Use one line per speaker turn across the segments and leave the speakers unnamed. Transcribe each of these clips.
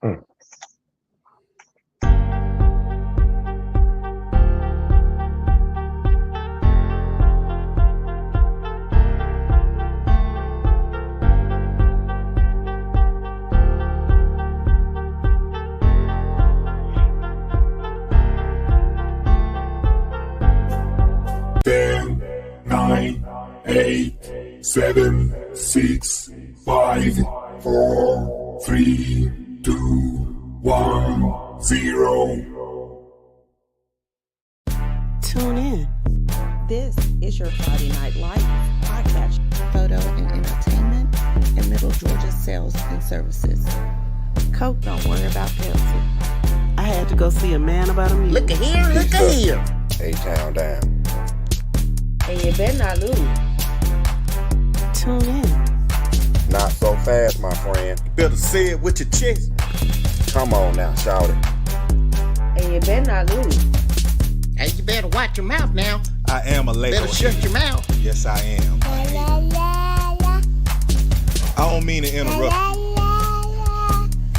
Mm.
Ten, 9, 8, 7, 6, 5, 4, 3, 2, 1, 0.
Tune in.
This is your Friday Night Light podcast, photo and entertainment, and Middle Georgia sales and services.
Coke, don't worry about Pepsi. I had to go see a man about a music.
Look at here, look at here.
A-Town down.
And you better not lose.
Tune in.
Not so fast, my friend.
Better say it with your chest.
Come on now, shout it.
And you better not lose. Hey, you better watch your mouth now.
I am a lady.
Better shut your mouth.
Yes, I am. I don't mean to interrupt.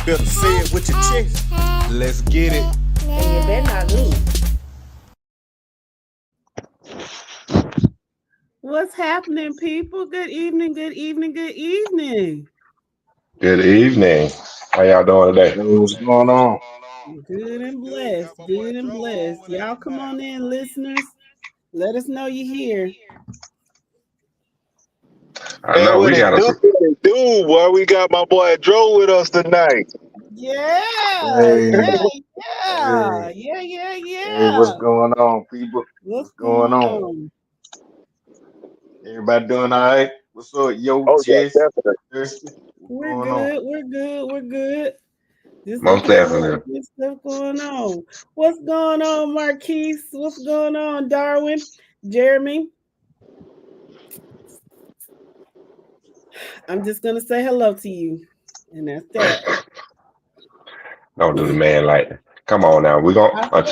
Better say it with your chest. Let's get it.
And you better not lose.
What's happening, people? Good evening, good evening, good evening.
Good evening. How y'all doing today?
What's going on?
Good and blessed, good and blessed. Y'all come on in, listeners. Let us know you're here.
I know we got a
Dude, boy, we got my boy Dro with us tonight.
Yeah,
Hey.
yeah.
Hey, what's going on, people?
What's
going on? Everybody doing all right? What's up, yo, Jess? Thirsty?
We're
What's going
good, we're good. This
Most definitely.
This stuff going on. What's going on, Marquise? What's going on, Darwin? Jeremy? I'm just gonna say hello to you, and that's that.
Don't do the man like that. Come on now. We're gonna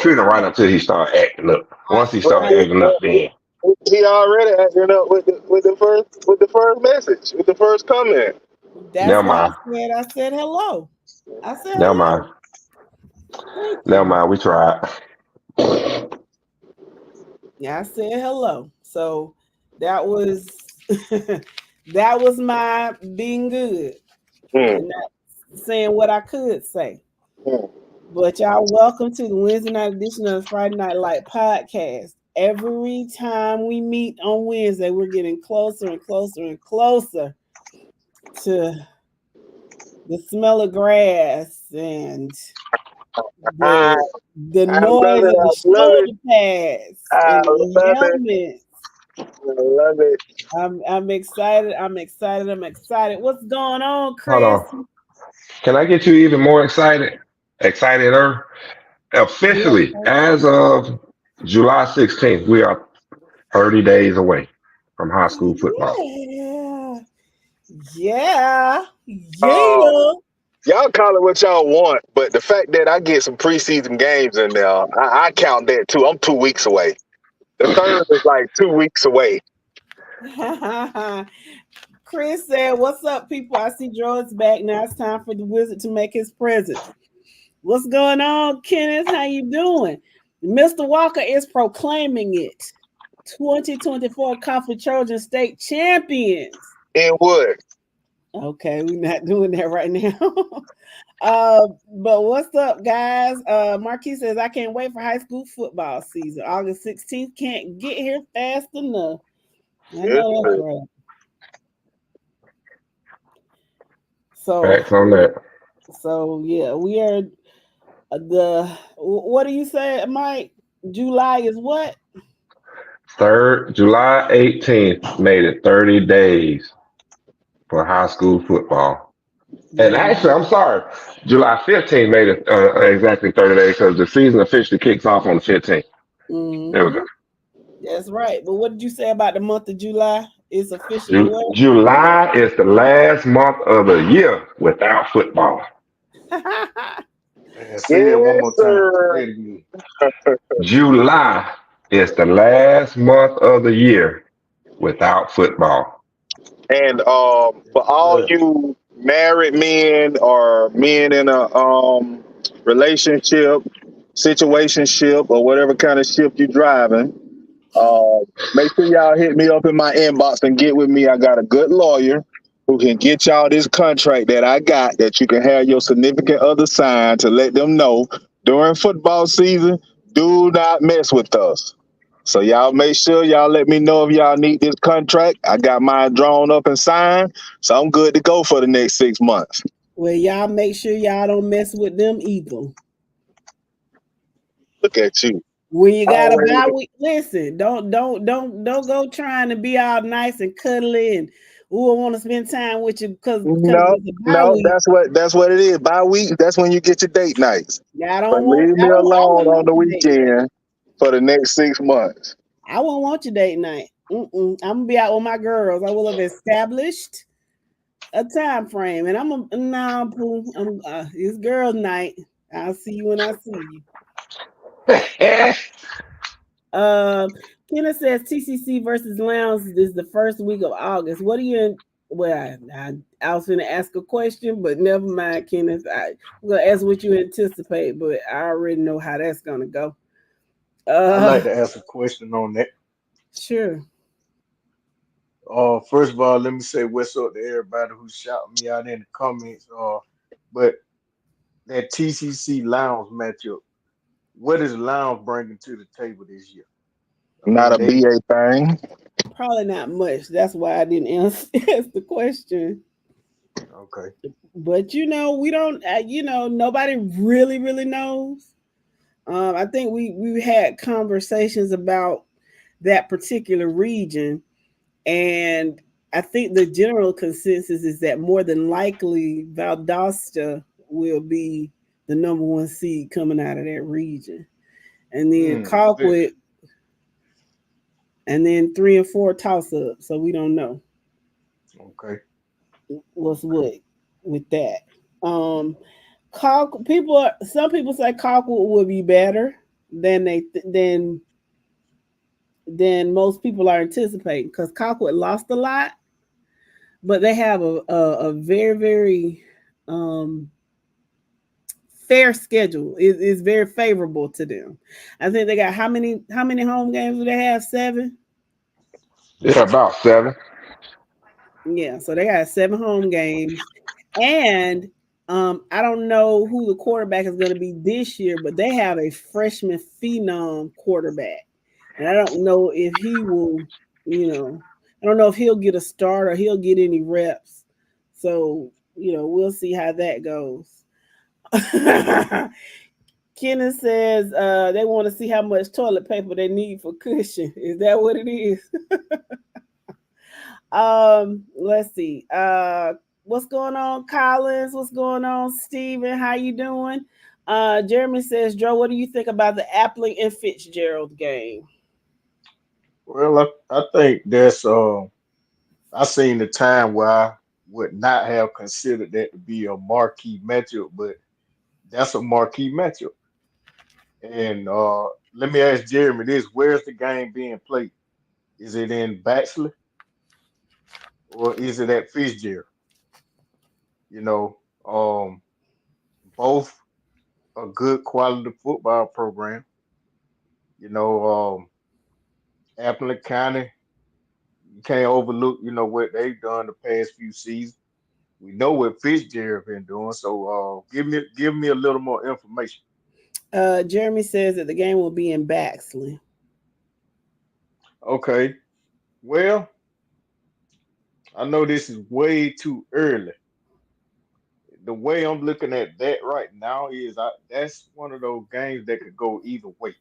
treat him right until he start acting up. Once he start acting up, then
He already acting up with the first message, with the first comment.
That's
Never
why
mind.
I said hello. I said
Never
hello.
mind. Never mind. We tried.
Yeah, I said hello. So that was that was my being good. And not saying what I could say. But y'all welcome to the Wednesday night edition of the Friday Night Light podcast. Every time we meet on Wednesday, we're getting closer and closer and closer to the smell of grass and the noise of the shoulder pads and the helmets.
I love it.
I'm excited. What's going on, Chris?
Hold on. Can I get you even more excited? Exciteder? Officially, as of July 16th, we are 30 days away from high school football.
Yeah.
Y'all call it what y'all want, but the fact that I get some preseason games in there, I count that too. I'm 2 weeks away. The third is like 2 weeks away.
Chris said, "What's up, people? I see Joe's back. Now it's time for the wizard to make his presence." What's going on, Kenneth? How you doing? Mr. Walker is proclaiming it. 2024 Conference Trojan State champions.
In what?
Okay, we're not doing that right now. But what's up, guys? Marquis says, I can't wait for high school football season. August 16th can't get here fast enough. I know that's right.
Facts on that.
So yeah, we are what do you say, Mike? July is what?
July 18th made it 30 days for high school football. And actually, I'm sorry, July 15th made it exactly 30 days because the season officially kicks off on the 15th.
Mm-hmm.
There we go.
That's right. But what did you say about the month of July? It's officially
July is the last month of the year without football.
Say it one more time.
July is the last month of the year without football.
And for all you married men or men in a relationship, situationship, or whatever kind of ship you're driving, uh, make sure y'all hit me up in my inbox and get with me. I got a good lawyer who can get y'all this contract that I got that you can have your significant other sign to let them know during football season, do not mess with us. So y'all make sure y'all let me know if y'all need this contract. I got mine drawn up and signed, so I'm good to go for the next 6 months.
Well, y'all make sure y'all don't mess with them either.
Look at you.
When you got a
Always.
bye week, listen, don't go trying to be all nice and cuddly and I want to spend time with you because
No,
it's a bye
no,
week.
that's what it is. By week, that's when you get your date nights.
Yeah,
But leave me
I
alone
wouldn't
on
want
the
your date night.
weekend for the next 6 months.
I won't want your date night. I'm gonna be out with my girls. I will have established a time frame, and Pooh. It's girls' night. I'll see you when I see you. Kenneth says TCC versus Lounge is the first week of August. What are you? Well, I was going to ask a question, but never mind, Kenneth. I'm going to ask what you anticipate, but I already know how that's going to go.
I'd like to ask a question on that.
Sure.
First of all, let me say what's up to everybody who's shouting me out in the comments. But that TCC Lounge matchup, what is Lounge bringing to the table this year? I
Not
mean,
a
they
BA thing.
Probably not much. That's why I didn't ask the question.
okay.
But we don't. Nobody really knows. I think we had conversations about that particular region, and I think the general consensus is that more than likely Valdosta will be the number one seed coming out of that region, and then Colquitt, and then 3 and 4 toss up. So we don't know
Okay.
what's what with that. Some people say Colquitt will be better than than most people are anticipating because Colquitt lost a lot, but they have a very very fair schedule. Is very favorable to them. I think they got how many home games do they have? 7.
Yeah, about 7.
Yeah, so they got 7 home games, and I don't know who the quarterback is going to be this year, but they have a freshman phenom quarterback, and I don't know if he will. I don't know if he'll get a start or he'll get any reps. So we'll see how that goes. Kenneth says they want to see how much toilet paper they need for cushion. Is that what it is? Let's see. What's going on, Collins? What's going on, Steven? How you doing? Jeremy says, Joe, what do you think about the Appling and Fitzgerald game?
Well, I think I seen the time where I would not have considered that to be a marquee matchup, but that's a marquee matchup. And let me ask Jeremy this: where's the game being played? Is it in Baxley or is it at Fitzgerald? You know, both a good quality football program. You know, Appleton County, you can't overlook, what they've done the past few seasons. We know what Fitzgerald been doing, so give me a little more information.
Jeremy says that the game will be in Baxley.
Okay, well, I know this is way too early. The way I'm looking at that right now is that's one of those games that could go either way.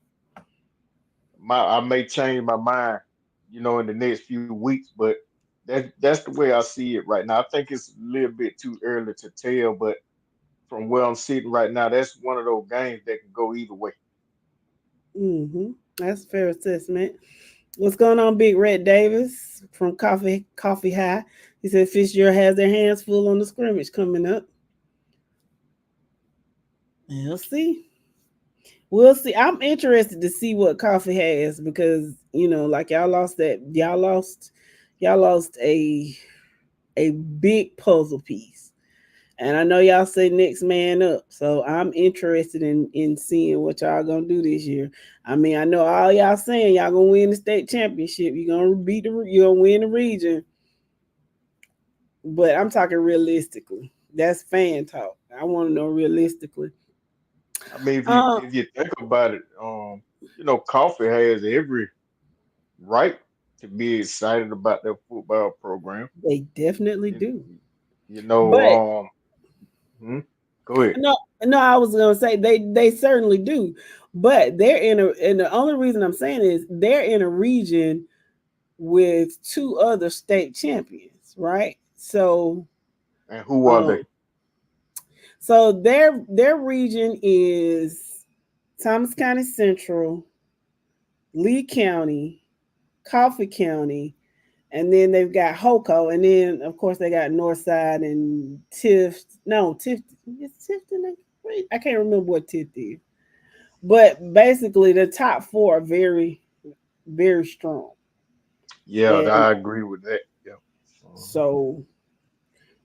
I may change my mind, in the next few weeks, but that's the way I see it right now. I think it's a little bit too early to tell, but from where I'm sitting right now, that's one of those games that can go either way.
That's a fair assessment. What's going on, Big Red Davis from Coffee High? He said Fitzgerald has their hands full on the scrimmage coming up. We'll see. We'll see. I'm interested to see what Coffee has because like y'all lost a big puzzle piece. And I know y'all say next man up. So I'm interested in seeing what y'all gonna do this year. I mean, I know all y'all saying y'all gonna win the state championship. You're gonna win the region. But I'm talking realistically. That's fan talk. I want to know realistically.
I mean,
Um,
if you think about it, Coffee has every right to be excited about their football program.
they definitely
You,
do.
you know,
But
hmm, go ahead.
no, I was gonna say they certainly do. But they're and the only reason I'm saying is they're in a region with two other state champions, right?
And who are they?
Um, so their region is Thomas County Central, Lee County, Coffee County, and then they've got Hoco, and then of course they got Northside and Tift. No, Tift. Is Tifton? Wait, I can't remember what Tift is. But basically, the top four are very, very strong,
Yeah,
and
I agree with that. Yeah. Mhm.
so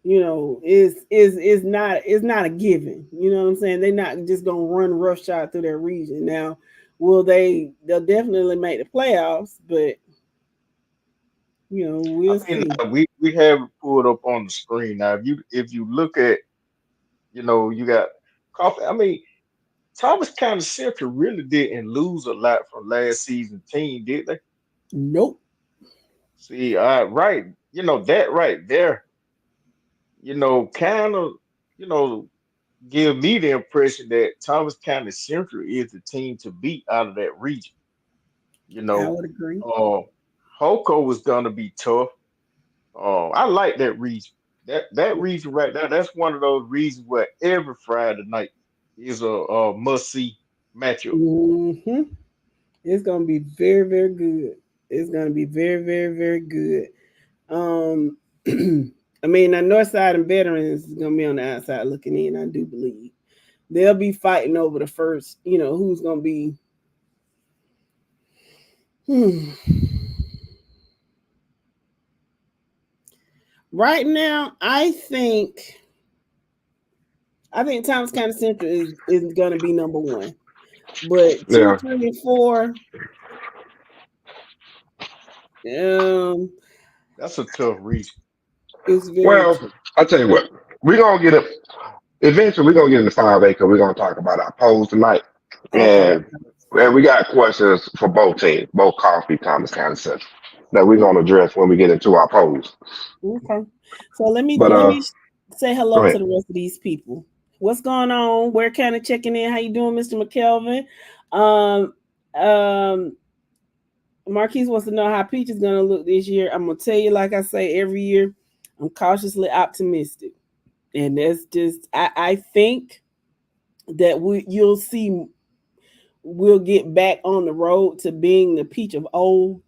is not a given. You know what I'm saying? They're not just gonna run roughshod through their region. Now, they'll definitely make the playoffs, but
I
we'll
mean,
see.
we have it pulled up on the screen now. If you look at, you got Coffee. I mean, Thomas County Central really didn't lose a lot from last season team, did they?
Nope.
See, right, that right there, kind of, you know, give me the impression that Thomas County Central is the team to beat out of that region. You
I
know,
would agree.
uh, Hoco was gonna be tough. I like that region. That region right there, that's one of those regions where every Friday night is a must see matchup.
Hmm. It's gonna be very, very good. It's gonna be very, very, very good. Um, I mean, the North Side and Veterans is gonna be on the outside looking in. I do believe they'll be fighting over the first. Who's gonna be. Hmm. Right now, I think Thomas County Central is gonna be number one, but two,
Yeah.
three, and four. Um,
That's a tough region.
is very
Well,
true.
I tell you what, we're gonna get it eventually. We're gonna get into 5A because we're gonna talk about our polls tonight,
Okay.
and we got questions for both teams, both Coffee, Thomas County Central, that we're gonna address when we get into our polls.
Okay. So let me
But
let me say
go
hello to
ahead.
the rest of these people. What's going on? We're kind of checking in. How you doing, Mr. McKelvin? Um, um, Marquise wants to know how Peach is gonna look this year. I'm gonna tell you, like I say every year, I'm cautiously optimistic, and that's just I think that you'll see we'll get back on the road to being the Peach of old.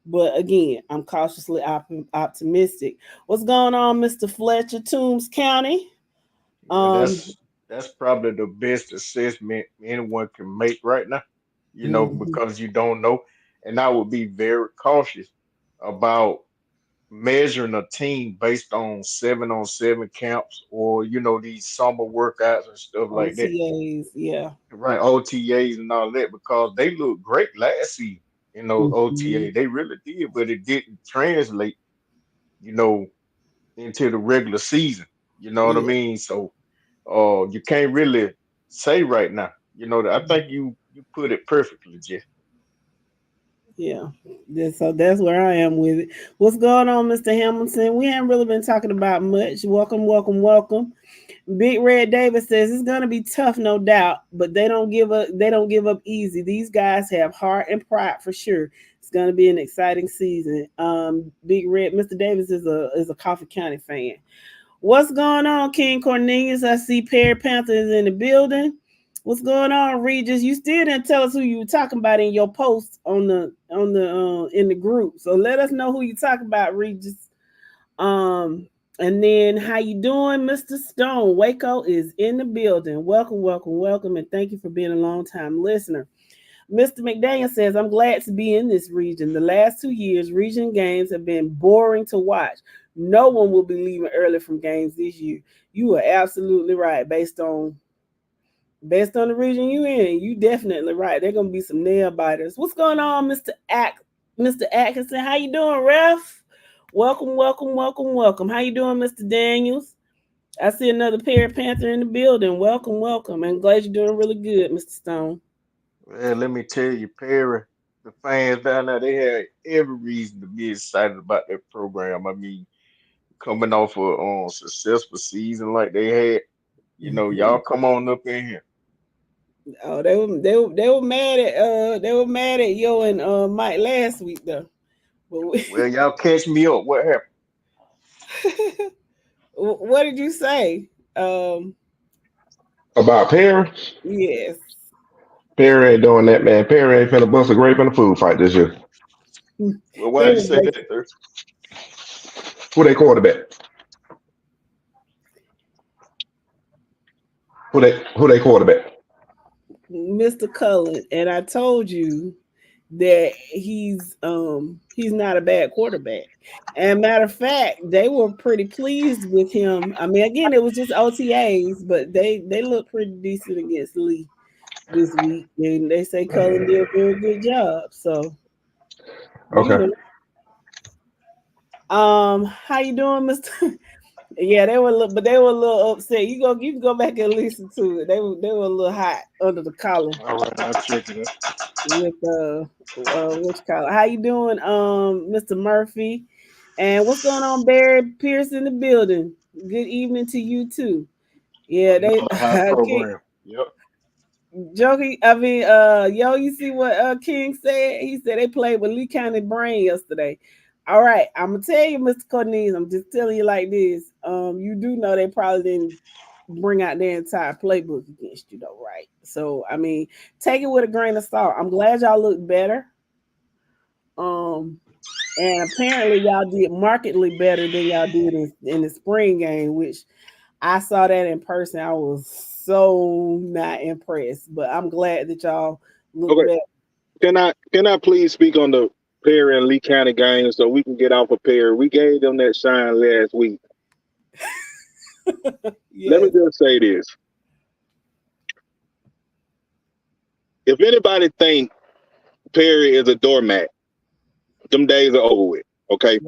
But again, I'm cautiously optimistic. What's going on, Mr. Fletcher, Toombs County?
Yeah,
Um,
that's probably the best assessment anyone can make right now,
mhm.
because you don't know. And I would be very cautious about measuring a team based on 7-on-7 camps or, these summer workouts and stuff like that.
OTAs, yeah.
Right, OTAs and all that, because they looked great last season in those
Mhm.
OTA. They really did, but it didn't translate, you know, into the regular season. You know what I
Yeah,
mean? So you can't really say right now. I think you put it perfectly, Jeff.
yeah. So that's where I am with it. What's going on, Mr. Hamilton? We haven't really been talking about much. Welcome, welcome, welcome. Big Red Davis says it's gonna be tough, no doubt, but they don't give up. They don't give up easy. These guys have heart and pride for sure. It's gonna be an exciting season. Big Red, Mr. Davis is a Coffee County fan. What's going on, King Cornelius? I see Perry Panther is in the building. What's going on, Regis? You still didn't tell us who you were talking about in your post on the in the group. So let us know who you talking about, Regis. And then how you doing, Mr. Stone? Waco is in the building. Welcome, welcome, welcome, and thank you for being a long time listener. Mr. McDaniel says, I'm glad to be in this region. The last 2 years, region games have been boring to watch. no one will be leaving early from games this year. You are absolutely right. Based on the region you in, you definitely right. They're gonna be some nail biters. What's going on, Mr. Atkinson? How you doing, Ref? Welcome, welcome, welcome, welcome. How you doing, Mr. Daniels? I see another Perry Panther in the building. Welcome, welcome. I'm glad you're doing really good, Mr. Stone.
Well, let me tell you, Perry, the fans down there, they had every reason to be excited about that program. I mean, coming off a successful season like they had, y'all come on up in here.
Oh, they were mad at Yo and Mike last week though. But
Well, y'all catch me up. What happened?
what did you say?
About Perry.
Yes.
Perry ain't doing that, man. Perry ain't finna bust a grape in a food fight this year.
Well, why did you say that, sir?
Who they quarterback? Who they quarterback?
Mr. Cullen, and I told you that he's not a bad quarterback. And matter of fact, they were pretty pleased with him. I mean, again, it was just OTAs, but they looked pretty decent against Lee this week, and they say Cullen did a very good job. So,
Okay.
How you doing, Mr. Yeah, they were, but they were a little upset. You can go back and listen to it. They were a little hot under the collar.
All right, I'll check it out.
With what you call it? How you doing, Mr. Murphy? And what's going on, Barry Pierce in the building? Good evening to you too. Yeah, they
Hot program. Yep.
Jokey. I mean, yo, you see what King said? He said they played with Lee County Brain yesterday. All right, I'm gonna tell you, Mr. Cornelius. I'm just telling you like this. You do know they probably didn't bring out their entire playbook against you, though, right? So, I mean, take it with a grain of salt. I'm glad y'all look better. And apparently y'all did markedly better than y'all did in the spring game, which I saw that in person. I was so not impressed, but I'm glad that y'all look better.
Can I please speak on the Perry and Lee County game so we can get off of Perry? We gave them that shine last week.
Yes.
Let me just say this. If anybody think Perry is a doormat, them days are over with. Okay?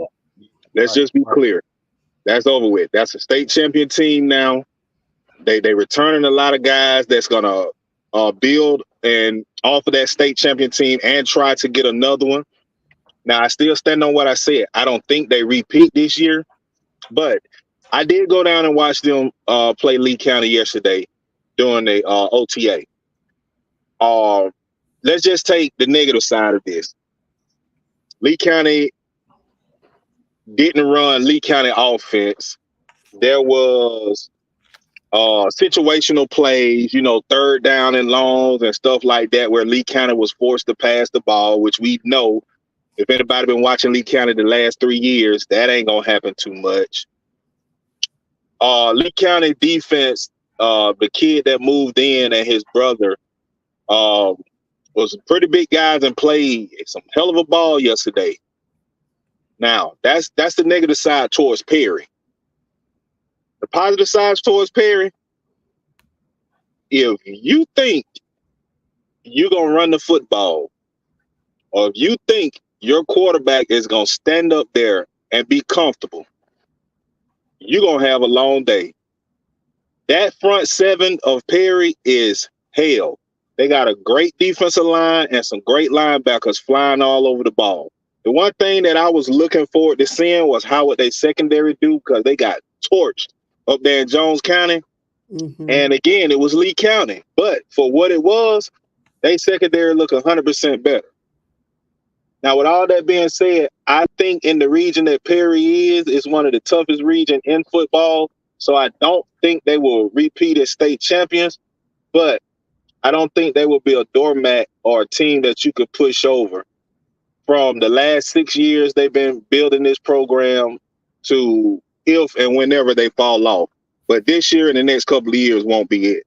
Let's just be clear. That's over with. That's a state champion team now. They returning a lot of guys that's gonna build and offer that state champion team and try to get another one. Now I still stand on what I said. I don't think they repeat this year, but I did go down and watch them play Lee County yesterday during the OTA. Let's just take the negative side of this. Lee County didn't run Lee County offense. There was situational plays, third down and longs and stuff like that, where Lee County was forced to pass the ball, which we know, if anybody been watching Lee County the last 3 years, that ain't gonna happen too much. Lee County defense, the kid that moved in and his brother was pretty big guys and played some hell of a ball yesterday. Now, that's the negative side towards Perry. The positive side towards Perry, if you think you're going to run the football, or if you think your quarterback is going to stand up there and be comfortable, you're going to have a long day. That front seven of Perry is hell. They got a great defensive line and some great linebackers flying all over the ball. The one thing that I was looking forward to seeing was how would they secondary do, because they got torched up there in Jones County. Mm-hmm. And again, it was Lee County. But for what it was, they secondary look 100% better. Now, with all that being said, I think in the region that Perry is one of the toughest regions in football. So I don't think they will repeat as state champions, but I don't think they will be a doormat or a team that you could push over. From the last 6 years they've been building this program to if and whenever they fall off. But this year and the next couple of years won't be
it.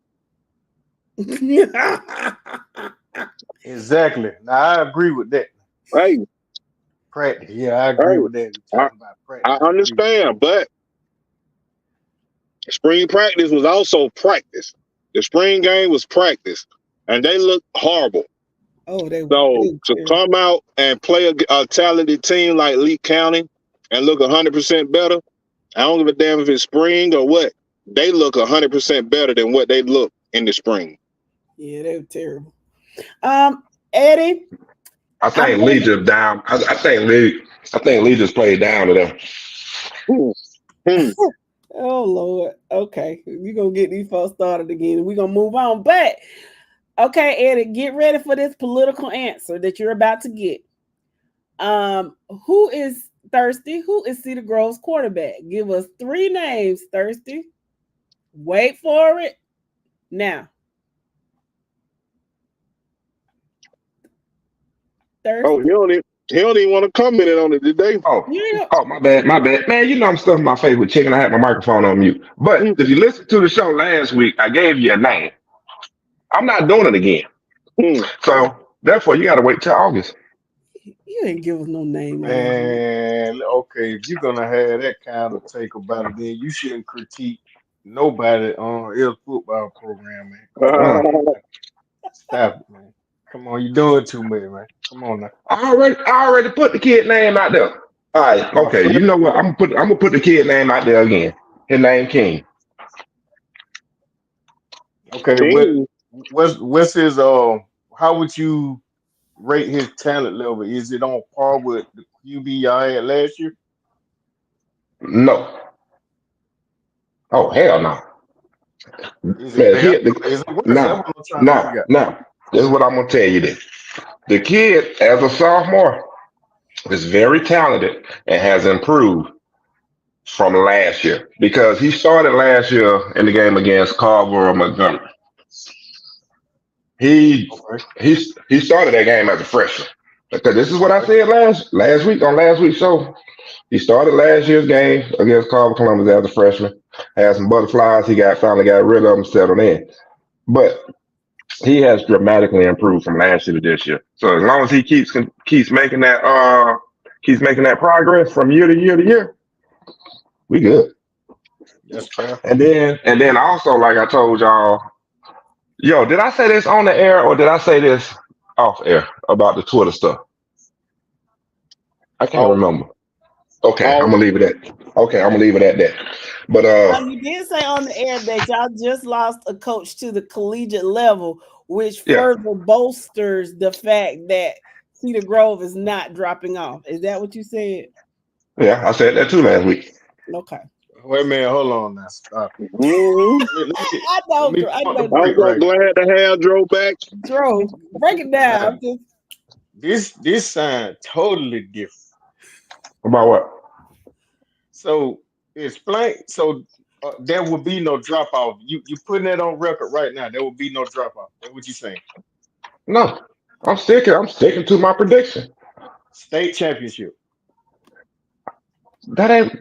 Exactly. Now, I agree with that.
Right.
Practice. Yeah, I agree
Hey,
with that. We're
I,
talking about
I
practice. I agree with
understand, but spring practice was also practice. The spring game was practice, and they looked horrible.
Oh,
So
they
to
terrible.
come out and play a talented team like Lee County and look 100% better, I don't give a damn if it's spring or what. They look 100% better than what they look in the spring.
Yeah, they were terrible. Eddie,
I
I'm
think Lee
gonna.
just down. I think Lee just played down to them.
Hmm. Hmm.
Oh Lord. Okay, we gonna get these folks started again. We're gonna move on. But okay, Eddie, get ready for this political answer that you're about to get. Who is Thirsty? Who is Cedar Grove's quarterback? Give us 3 names, Thirsty. Wait for it. Now,
Oh,
Thirsty.
he don't even want to comment on it today.
Yeah.
Oh, my bad. Man, you know I'm stuffing my face with chicken. I had my microphone on mute. But
Hmm.
if you listen to the show last week, I gave you a name. I'm not doing it again.
Hmm.
So therefore, you got to wait till August.
You ain't give us no name
that.
last week.
And okay, if you're gonna have that kind of take about it, then you shouldn't critique nobody on his football program, man. Come on,
Uh,
stop it, man. Come on, you're doing too much, man. Come on now.
I already put the kid name out there. All right,
My
okay. You
friend,
know what? I'm gonna put the kid name out there again. His name King.
okay,
King.
what's his how would you rate his talent level? Is it on par with the QB I had last year?
No. Oh hell no.
Is it
Man,
better?
he
Is it worse? That's
now
what I'm trying to
now
figure out.
now. This is what I'm gonna tell you. This the kid as a sophomore is very talented and has improved from last year because he started last year in the game against Carver or Montgomery. He
Okay,
he started that game as a freshman. Because this is what I
okay,
said last week on last week's show. He started last year's game against Carver Columbus as a freshman. Had some butterflies. He got finally got rid of them, settled in. But he has dramatically improved from last year to this year. So as long as he keeps making that progress from year to year to year, we good.
that's fair.
And then also like I told y'all, yo, did I say this on the air or did I say this off air about the Twitter stuff? I can't
Oh,
remember. Okay, I'm
oh,
gonna leave it at. Okay, I'm gonna leave it at that. But
You did say on the air that y'all just lost a coach to the collegiate level, which
yeah,
further bolsters the fact that Cedar Grove is not dropping off. Is that what you said?
yeah, I said that too last week.
Okay.
Wait a minute, hold on now. Stop.
mhm.
I
Let
know,
me
I
pump the
know,
I'm
brake
Drew.
so
right
glad to have Joe back.
Drew, break it
now.
down.
This sound totally different.
About what?
So explain. So there will be no drop off. You putting that on record right now. There will be no drop off. That's what you saying.
No, I'm sticking to my prediction.
State championship.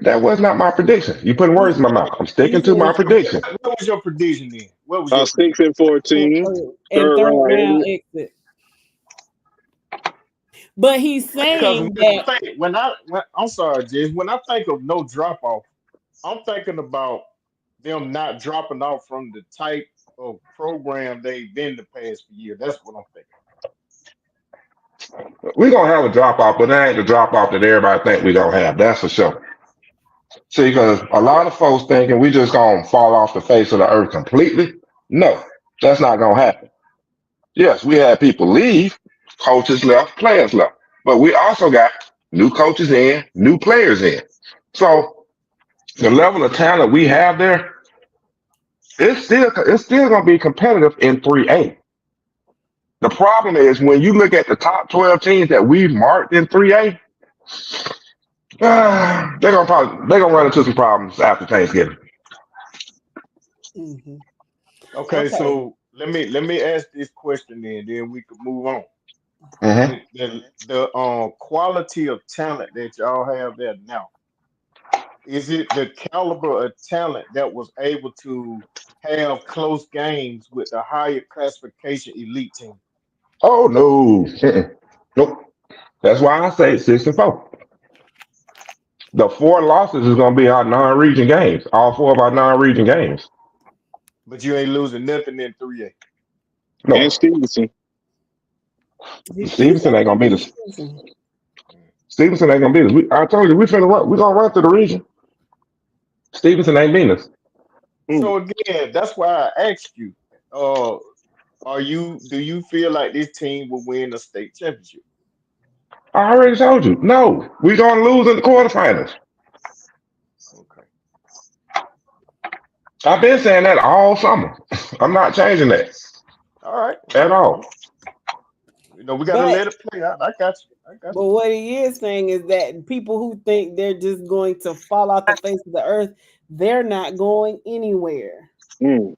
That was not my prediction. You putting words in my mouth. I'm
He
sticking to my
said
prediction.
What was your prediction then? What was your
Six
prediction?
and 14,
and
third
third
round
round
exit.
exit. But he's
Because
saying that
when I'm sorry, Jess, when I think of no drop off, I'm thinking about them not dropping off from the type of program they've been the past few years. That's what I'm thinking.
We're gonna have a drop off, but that ain't the drop off that everybody think we gonna have. That's for sure. See, because a lot of folks thinking we just gonna fall off the face of the earth completely. No, that's not gonna happen. Yes, we had people leave, coaches left, players left, but we also got new coaches in, new players in. So the level of talent we have there, it's still gonna be competitive in 3A. The problem is when you look at the top 12 teams that we marked in 3A, they're gonna run into some problems after Thanksgiving.
mhm.
Okay,
Okay.
so let me ask this question then we could move on.
Hmm.
The quality of talent that y'all have there now, is it the caliber of talent that was able to have close games with the higher classification elite team?
Oh no, nope. That's why I say 6-4. The 4 losses is going to be our non-region games. All 4 of our non-region games.
But you ain't losing nothing in 3A.
No,
And Stevenson.
Stevenson ain't going to beat us. Stevenson ain't going to beat us. I told you, we're going to run through the region. Stevenson ain't beating us.
So again, that's why I asked you. Do you feel like this team will win a state championship?
I already told you. No, we're going to lose in the quarterfinals.
Okay.
I've been saying that all summer. I'm not changing that
All right.
at all.
We gotta let it play out. I got you.
But what he is saying is that people who think they're just going to fall off the face of the earth, they're not going anywhere. And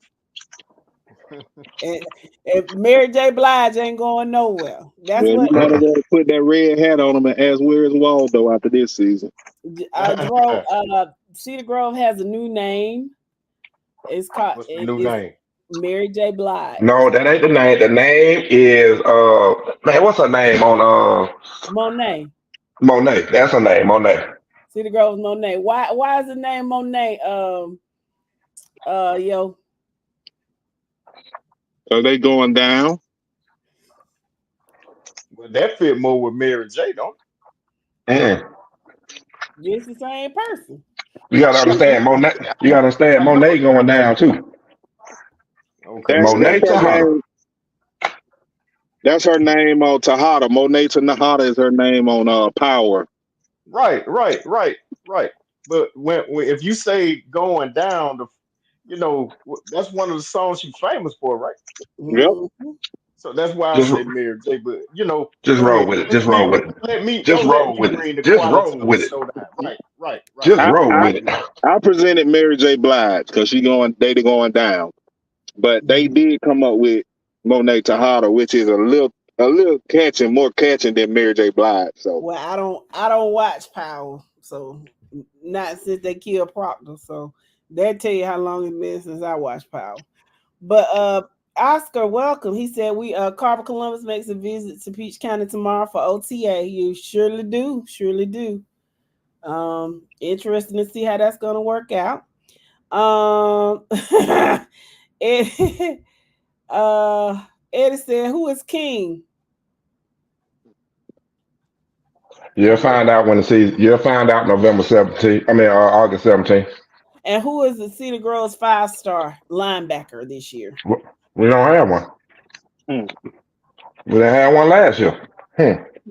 Mary J. Blige ain't going nowhere. That's what.
You might as well put that red hat on him and ask where's Waldo after this season.
Cedar Grove has a new name. It's called.
What's the new name?
Mary J. Blige.
No, that ain't the name. The name is man, what's her name on
Monet.
Monet. That's her name, Monet.
Cedar Grove Monet. Why is the name Monet? Yo.
Are they going down?
Well, that fit more with Mary J, don't
it?
It's the same person.
You gotta understand Monet. You gotta understand Monet going down too.
Okay.
Monet Tahada.
That's her name on Tahada. Monet Tahada is her name on Power.
Right. But when if you say going down, that's one of the songs she's famous for, right?
Yep.
So that's why I say Mary J. But
just roll with it. Just roll with it.
Let me
just roll with it. Just roll with it.
Right.
Just roll with it.
I presented Mary J. Blige because they going down, but they did come up with Monet Tahada, which is a little more catching than Mary J. Blige. So
well, I don't watch Power, so not since they killed Proctor. So that tell you how long it's been since I watched Power. But Oscar, welcome. He said Carver Columbus makes a visit to Peach County tomorrow for OTA. You surely do. Interesting to see how that's gonna work out. Eddie said, who is King?
You'll find out when the season. You'll find out November 17th. I mean August 17th.
And who is the Cedar Grove's 5-star linebacker this year?
We don't have one. We didn't have one last year.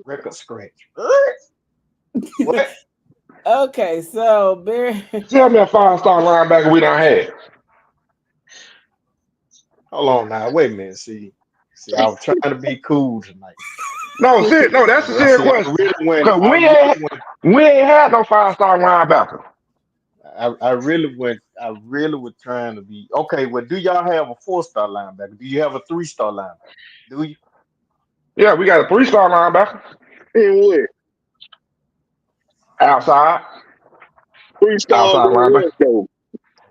Record scratch. What?
Okay, so Barry.
Tell me a 5-star linebacker we don't have.
Hold on now. Wait a minute. See, I was trying to be cool tonight.
No, that's a serious question. We ain't had no 5-star linebacker.
I really was trying to be okay. Well, do y'all have a 4-star linebacker? Do you have a 3-star linebacker? Do you?
Yeah, we got a 3-star linebacker.
in what?
Outside.
3-star
linebacker.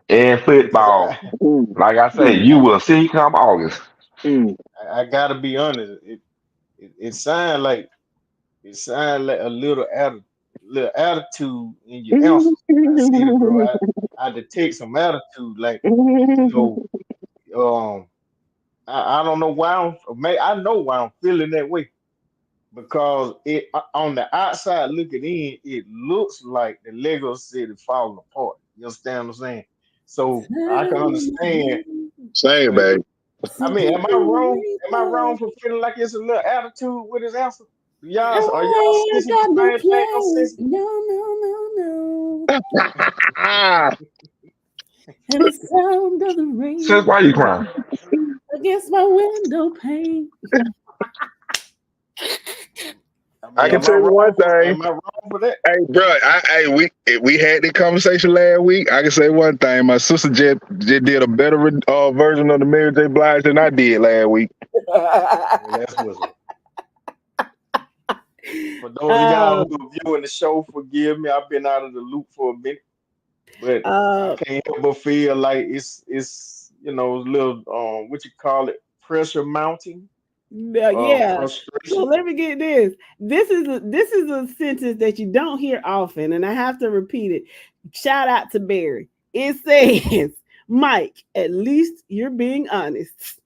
In football. Like I say, you will see come August.
I gotta be honest. It sounds like a little attitude in your answer. I see it, bro. I detect some attitude, like I don't know why I know why I'm feeling that way, because it on the outside looking in, it looks like the Lego city falling apart. You understand what I'm saying? So I can understand.
Same, baby.
I mean, am I wrong? Am I wrong for feeling like it's a little attitude with his answer? Are y'all sensitive?
No. And the sound of the rain.
Since why you crying?
Against my window pane.
I can tell you one thing.
Am I wrong for that?
Hey, bro, we had this conversation last week. I can say one thing. My sister just did a better version of the Mary J. Blige than I did last week.
That's what's up. For those of y'all who are viewing the show, forgive me. I've been out of the loop for a minute, but I can't help but feel like it's a little what you call it, pressure mounting.
Yeah. So
Frustration.
let me get this. This is a sentence that you don't hear often, and I have to repeat it. Shout out to Barry. It says, Mike, at least you're being honest.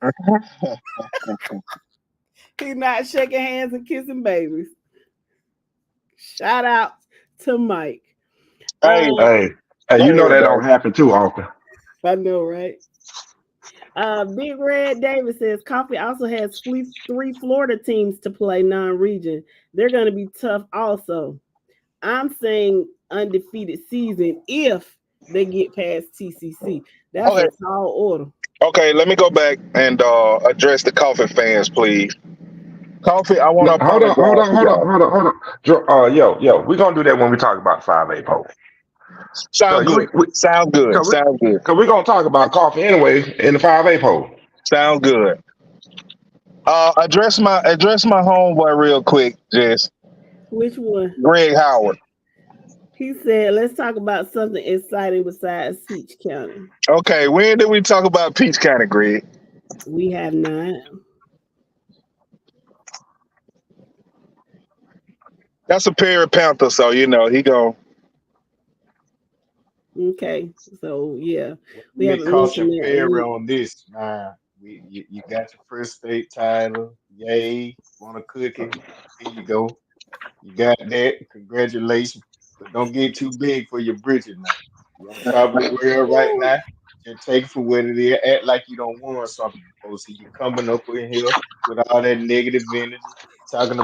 He's not shaking hands and kissing babies. Shout out to Mike.
Hey,
Hey,
go
you know
ahead,
that
bro.
don't happen too often.
I know, right? Big Red David says Coffee also has three Florida teams to play non-region. They're going to be tough also. I'm saying undefeated season if they get past TCC. That's
Okay,
a tall order.
okay. Let me go back and address the Coffee fans, please. Coffee, I want
No,
to apologize to y'all.
hold on. Yo, we're gonna do that when we talk about 5A poll.
Sound
Cause
good. Sound good.
cause we,
Sound good.
cause we're gonna talk about coffee anyway in the 5A poll.
Sound good. Address my homeboy real quick, Jess.
Which one?
Greg Howard.
He said, let's talk about something exciting besides Peach County.
Okay, when did we talk about Peach County, Greg?
We have not.
That's a Perry Panther, so you know he go.
Okay. So yeah. We
We
haven't
caution
mentioned
Perry
that.
on this. Nah, you got your first state title. Yay. Want a cookie? Here you go. You got that. Congratulations. But don't get too big for your britches now. You on top of the world right now. Just take it for what it is. Act like you don't want something before. See you coming up in here with all that negative energy. We talking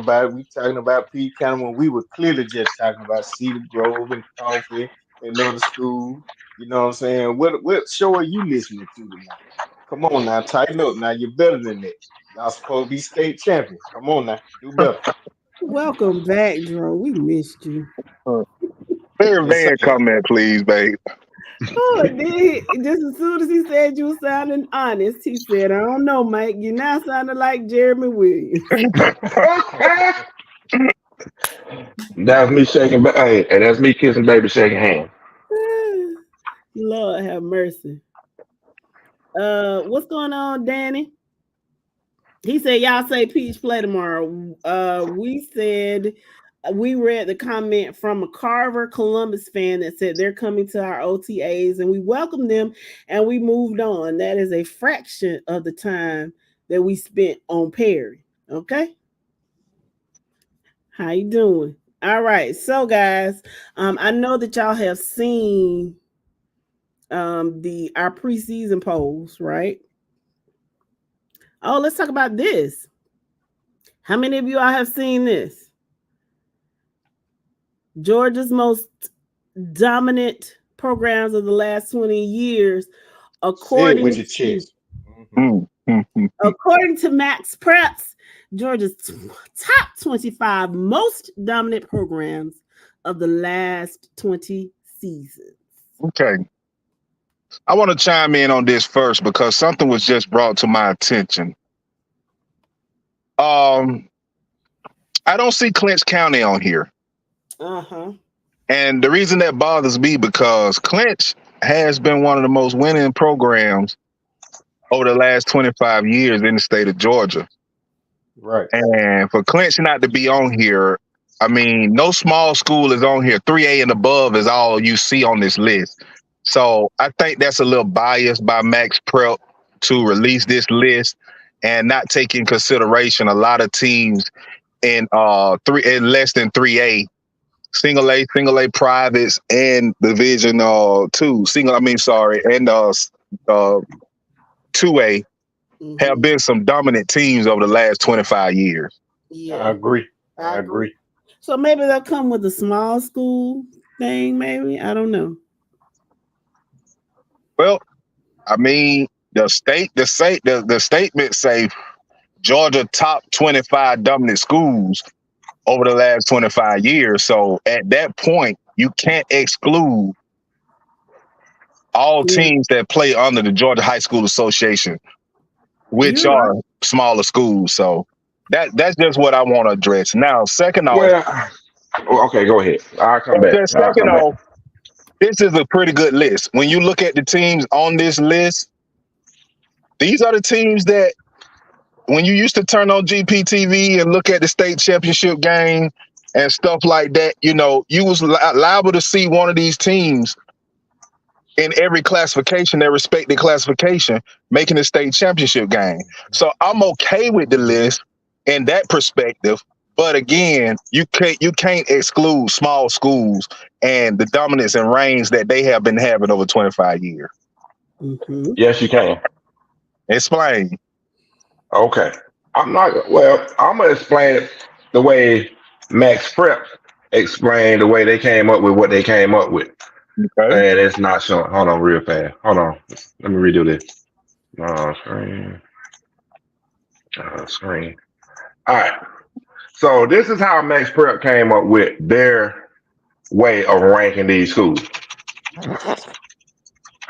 about Pete County when we were clearly just talking about Cedar Grove and Coffee and other schools. You know what I'm saying? What show are you listening to tonight? Come on now, tighten up now. You're better than that. Y'all supposed to be state champion. Come on now, do better.
Welcome back, Dro. We missed you.
Perry
Just
Van
saying.
comment, please, babe.
Oh, just as soon as he said you were sounding honest, he said, I don't know, Mike. You now sounding like Jeremy Williams.
That's me shaking. Hey, and that's me kissing baby, shaking hands.
Lord have mercy. What's going on, Danny? He said, y'all say Peach play tomorrow. We said we read the comment from a Carver Columbus fan that said they're coming to our OTAs and we welcomed them and we moved on. That is a fraction of the time that we spent on Perry. Okay. How you doing? All right. So guys, I know that y'all have seen our preseason polls, right? Oh, let's talk about this. How many of you all have seen this? Georgia's most dominant programs of the last 20 years,
Say it with your chest.
According to Max Preps, Georgia's top 25 most dominant programs of the last 20 seasons.
Okay. I want to chime in on this first because something was just brought to my attention. I don't see Clinch County on here.
Uh-huh.
And the reason that bothers me because Clinch has been one of the most winning programs over the last 25 years in the state of Georgia.
Right.
And for Clinch not to be on here, I mean, no small school is on here. 3A and above is all you see on this list. So I think that's a little biased by Max Prep to release this list and not take in consideration a lot of teams in less than 3A, single A privates and Division 2, and 2A have been some dominant teams over the last 25 years.
Yeah.
I agree.
So maybe they'll come with a small school thing, maybe. I don't know.
Well, I mean, the statement say Georgia top 25 dominant schools over the last 25 years. So at that point, you can't exclude all teams that play under the Georgia High School Association, which are smaller schools. So that's just what I want to address. Now, second off,
Okay, go ahead. I'll come back.
Second off, this is a pretty good list. When you look at the teams on this list, these are the teams that when you used to turn on GPTV and look at the state championship game and stuff like that, you know, you was liable to see one of these teams in every classification, their respective classification, making the state championship game. So I'm okay with the list in that perspective. But again, you can't exclude small schools and the dominance and reigns that they have been having over 25 years.
Mm-hmm.
Yes, you can.
Explain.
Okay. I'm not. Well, I'm gonna explain it the way Max Prep explained the way they came up with what they came up with,
Okay.
and it's not showing. Hold on, real fast. Hold on. Let me redo this. Screen. Screen. All right. So this is how Max Prep came up with their way of ranking these schools.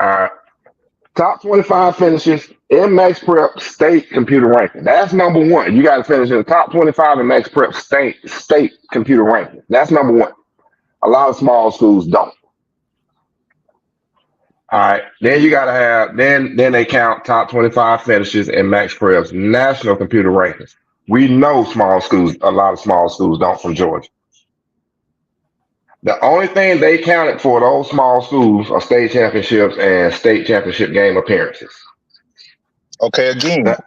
All right. Top 25 finishes in Max Prep state computer ranking. That's number one. You got to finish in the top 25 in Max Prep state computer ranking. That's number one. A lot of small schools don't. All right. Then you got to have, then they count top 25 finishes in Max Prep's national computer rankings. We know a lot of small schools don't from Georgia. The only thing they counted for those small schools are state championships and state championship game appearances.
Okay, again.
But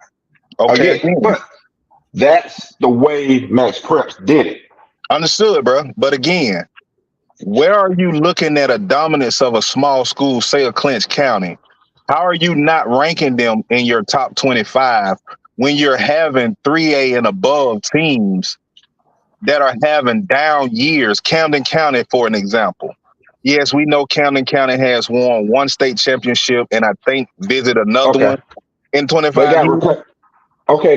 that's the way Max Preps did it.
Understood, bro. But again, where are you looking at a dominance of a small school, say a Clinch County? How are you not ranking them in your top 25 when you're having 3A and above teams that are having down years? Camden County, for an example. Yes, we know Camden County has won one state championship and I think visit another one in 25 years.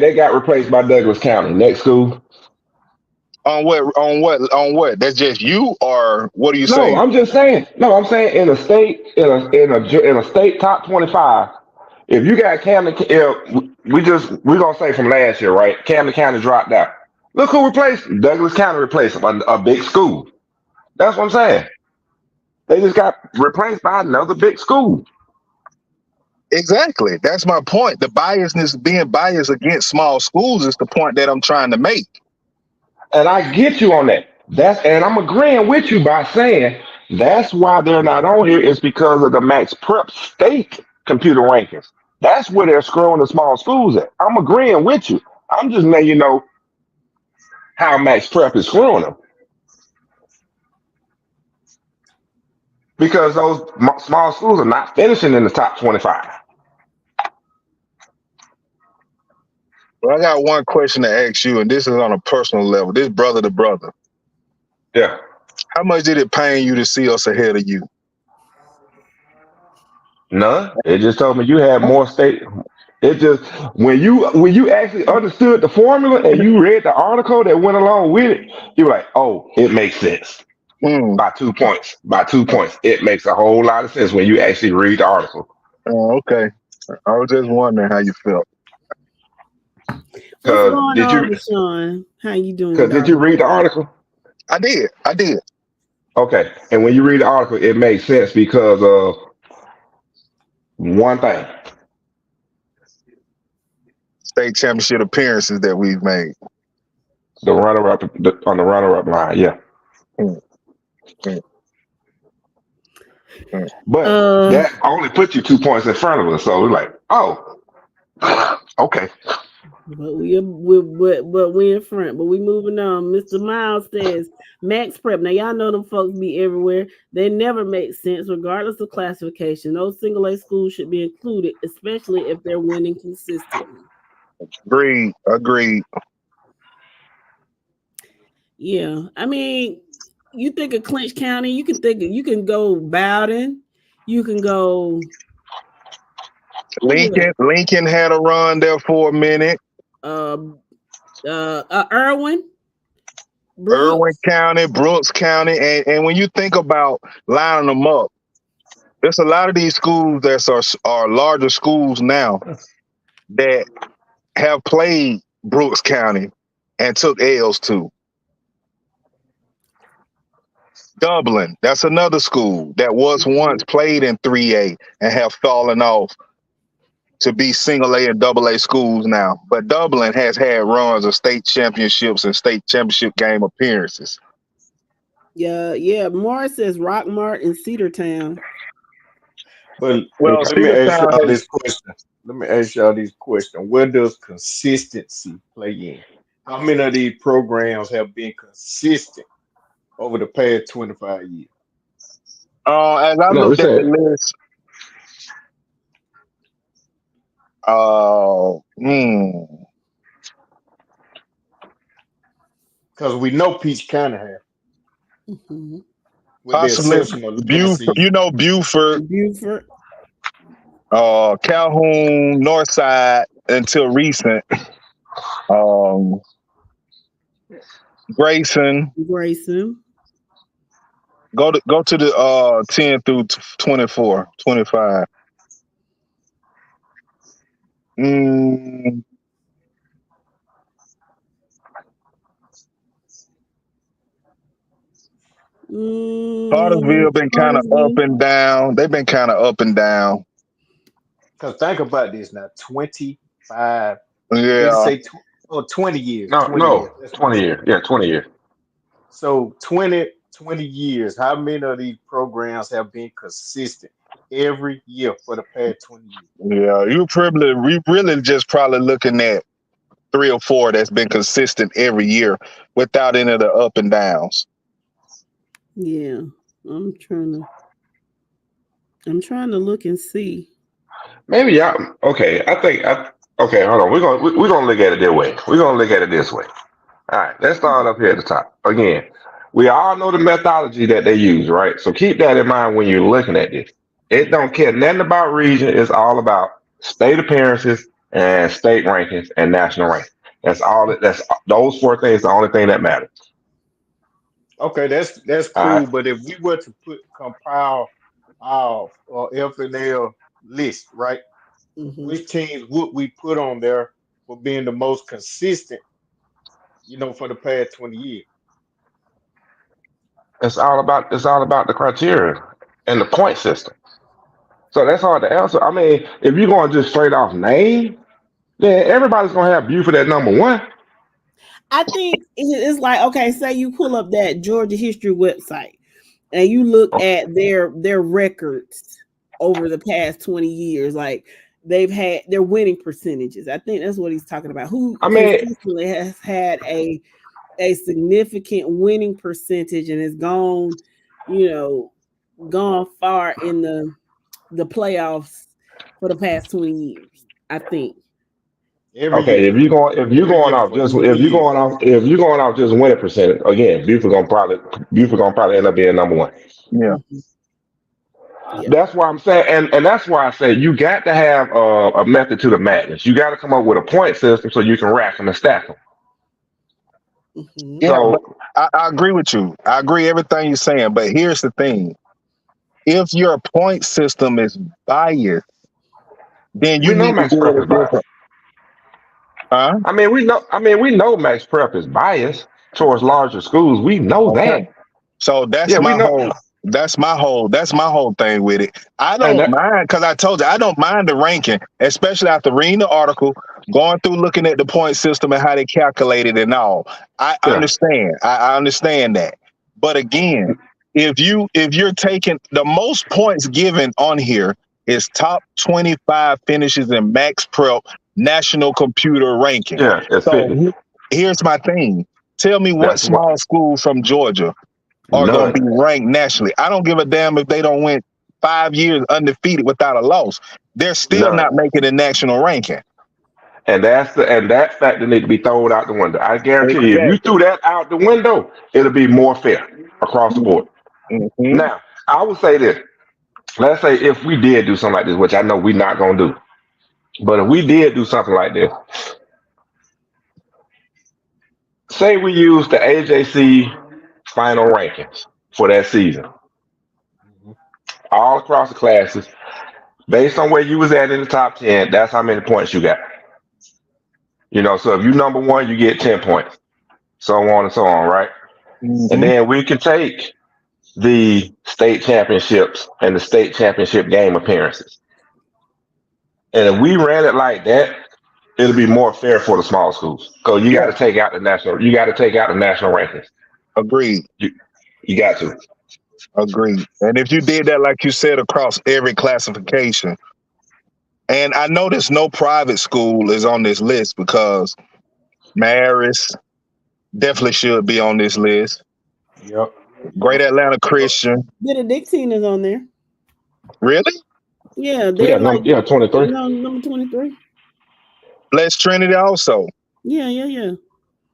They got replaced by Douglas County. Next school.
On what? That's just you, or what are you saying?
I'm just saying. No, I'm saying in a state top 25. If you got Camden, we're gonna say from last year, right? Camden County dropped out. Look who replaced him. Douglas County replaced him, a big school. That's what I'm saying. They just got replaced by another big school.
Exactly. That's my point. The biasness, being biased against small schools, is the point that I'm trying to make.
And I get you on that. And I'm agreeing with you by saying that's why they're not on here is because of the Max Prep state computer rankings. That's where they're screwing the small schools at. I'm agreeing with you. I'm just letting you know how Max Prep is screwing them. Because those small schools are not finishing in the top 25.
Well, I got one question to ask you, and this is on a personal level. This brother to brother.
Yeah.
How much did it pain you to see us ahead of you?
None. It just told me you had more state. It just when you actually understood the formula and you read the article that went along with it, you're like, oh, it makes sense. By 2 points. By 2 points. It makes a whole lot of sense when you actually read the article.
Oh, okay. I was just wondering how you felt.
What's going on, Deshaun? How you doing?
Because did you read the article?
I did.
Okay. And when you read the article, it makes sense because of one thing.
State championship appearances that we've made.
The runner-up on the runner-up line, yeah. But that only put you 2 points in front of us. So we're like, oh, okay.
But we're in front. But we moving on. Mr. Miles says Max Prep. Now y'all know them folks be everywhere. They never make sense, regardless of classification. Those single A schools should be included, especially if they're winning consistently.
Agreed.
Yeah, I mean, you think of Clinch County, you can go Bowden, you can go
Lincoln had a run there for a minute.
Irwin
County, Brooks County, and when you think about lining them up, there's a lot of these schools that are larger schools now that have played Brooks County and took L's too. Dublin, that's another school that was once played in 3A and have fallen off to be single A and double A schools now. But Dublin has had runs of state championships and state championship game appearances.
Yeah. Morris says Rockmart and Cedartown.
But
Well,
let me ask
Cedartown
y'all
is
this question. Let me ask y'all this question. Where does consistency play in? How many of these programs have been consistent over the past 25 years?
as I
No, we
looked at the
said
list,
Because we know Peach County have,
Mm-hmm.
with the
possibly
exception of last season.
Buford,
Buford.
Calhoun, Northside until recent, um, Grayson. Go to the 10 through 24, 25. Cartersville been kind of up and down. They've been kind of up and down.
Because think about this now, 25, did it
Yeah.
say 20 years?
no,
20 years. That's what
20
it said.
years. Yeah, 20 years.
So 20 years, how many of these programs have been consistent every year for the past 20 years?
Yeah, we really just probably looking at 3 or 4 that's been consistent every year without any of the up and downs.
Yeah, I'm trying to look and see.
Maybe y'all. Okay, okay, hold on. We're gonna look at it this way. We're gonna look at it this way. All right, let's start up here at the top. Again, we all know the methodology that they use, right? So keep that in mind when you're looking at this. It don't care nothing about region. It's all about state appearances and state rankings and national rankings. That's all. That's those 4 things. The only thing that matters.
Okay, that's
All
cool.
right.
But if we were to compile our FNL list, right?
Mm-hmm.
Which teams would we put on there for being the most consistent, for the past 20 years?
It's all about the criteria and the point system. So that's hard to answer. I mean, if you're going just straight off name, then everybody's gonna have Buford at number 1.
I think it's like, okay, say you pull up that Georgia history website and you look at their records over the past 20 years, like they've had their winning percentages. I think that's what he's talking about. Who consistently has had a significant winning percentage and has gone far in the playoffs for the past 20 years, I think.
Every year.
If you're going off just winning percentage, again, Buford gonna probably end up being number 1.
Yeah.
Yeah.
That's why I'm saying, and that's why I say you got to have a method to the madness. You got to come up with a point system so you can rack them and stack them.
Mm-hmm.
Yeah,
So
but I agree with you. I agree everything you're saying. But here's the thing: if your point system is biased, then you
we know
need to
Max
do
Prep
it
is biased.
different. Huh?
We know Max Prep is biased towards larger schools. We know that.
So that's
Yeah, we
my
know.
whole thing with it. I
And
don't mind, because I told you I don't mind the ranking, especially after reading the article, going through looking at the point system and how they calculate it and all. I understand. I understand that. But again, if you're taking the most points given on here is top 25 finishes in Max Prep national computer ranking.
Yeah, it's
So
50.
here's my thing. Tell me what
That's
small school from Georgia are going to be
none.
ranked nationally. I don't give a damn if they don't win 5 years undefeated without a loss. They're still
None.
not making a national ranking.
And that factor need to be thrown out the window. I guarantee you, if you threw that out the window, it'll be more fair across the board.
Mm-hmm.
Now, I would say this. Let's say if we did do something like this, which I know we're not going to do, but if we did do something like this, say we use the AJC final rankings for that season, all across the classes, based on where you was at in the top 10, that's how many points you got. So if you number 1, you get 10 points, so on and so on, right?
Mm-hmm.
And then we can take the state championships and the state championship game appearances. And if we ran it like that, it'll be more fair for the small schools. Because you got
Yeah,
to take out the national. You got to take out the national rankings.
agreed.
You got to.
Agreed. And if you did that, like you said, across every classification, and I noticed no private school is on this list because Marist definitely should be on this list.
Yep.
Great Atlanta Christian.
Benedictine is on there.
Really?
Yeah,
Yeah,
they're like
23.
number 23.
Blessed Trinity also.
Yeah.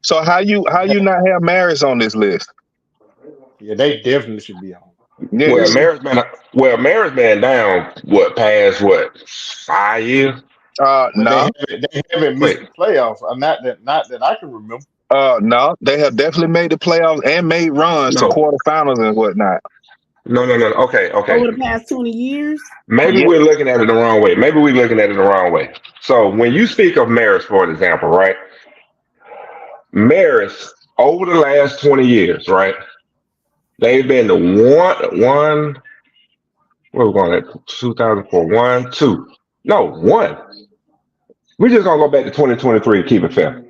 So how you not have Marist on this list?
Yeah, they definitely should be on.
Yeah,
Well, Mary's been down past 5 years?
But
no.
they haven't missed
Wait,
the playoffs. Not that I can remember.
No, they have definitely made the playoffs and made runs to
no,
quarterfinals and whatnot.
no. Okay.
Over the past 20 years.
Maybe
Yeah,
we're looking at it the wrong way. So when you speak of Maris, for example, right? Maris over the last 20 years, right? They've been the one. What we're going at 2004, 1, 2. No, 1. We're just gonna go back to 2023 to keep it fair.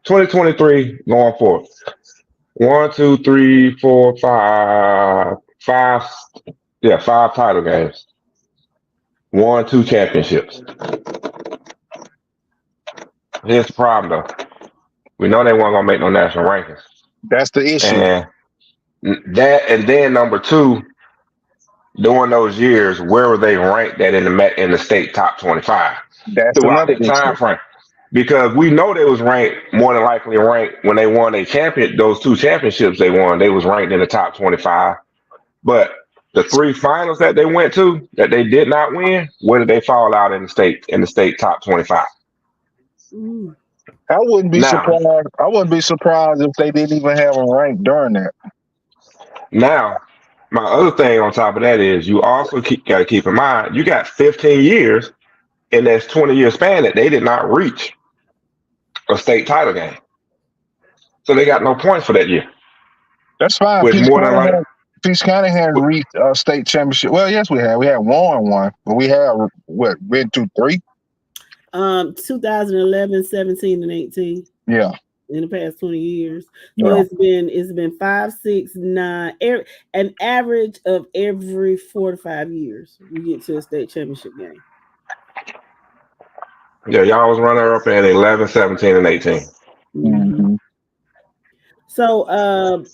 2023 going forward. 1, 2, 3, 4, 5, 5. Yeah, 5 title games. 1, 2 championships. Here's the problem though. We know they weren't gonna make no national rankings,
that's the issue.
and then number 2, during those years, where were they ranked at in the state top 25
That's
throughout
another
that time
issue.
frame? Because we know they was ranked more than likely ranked when they won those 2 championships they won. They was ranked in the top 25, but the 3 finals that they went to that they did not win, where did they fall out in the state top 25?
Mm.
I wouldn't be
Now,
surprised. I wouldn't be surprised if they didn't even have them ranked during that.
now, my other thing on top of that is you also got to keep in mind you got 15 years in that 20-year span that they did not reach a state title game, so they got no points for that year.
That's fine.
Which more than like,
Peace County has reached a state championship. Well, yes, we have. We have won one, but we have been to 3.
2011, 17, and 18.
Yeah.
In the past 20 years. So it's been 5, 6, 9, an average of every 4 to 5 years we get to a state championship game.
yeah, y'all was runner up in 11, 17, and 18.
Mm-hmm.
So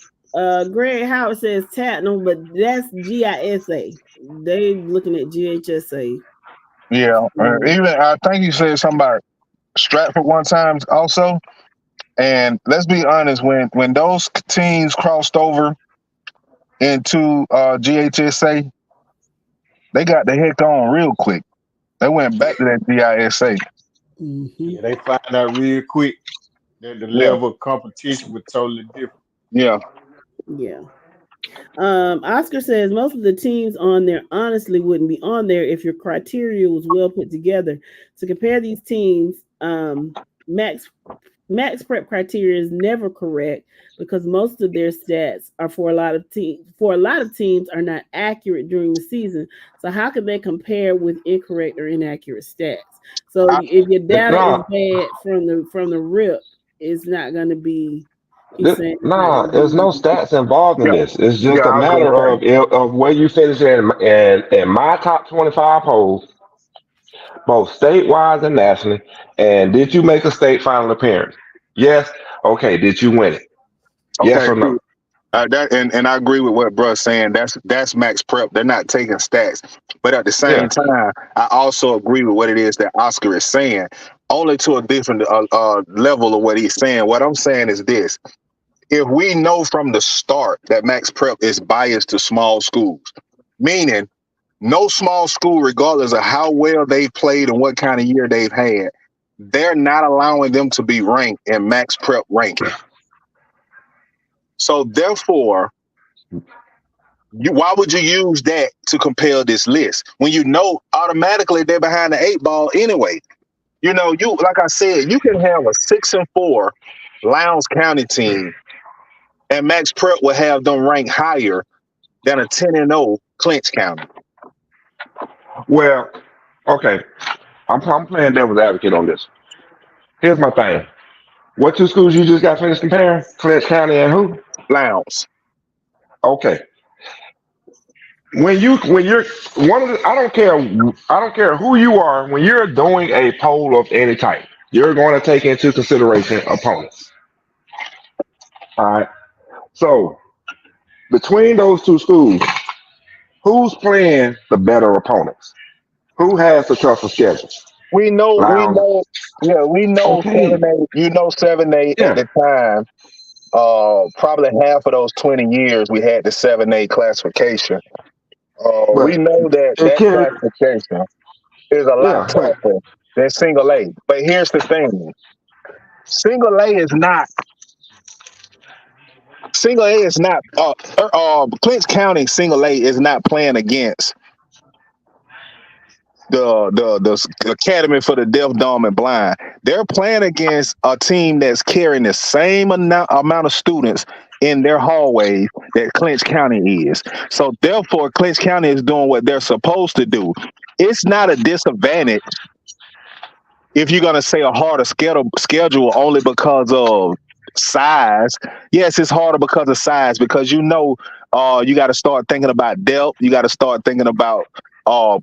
Greg Howard says Tatnall, but that's GISA. They looking at GHSA.
Yeah. Even I think you said something about Stratford one time also. And let's be honest, when those teams crossed over into GHSA, they got the heck on real quick. They went back to that GISA.
Mm-hmm.
Yeah, they find out real quick that the level of competition was totally different.
Yeah.
Oscar says most of the teams on there honestly wouldn't be on there if your criteria was well put together. To compare these teams, Max Prep criteria is never correct because most of their stats are for a lot of teams are not accurate during the season. So how can they compare with incorrect or inaccurate stats? So if your data is bad from the rip, it's not going to be.
There's no stats involved in this. It's just a matter of where you finish in my top 25 polls, both statewide and nationally. And did you make a state final appearance? Yes. Okay. Did you win it?
Okay.
Yes or no?
And I agree with what Bruh's saying. That's Max Prep. They're not taking stats, but at the same time, I also agree with what it is that Oscar is saying. Only to a different level of what he's saying. What I'm saying is this: if we know from the start that Max Prep is biased to small schools, meaning no small school, regardless of how well they've played and what kind of year they've had, they're not allowing them to be ranked in Max Prep ranking. So therefore, why would you use that to compare this list when you know automatically they're behind the 8 ball anyway? You know, like I said, you can have a 6-4 Lowndes County team, and Max Prep will have them ranked higher than a 10-0 Clinch County.
Well, okay. I'm playing devil's advocate on this. Here's my thing. What two schools you just got finished comparing? Clinch County and who?
Lounge.
Okay. When you're one of the, I don't care who you are. When you're doing a poll of any type, you're going to take into consideration opponents. All right. So between those two schools, who's playing the better opponents? Who has the tougher schedule?
We
Lounge.
know, yeah, we know
Okay.
7A, you know 7A at
Yeah.
the time, probably half of those 20 years we had the 7A classification. We
But
know that
it
that
carried.
classification is a lot
Yeah. But
tougher than single A. But here's the thing. Single A is not Clinch County single A is not playing against the Academy for the Deaf, Dumb, and Blind. They're playing against a team that's carrying the same amount of students in their hallways that Clinch County is. So therefore, Clinch County is doing what they're supposed to do. It's not a disadvantage if you're going to say a harder schedule only because of size. Yes, it's harder because of size, because you got to start thinking about depth. You got to start thinking about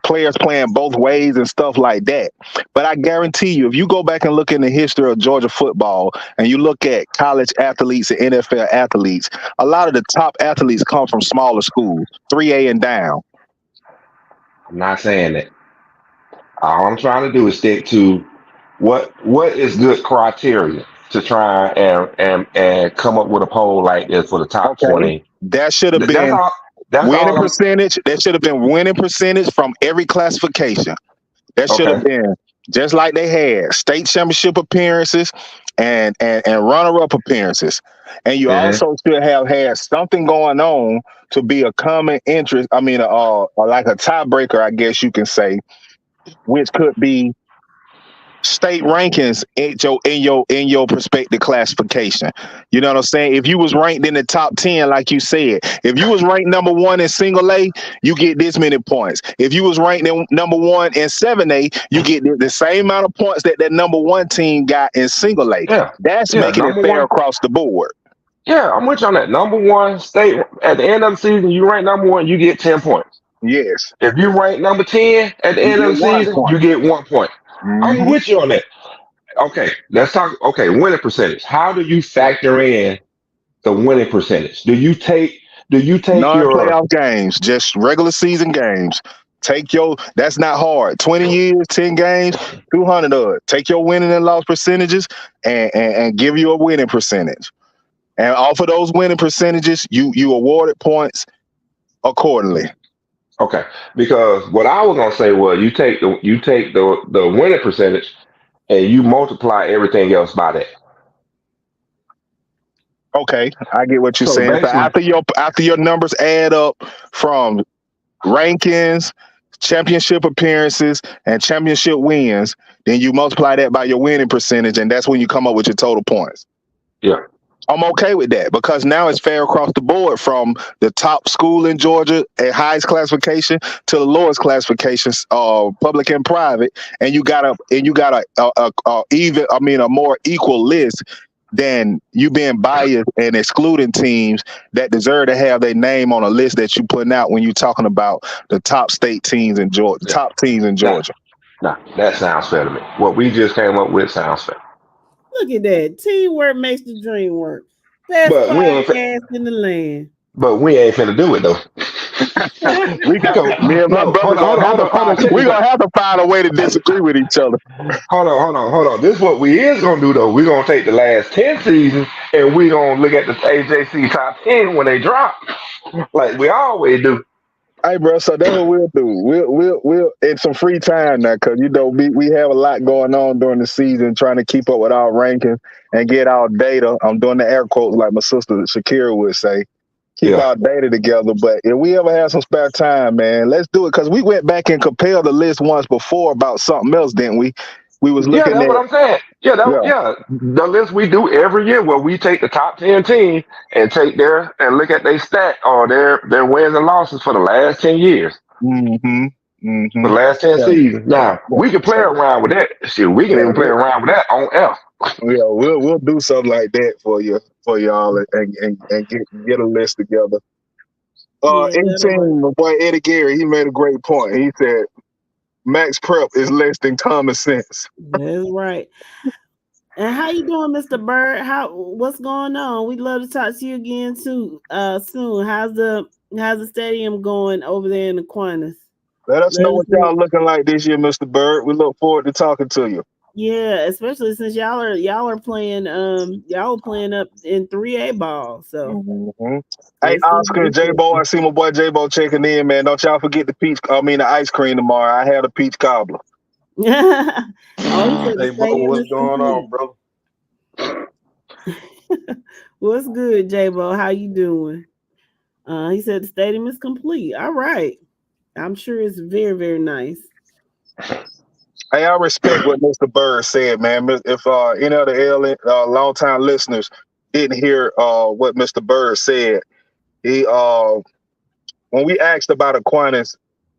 players playing both ways and stuff like that. But I guarantee you, if you go back and look in the history of Georgia football and you look at college athletes and NFL athletes, a lot of the top athletes come from smaller schools, 3A and down.
I'm not saying that. All I'm trying to do is stick to what is good criteria to try and come up with a poll like this for the top
Okay.
20.
That should have
That's
been
all. That's
winning
all.
percentage. That should have been winning percentage from every classification. That should have
Okay.
been just like they had state championship appearances and runner-up appearances. And you
Hmm.
also should have had something going on to be a common interest. I mean, like a tiebreaker, I guess you can say, which could be state rankings in your prospective classification. You know what I'm saying? If you was ranked in the top 10, like you said, if you was ranked number 1 in single A, you get this many points. If you was ranked in number 1 in 7A, you get the same amount of points that number 1 team got in single A.
Yeah.
That's
Yeah.
making it
Number
fair
one.
across the board.
Yeah, I'm with you on that. Number one state at the end of the season, you rank number one, you get 10 points.
Yes.
If you rank number 10 at the
You
end of
get
the
1
season,
point.
you get 1 point. I'm
Mhm.
with you on that. Okay, let's talk. Okay, winning percentage. How do you factor in the winning percentage? Do you take your
Non-playoff games, just regular season games. That's not hard. 20 years, 10 games, 200 of it. Take your winning and loss percentages and give you a winning percentage. And off of those winning percentages, you awarded points accordingly.
okay? Because what I was gonna say was you take the winning percentage and you multiply everything else by that.
Okay, I get what you're
So
saying. So
basically,
after your numbers add up from rankings, championship appearances, and championship wins, then you multiply that by your winning percentage, and that's when you come up with your total points.
yeah,
I'm okay with that because now it's fair across the board from the top school in Georgia at highest classification to the lowest classifications, public and private, and you got a more equal list than you being biased and excluding teams that deserve to have their name on a list that you putting out when you're talking about the top state teams in Georgia,
yeah.
top teams in
Nah,
Georgia.
nah, that sounds fair to me. What we just came up with sounds fair.
Look at that. Teamwork makes the dream work. Best
But we ain't
podcast in the land.
finna do it though.
We got
Because
me and my
no,
brother
check
we're
this
gonna
out.
have to find a way to disagree with each other.
Hold on. This is what we is gonna do though. We're gonna take the last 10 seasons and we gonna look at the AJC top 10 when they drop, like we always do.
Hey, bro, so that's what we'll do. We'll in some free time now, because we have a lot going on during the season, trying to keep up with our rankings and get our data. I'm doing the air quotes like my sister Shakira would say. Keep
Yeah.
our data together. But if we ever have some spare time, man, let's do it. Because we went back and compared the list once before about something else, didn't we? We was
Yeah,
looking
that's
at
what I'm saying. Yeah,
yeah.
the list we do every year where we take the top 10 teams and look at their stat or their wins and losses for the last 10 years.
Mm-hmm. Mm-hmm.
for the last 10
Yeah.
seasons. Now,
Yeah.
we can play around with that. Shit, we can
Yeah,
even play around with that on F.
we'll do something like that for y'all and get a list together.
Yeah, that'll work.
18, my boy Eddie Gary, he made a great point. He said max prep is less than common sense.
That's right. And how you doing, Mr. Bird? What's going on? We'd love to talk to you again too. Soon. How's the stadium going over there in Aquinas?
Let us
Let
know
us
what
know.
y'all looking like this year, Mr. Bird. We look forward to talking to you.
Yeah, especially since y'all are playing up in 3A ball. So
Mm-hmm. Hey,
it's gonna
Oscar
be
and J-Bo, I see my boy J-Bo checking in, man. Don't y'all forget the ice cream tomorrow. I had a peach cobbler.
interesting. Oh, he said the
Hey, bro,
stadium
what's
is
going on,
complete.
bro?
What's good, J-Bo? How you doing? He said the stadium is complete. All right. I'm sure it's very, very nice.
Hey, I respect what Mr. Bird said, man. If any of the long-time listeners didn't hear what Mr. Bird said, he when we asked about Aquinas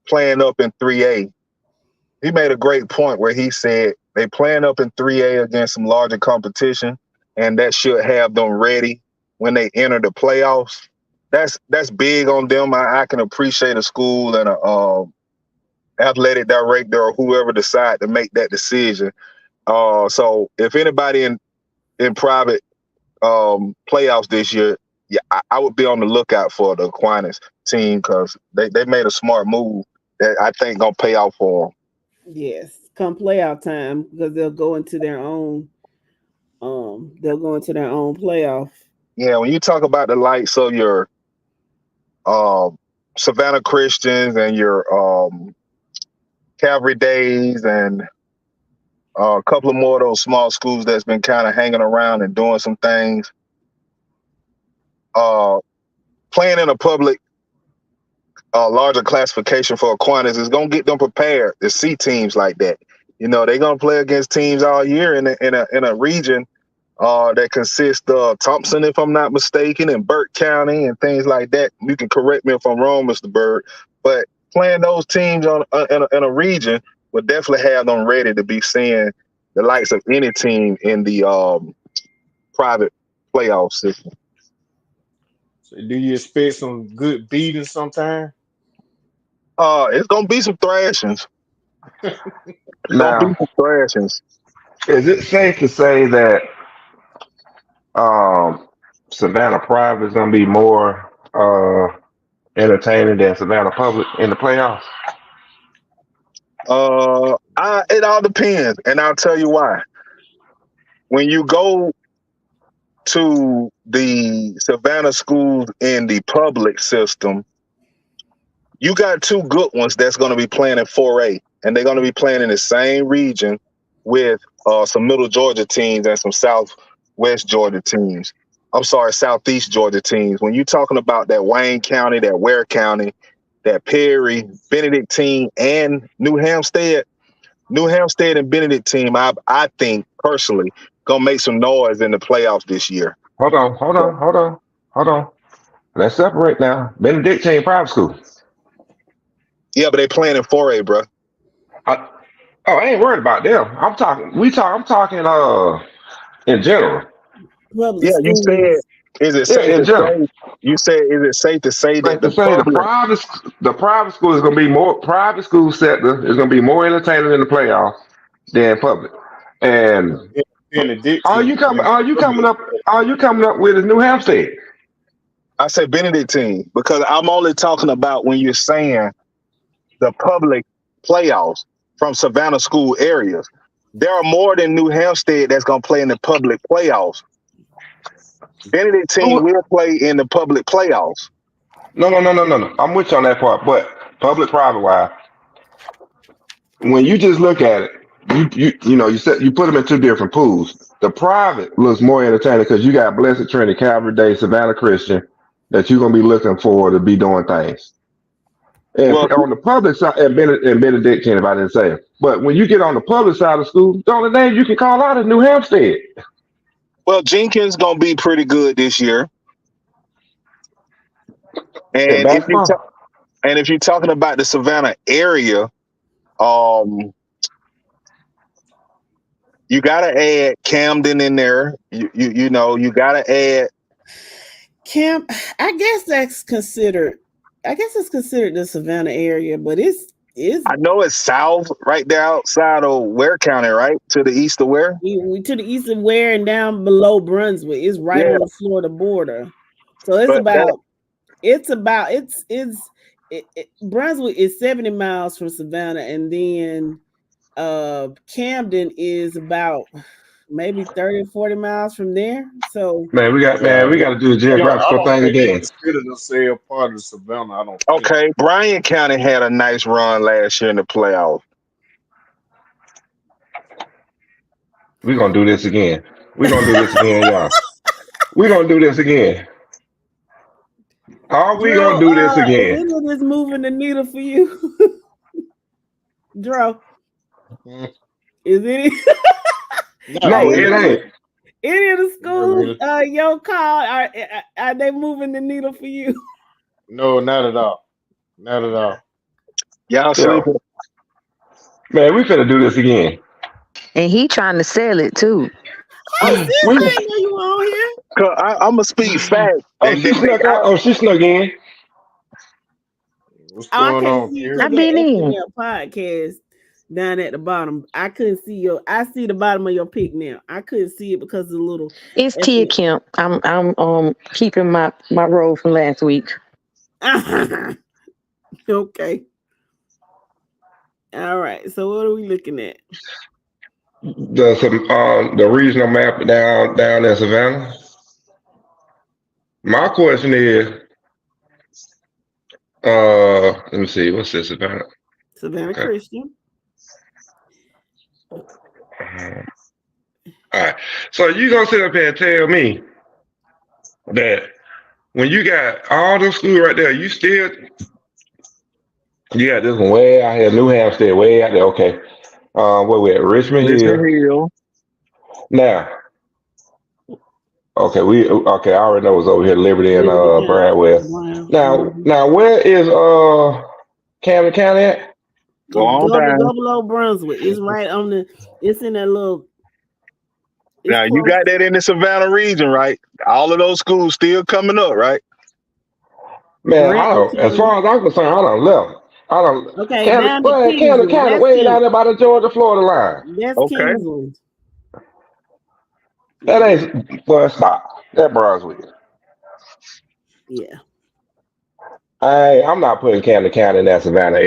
playing up in 3A, he made a great point where he said they playing up in 3A against some larger competition, and that should have them ready when they enter the playoffs. That's big on them. I can appreciate a school and a athletic director or whoever decide to make that decision. So if anybody in private playoffs this year, yeah, I would be on the lookout for the Aquinas team because they made a smart move that I think gonna pay off for them.
Yes, come playoff time because they'll go into their own playoff.
Yeah, when you talk about the likes of your Savannah Christians and your Calvary Days and a couple of more of those small schools that's been kind of hanging around and doing some things, playing in a public larger classification for Aquinas is gonna get them prepared to see teams like that. You know, they're gonna play against teams all year in a region that consists of Thompson, if I'm not mistaken, and Burke County and things like that. You can correct me if I'm wrong, Mr. Bird, but playing those teams in a region would definitely have them ready to be seeing the likes of any team in the private playoff system.
So do you expect some good beating sometime?
It's gonna be some thrashings. Gonna be
Now,
some thrashings.
is it safe to say that um, Savannah Private is going to be more entertaining than Savannah Public in the playoffs?
It all depends, and I'll tell you why. When you go to the Savannah schools in the public system, you got two good ones that's going to be playing in 4A, and they're going to be playing in the same region with some Middle Georgia teams and some Southwest Georgia teams. I'm sorry, Southeast Georgia teams. When you're talking about that Wayne County, that Ware County, that Perry, Benedictine, and New Hampstead and Benedictine, I think personally gonna make some noise in the playoffs this year.
Hold on. Let's separate now. Benedictine private school.
Yeah, but they playing in 4A, bro.
I, I ain't worried about them. I'm talking in general.
Public
Yeah, you said,
schools.
is it
Yeah,
safe
in
to
general.
say? You said, is it safe to say that
Like to
the
say
public?
the private school is gonna be more private school sector is gonna be more entertaining in the playoffs than public. And are
Benedictine
you coming
and
are you coming
public.
up are you coming up with a New Hampstead?
I said Benedictine because I'm only talking about when you're saying the public playoffs from Savannah school areas. There are more than New Hampstead that's gonna play in the public playoffs. Benedictine
Oh,
will play in the public playoffs.
no. I'm with you on that part, but public private wise, when you just look at it, you put them in two different pools. The private looks more entertaining because you got Blessed Trinity, Calvary Day, Savannah Christian that you're gonna be looking for to be doing things. And
Well,
on the public side, and Benedictine, if I didn't say it. But when you get on the public side of school, the only name you can call out is New Hampstead.
Jenkins gonna be pretty good this year.
In
And if you
basketball.
And if you're talking about the Savannah area, you gotta add Camden in there. You know, you gotta add
Camp, I guess that's considered. I guess it's considered the Savannah area, but it's
I know it's south, right there outside of Ware County, right? To the east of Ware.
we to the east of Ware and down below Brunswick. It's right
Yeah.
on the Florida border. So it's
But
Brunswick is 70 miles from Savannah, and then Camden is about maybe 30 or 40 miles from there. So
Man, we got to do the
I
geographical
don't
thing
think they
again.
consider themselves part of Savannah. I don't think.
okay, Bryan County had a nice run last year in the playoffs.
We're gonna do this again. We're gonna do this again, y'all. We're gonna do this again. Are we gonna do this
Is
again?
any of this moving the needle for you? Dro, is it
No, it ain't.
any of the schools
really.
your call are they moving the needle for you?
No, not at all. Not at all.
Y'all
Yo,
sleeping?
man, we finna do this again.
And he trying to sell it too.
Oh, sis, I
We,
didn't know you were on here.
'Cause I'm gonna speak facts.
oh, she snuck out. Oh, she snuck in.
What's
I
going
can't
on,
see you
Karen?
because
I've been
that
in.
FNL podcast down at the bottom. I couldn't see I see the bottom of your pic now. I couldn't see it because of the little
It's Tia Kemp. I'm keeping my role from last week.
Okay. All right. So what are we looking at?
The regional map down in Savannah. My question is, let me see, what's this Savannah?
Savannah
Okay.
Christian.
All right. So you gonna sit up here and tell me that when you got all those schools right there, you got this one way out here, New Hampstead, way out there. Okay. Where we at? Richmond Hill. Now, okay, I already know it's over here, Liberty and Bradwell. Now, where is Camden County at?
Go on down.
Double Brunswick. It's right on it's in that little.
Now you got that in the Savannah region, right? All of those schools still coming up, right?
Man, as far as I'm concerned, I done left.
Okay,
Camden
down to
County, way down there by the Georgia-Florida line.
That's
Okay.
Kingsland.
That ain't, well, stop. That Brunswick.
Yeah.
I'm not putting Camden County in that Savannah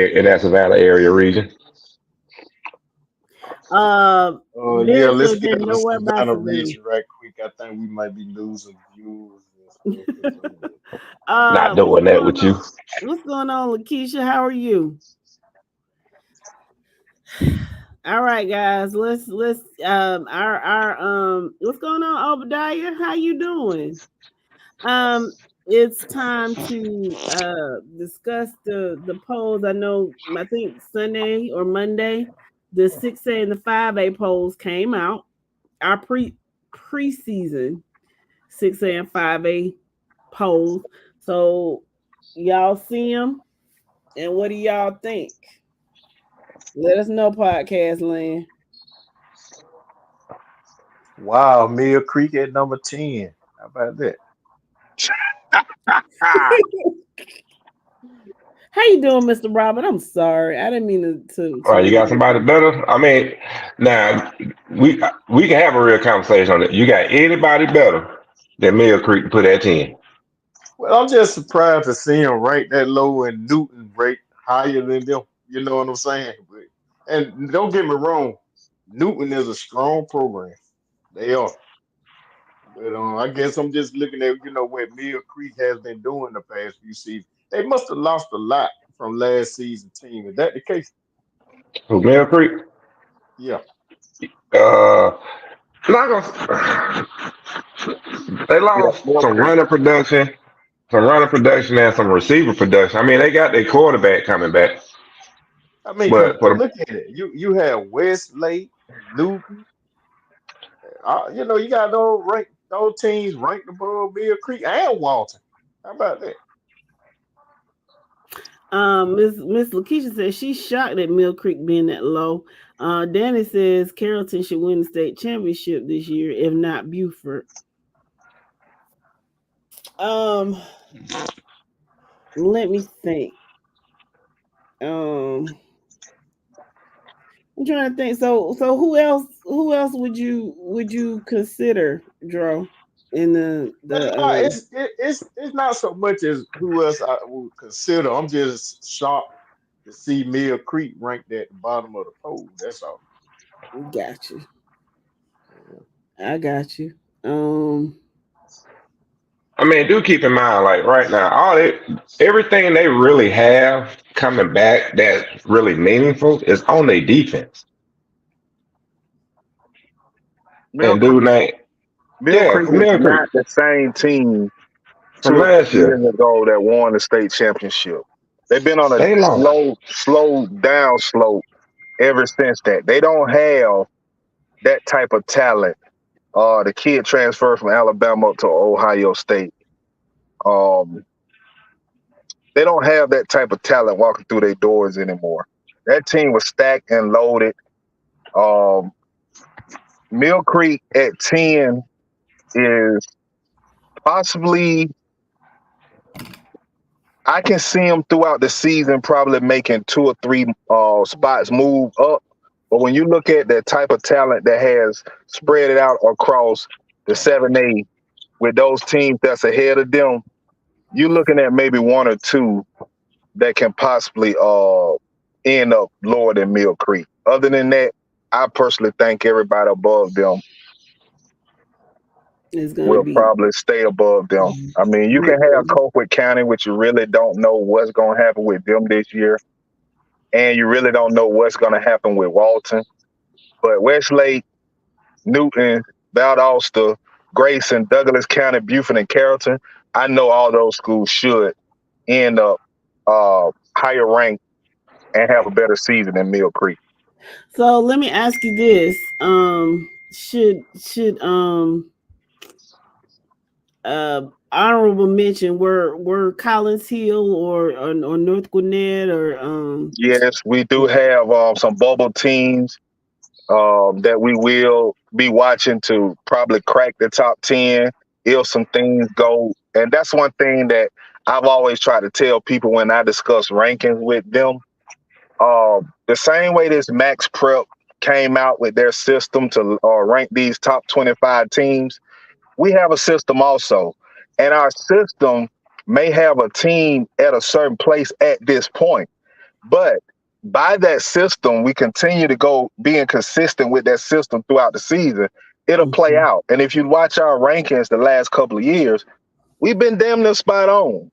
area region.
Yeah, let's get to the
nowhere by
Savannah
Savannah.
region right quick. I think we might be losing viewers.
Not doing that with you.
What's going on, Lakeisha? How are you? All right, guys. Let's what's going on, Obadiah? How you doing? It's time to discuss the polls. I think Sunday or Monday, the 6A and the 5A polls came out. Our preseason 6A and 5A polls. So y'all see them, and what do y'all think? Let us know, podcast land.
Wow, Mill Creek at number 10. How about that?
How you doing, Mr. Robert? I'm sorry. I didn't mean to
All right, you got somebody better? I mean, now we can have a real conversation on it. You got anybody better than Mill Creek to put at 10?
Well, I'm just surprised to see him rate that low and Newton rate higher than them. You know what I'm saying? And don't get me wrong, Newton is a strong program. They are. But I guess I'm just looking at, what Mill Creek has been doing the past few seasons. They must have lost a lot from last season's team. Is that the case?
Who, Mill Creek?
Yeah.
Not gonna, they lost some running production and some receiver production. I mean, they got their quarterback coming back.
I mean,
But
look at it. You have Westlake, Newton. You got those teams ranked above Mill Creek and Walton. How about that?
Miss Lakeisha says she's shocked at Mill Creek being that low. Danny says Carrollton should win the state championship this year, if not Buford. Let me think. I'm trying to think. So who else would you consider, Dro, in the
It's not so much as who else I would consider. I'm just shocked to see Mill Creek ranked at the bottom of the poll. That's all.
Got you. I got you.
I mean, do keep in mind, like right now, everything they really have coming back that's really meaningful is on their defense.
Mill
And
Creek,
dude, name,
Mill
yeah,
Creek
from
is
Mill Creek
not the same team
from
2 or 3
last year,
years ago that won the state championship. They've been on a
they lost.
slow down slope ever since that. They don't have that type of talent. The kid transferred from Alabama to Ohio State. Um, they don't have that type of talent walking through their doors anymore. That team was stacked and loaded. Um, Mill Creek at 10 is possibly, I can see them throughout the season probably making 2 or 3 spots move up. But when you look at the type of talent that has spread it out across the 7A with those teams that's ahead of them, you're looking at maybe 1 or 2 that can possibly end up lower than Mill Creek. Other than that, I personally think everybody above them
is gonna
will
be
probably stay above them. I mean, you can have Colquitt County, which you really don't know what's going to happen with them this year, and you really don't know what's going to happen with Walton. But Westlake, Newton, Valdosta, Grayson, Douglas County, Buford, and Carrollton, I know all those schools should end up higher ranked and have a better season than Mill Creek.
So let me ask you this: should honorable mention were Collins Hill or North Gwinnett or
Yes, we do have some bubble teams that we will be watching to probably crack the top 10 if some things go. And that's one thing that I've always tried to tell people when I discuss rankings with them. The same way this Max Prep came out with their system to rank these top 25 teams, we have a system also. And our system may have a team at a certain place at this point. But by that system, we continue to go being consistent with that system throughout the season. It'll play out. And if you watch our rankings the last couple of years, we've been damn near spot on.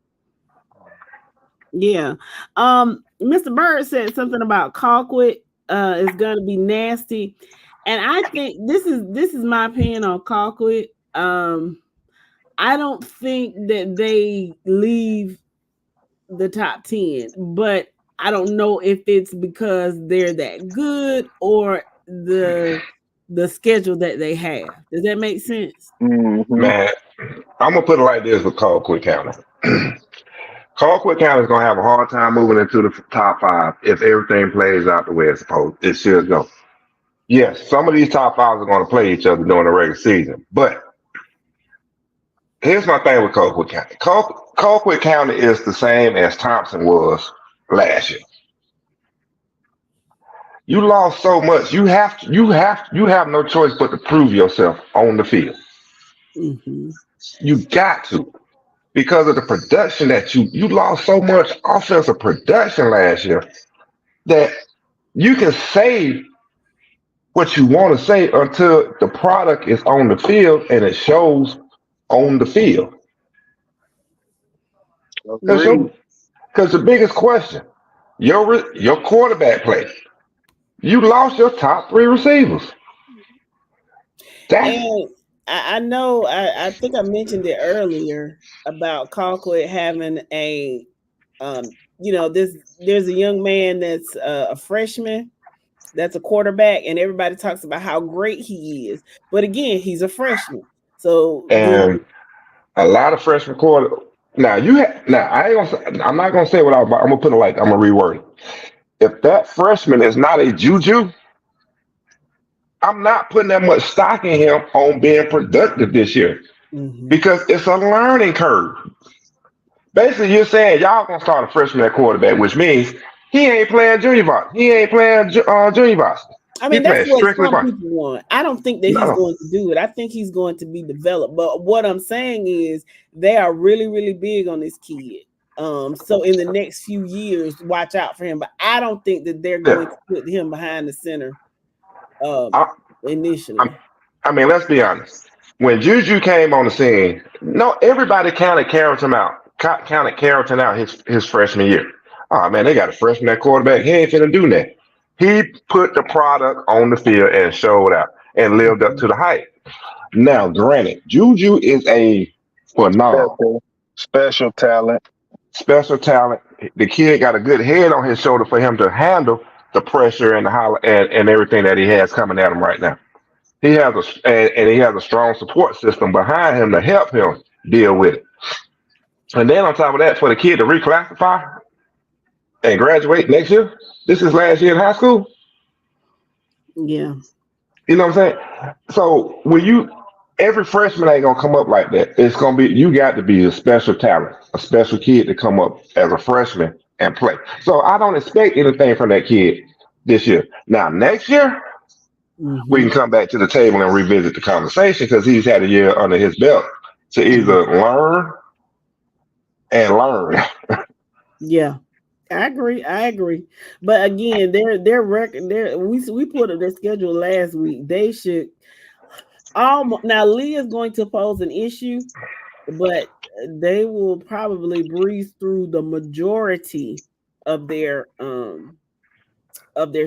Yeah. Mr. Bird said something about Colquitt is gonna be nasty. And I think this is my opinion on Colquitt. I don't think that they leave the top 10, but I don't know if it's because they're that good or the schedule that they have. Does that make sense?
Mm-hmm.
Man, I'm gonna put it like this with Colquitt County. Colquitt County is gonna have a hard time moving into the top 5 if everything plays out the way it's supposed. It should go. Yes, some of these top 5s are gonna play each other during the regular season, but here's my thing with Colquitt County. Colquitt County is the same as Thompson was last year. You lost so much. You have no choice but to prove yourself on the field.
Mm-hmm.
You got to, because of the production that you lost so much offensive production last year that you can say what you want to say until the product is on the field and it shows on the field. Because the biggest question, your quarterback play. You lost your top 3 receivers.
And I know I think I mentioned it earlier about Colquitt having a there's a young man that's a freshman that's a quarterback, and everybody talks about how great he is. But again, he's a freshman. So
and a lot of freshman Now I ain't gonna say, I'm not gonna say what I'm gonna put it like I'm gonna reword it. If that freshman is not a juju, I'm not putting that much stock in him on being productive this year
Mhm.
because it's a learning curve. Basically, you're saying y'all gonna start a freshman at quarterback, which means he ain't playing junior varsity. He ain't playing junior varsity.
I
He
mean, that's
playing
what
strictly
some
varsity.
people want. I don't think that he's
No,
going to do it. I think he's going to be developed. But what I'm saying is they are really, really big on this kid. So in the next few years, watch out for him. But I don't think that they're
yeah.
going to put him behind the center um
I,
initially.
I mean, let's be honest. When Juju came on the scene, no, everybody counted Carrollton out his freshman year. Oh man, they got a freshman at quarterback. He ain't finna do that. He put the product on the field and showed out and lived up
Mhm.
to the hype. Now, granted, Juju is a phenomenal
Special talent.
special talent. The kid got a good head on his shoulder for him to handle the pressure and the holler and everything that he has coming at him right now. He has and he has a strong support system behind him to help him deal with it. And then on top of that, for the kid to reclassify and graduate next year, this is last year in high school.
Yeah.
You know what I'm saying? So when you every freshman ain't gonna come up like that. It's gonna be you got to be a special talent, a special kid to come up as a freshman and play. So I don't expect anything from that kid this year. Now next year we
Mm-hmm.
can come back to the table and revisit the conversation because he's had a year under his belt to either learn and learn.
Yeah. I agree. I agree. But again, their record their we put up their schedule last week. They should almost now Lee is going to pose an issue, but they will probably breeze through the majority of their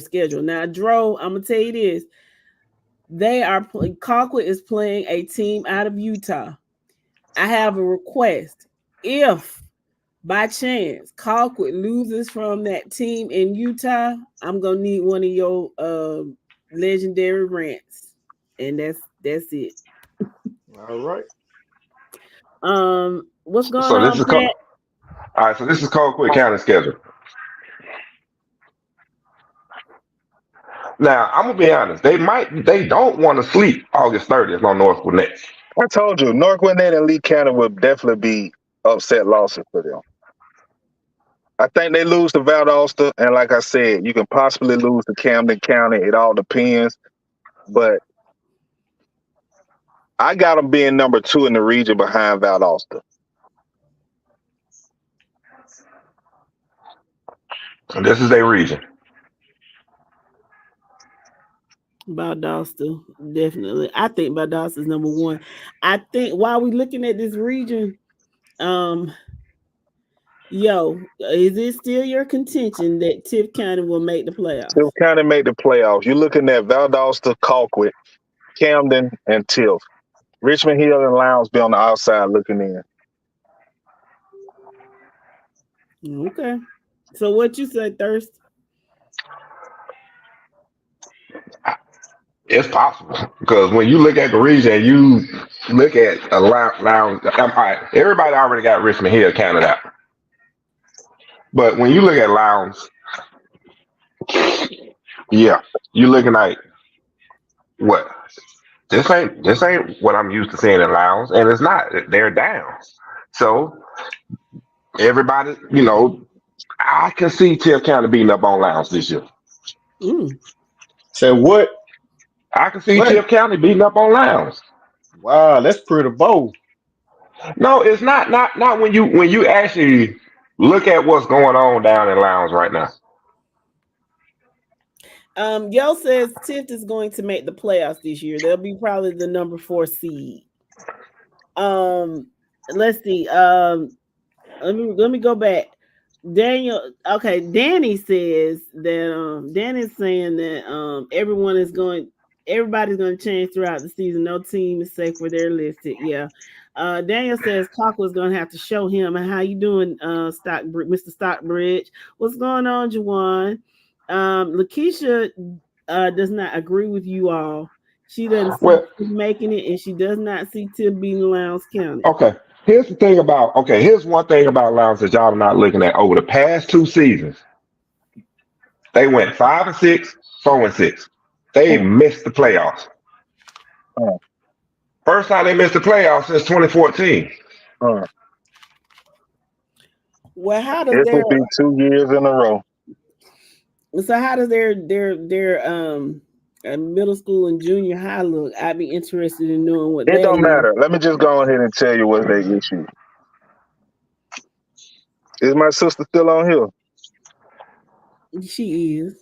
schedule. Now, Dro, I'm gonna tell you this: Colquitt is playing a team out of Utah. I have a request. If by chance Colquitt loses from that team in Utah, I'm gonna need one of your legendary rants, and that's it.
All right.
What's going
So this
on,
is
Pat?
all right. So this is called quick counting schedule. Now I'm gonna be honest. They don't want to sleep August 30th on Northwood next.
I told you, North Gwinnett and Lee County will definitely be upset losses for them. I think they lose to Valdosta, and like I said, you can possibly lose to Camden County. It all depends. But I got them being number 2 in the region behind Valdosta.
And this is their region.
Valdosta, definitely. I think Valdosta is number one. I think while we looking at this region, is it still your contention that Tiff County will make the playoffs?
Tiff County made the playoffs. You're looking at Valdosta, Colquitt, Camden, and Tiff. Richmond Hill and Lowndes be on the outside looking in.
Okay. So what you say, Thirst?
It's possible because when you look at the region, you look at a lounge. All right, everybody already got Richmond Hill counted out, but when you look at Lowndes, yeah, you're looking at what this ain't what I'm used to seeing in Lowndes, and it's not. They're down, so everybody, I can see Tiff County beating up on Lowndes this year.
Say what?
I can see
What?
Tiff County beating up on Lowndes.
Wow, that's pretty bold.
No, it's not. Not when you actually look at what's going on down in Lowndes right now.
Yo says Tift is going to make the playoffs this year. They'll be probably the number 4 seed. Let's see. Let me go back. Daniel, okay, Danny says that Danny's saying that everybody's going to change throughout the season. No team is safe where they're listed. Yeah. Daniel says Cockle is going to have to show him. And how you doing, Mr. Stockbridge? What's going on, Juwan? Lakeisha does not agree with you all. She doesn't see
Well,
Tiff making it, and she does not see Tiff beating Lowndes County.
okay. Here's the thing about here's one thing about Lions that y'all are not looking at. Over the past 2 seasons, they went 5-6, 4-6. They
Mm,
missed the playoffs.
mm,
First time they missed the playoffs since 2014.
mm.
Well, how does
It
their
will be 2 years in a row.
middle school and junior high look? I'd be interested in knowing what
It
that
don't
is.
matter. Let me just go ahead and tell you what's their issue. Is my sister still on here?
She is.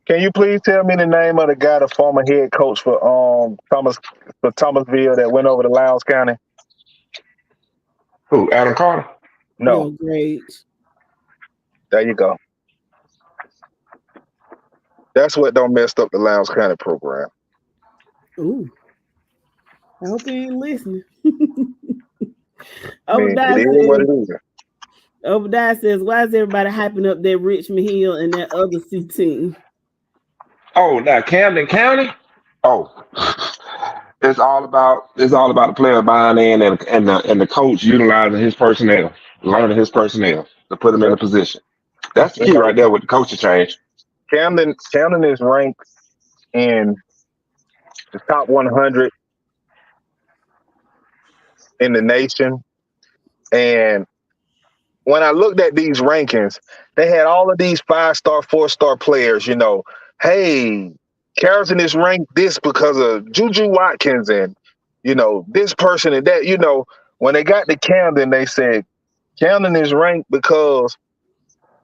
Can you please tell me the name of the guy, the former head coach for Thomasville that went over to Lowndes County?
Who? Adam Carter?
No.
No, great.
There you go. That's what don't mess up the Lowndes County program.
Ooh. I hope he ain't listening.
I mean, it is what it is.
Obadiah says, why is everybody hyping up that Richmond Hill and that other C team?
Oh, now Camden County? Oh. It's all about the player buying in and the coach utilizing his personnel, learning his personnel to put him in a position. That's the
You
key
know,
right there with the coaching change.
Camden is ranked in the top 100 in the nation. And when I looked at these rankings, they had all of these 5-star, 4-star players, hey, Carrollton is ranked this because of Juju Watkins and, this person and that. When they got to Camden, they said Camden is ranked because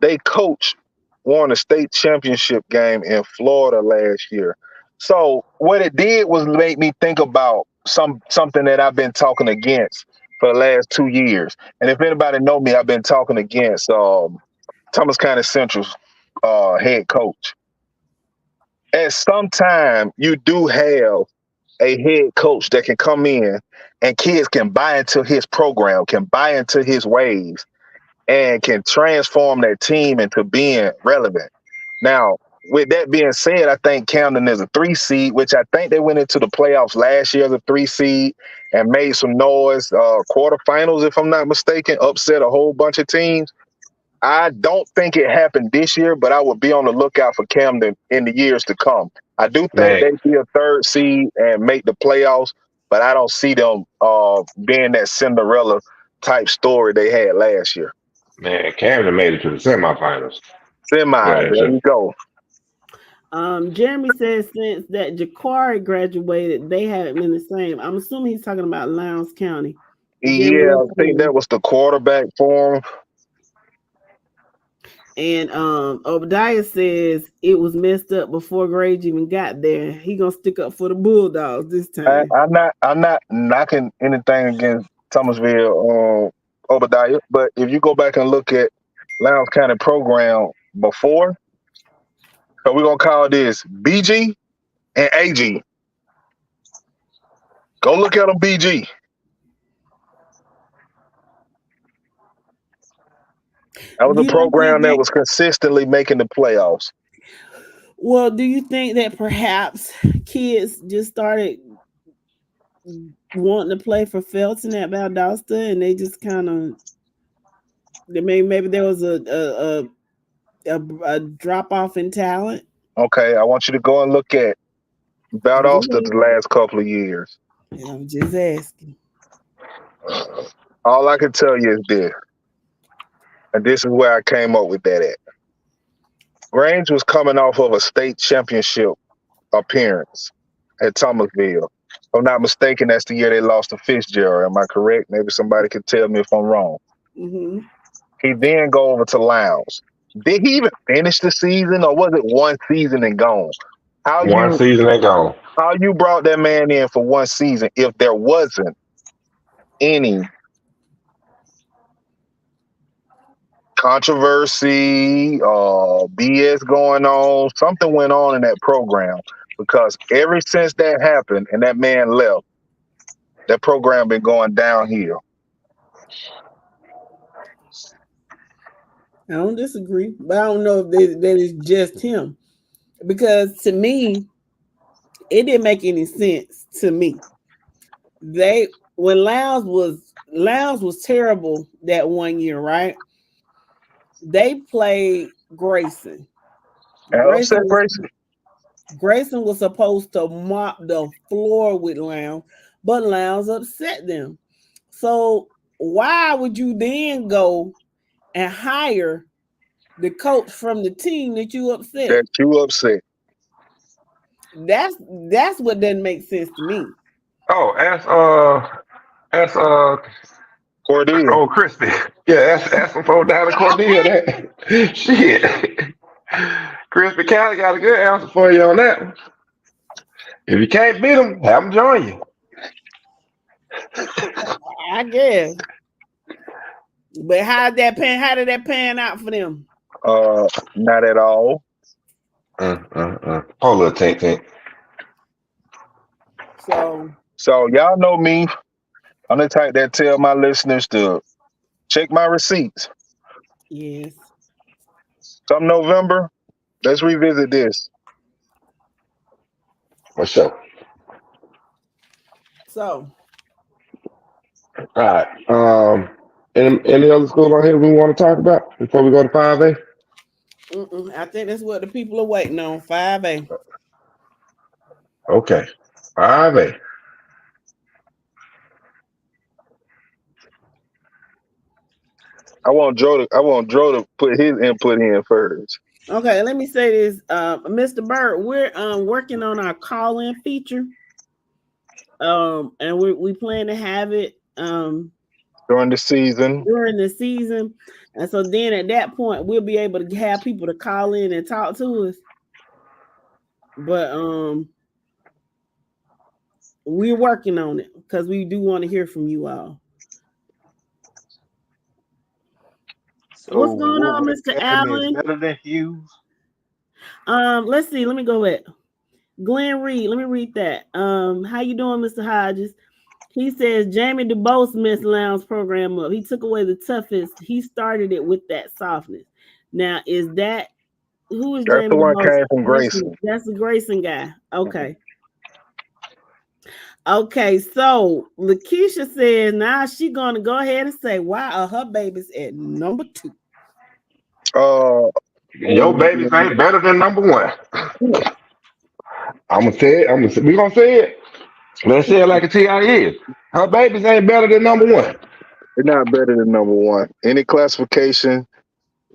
they coach won a state championship game in Florida last year. So what it did was make me think about something that I've been talking against for the last 2 years. And if anybody know me, I've been talking against Thomas County Central's head coach. At some time, you do have a head coach that can come in and kids can buy into his program, can buy into his ways, and can transform their team into being relevant. Now, with that being said, I think Camden is a 3 seed, which I think they went into the playoffs last year as a 3 seed and made some noise. Quarterfinals, if I'm not mistaken, upset a whole bunch of teams. I don't think it happened this year, but I would be on the lookout for Camden in the years to come. I do think
Man,
they'd be a 3rd seed and make the playoffs, but I don't see them being that Cinderella type story they had last year.
man, Camden made it to the semifinals
Semi,
last
there
year.
you go.
Jeremy says since that Jakari graduated, they haven't been the same. I'm assuming he's talking about Lowndes County. Jeremy,
Yeah, I think that was the quarterback for him.
and Obadiah says it was messed up before Grage even got there. He gonna stick up for the Bulldogs this time.
I'm not knocking anything against Thomasville Obadiah, but if you go back and look at Lowndes County program before, so we're gonna call this BG and AG. Go look at them BG. That was a program that was consistently making the playoffs.
Well, do you think that perhaps kids just started wanting to play for Felton at Valdosta, and they just kind of maybe there was a drop off in talent?
Okay, I want you to go and look at Valdosta the last couple of years.
And I'm just asking.
All I can tell you is this, and this is where I came up with that at. Grange was coming off of a state championship appearance at Thomasville. If I'm not mistaken, that's the year they lost to Fitzgerald. Am I correct? Maybe somebody could tell me if I'm wrong.
Mm-hmm.
He then go over to Lowndes. Did he even finish the season, or was it one season and gone?
One season and gone.
How you brought that man in for one season if there wasn't any controversy, BS going on? Something went on in that program, because ever since that happened and that man left, that program been going downhill.
I don't disagree, but I don't know if that is just him, because to me, it didn't make any sense to me. When Lowndes was Lowndes was terrible that one year, right? They played Grayson.
Upset Grayson.
Grayson was supposed to mop the floor with Lowndes, but Lowndes upset them. So why would you then go and hire the coach from the team that you upset? That's what doesn't make sense to me.
Oh, that's
Cordelia.
Oh, Crispy. Yeah, that's some folks down in Cordelia. That shit. Crispy County got a good answer for you on that one. If you can't beat them, have them join you.
I guess. But how did that pan out for them?
Not at all.
Hold little tank.
So y'all know me. I'm the type that tell my listeners to check my receipts.
Yes.
Come November, let's revisit this.
For sure.
So.
All right. Any other school on here we want to talk about before we go to 5A?
I think that's what the people are waiting on. 5A.
Okay. 5A.
I want Joe to put his input in first.
Okay, let me say this, Mr. Bird. We're working on our call-in feature, and we plan to have it
during the season.
And so then at that point we'll be able to have people to call in and talk to us. But we're working on it because we do want to hear from you all. So what's going on, Mr. Allen?
Better than Hughes.
Let's see. Let me go back. Glenn Reed. Let me read that. How you doing, Mr. Hodges? He says Jamie DeBose messed Lowndes program up. He took away the toughest. He started it with that softness. Now, is that who is
That's
Jamie
the one
DeBose?
came from Grayson.
That's the Grayson guy. Okay. Okay, so Lakeisha says now she's gonna go ahead and say why are her babies at number 2?
Your babies ain't better than number 1. I'm gonna say it. We gonna say it. Let's say it like a TI is. Her babies ain't better than number 1.
They're not better than number 1. Any classification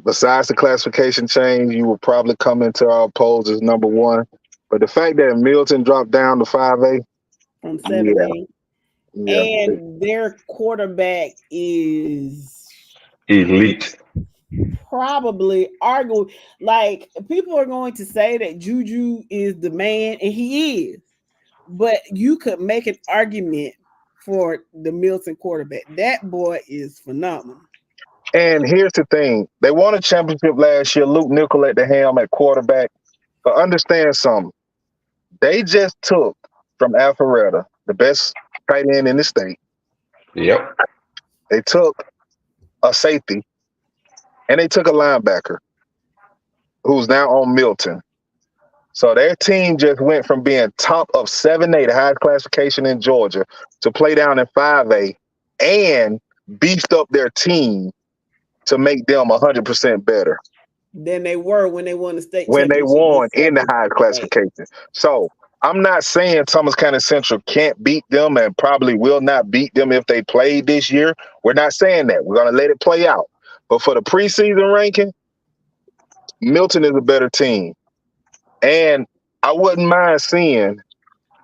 besides the classification change, you will probably come into our polls as number 1. But the fact that Milton dropped down to 5A
from 7A, and their quarterback is
elite.
Probably argue like people are going to say that Juju is the man, and he is, but you could make an argument for the Milton quarterback. That boy is phenomenal.
And here's the thing: they won a championship last year. Luke Nickel at the helm at quarterback. But understand something: they just took from Alpharetta, the best tight end in the state.
Yep.
They took a safety, and they took a linebacker who's now on Milton. So their team just went from being top of 7A, the highest classification in Georgia, to play down in 5A and beefed up their team to make them 100% better
than they were when they won the state
when they won in the highest classification. So I'm not saying Thomas County Central can't beat them and probably will not beat them if they played this year. We're not saying that. We're going to let it play out. But for the preseason ranking, Milton is a better team. And I wouldn't mind seeing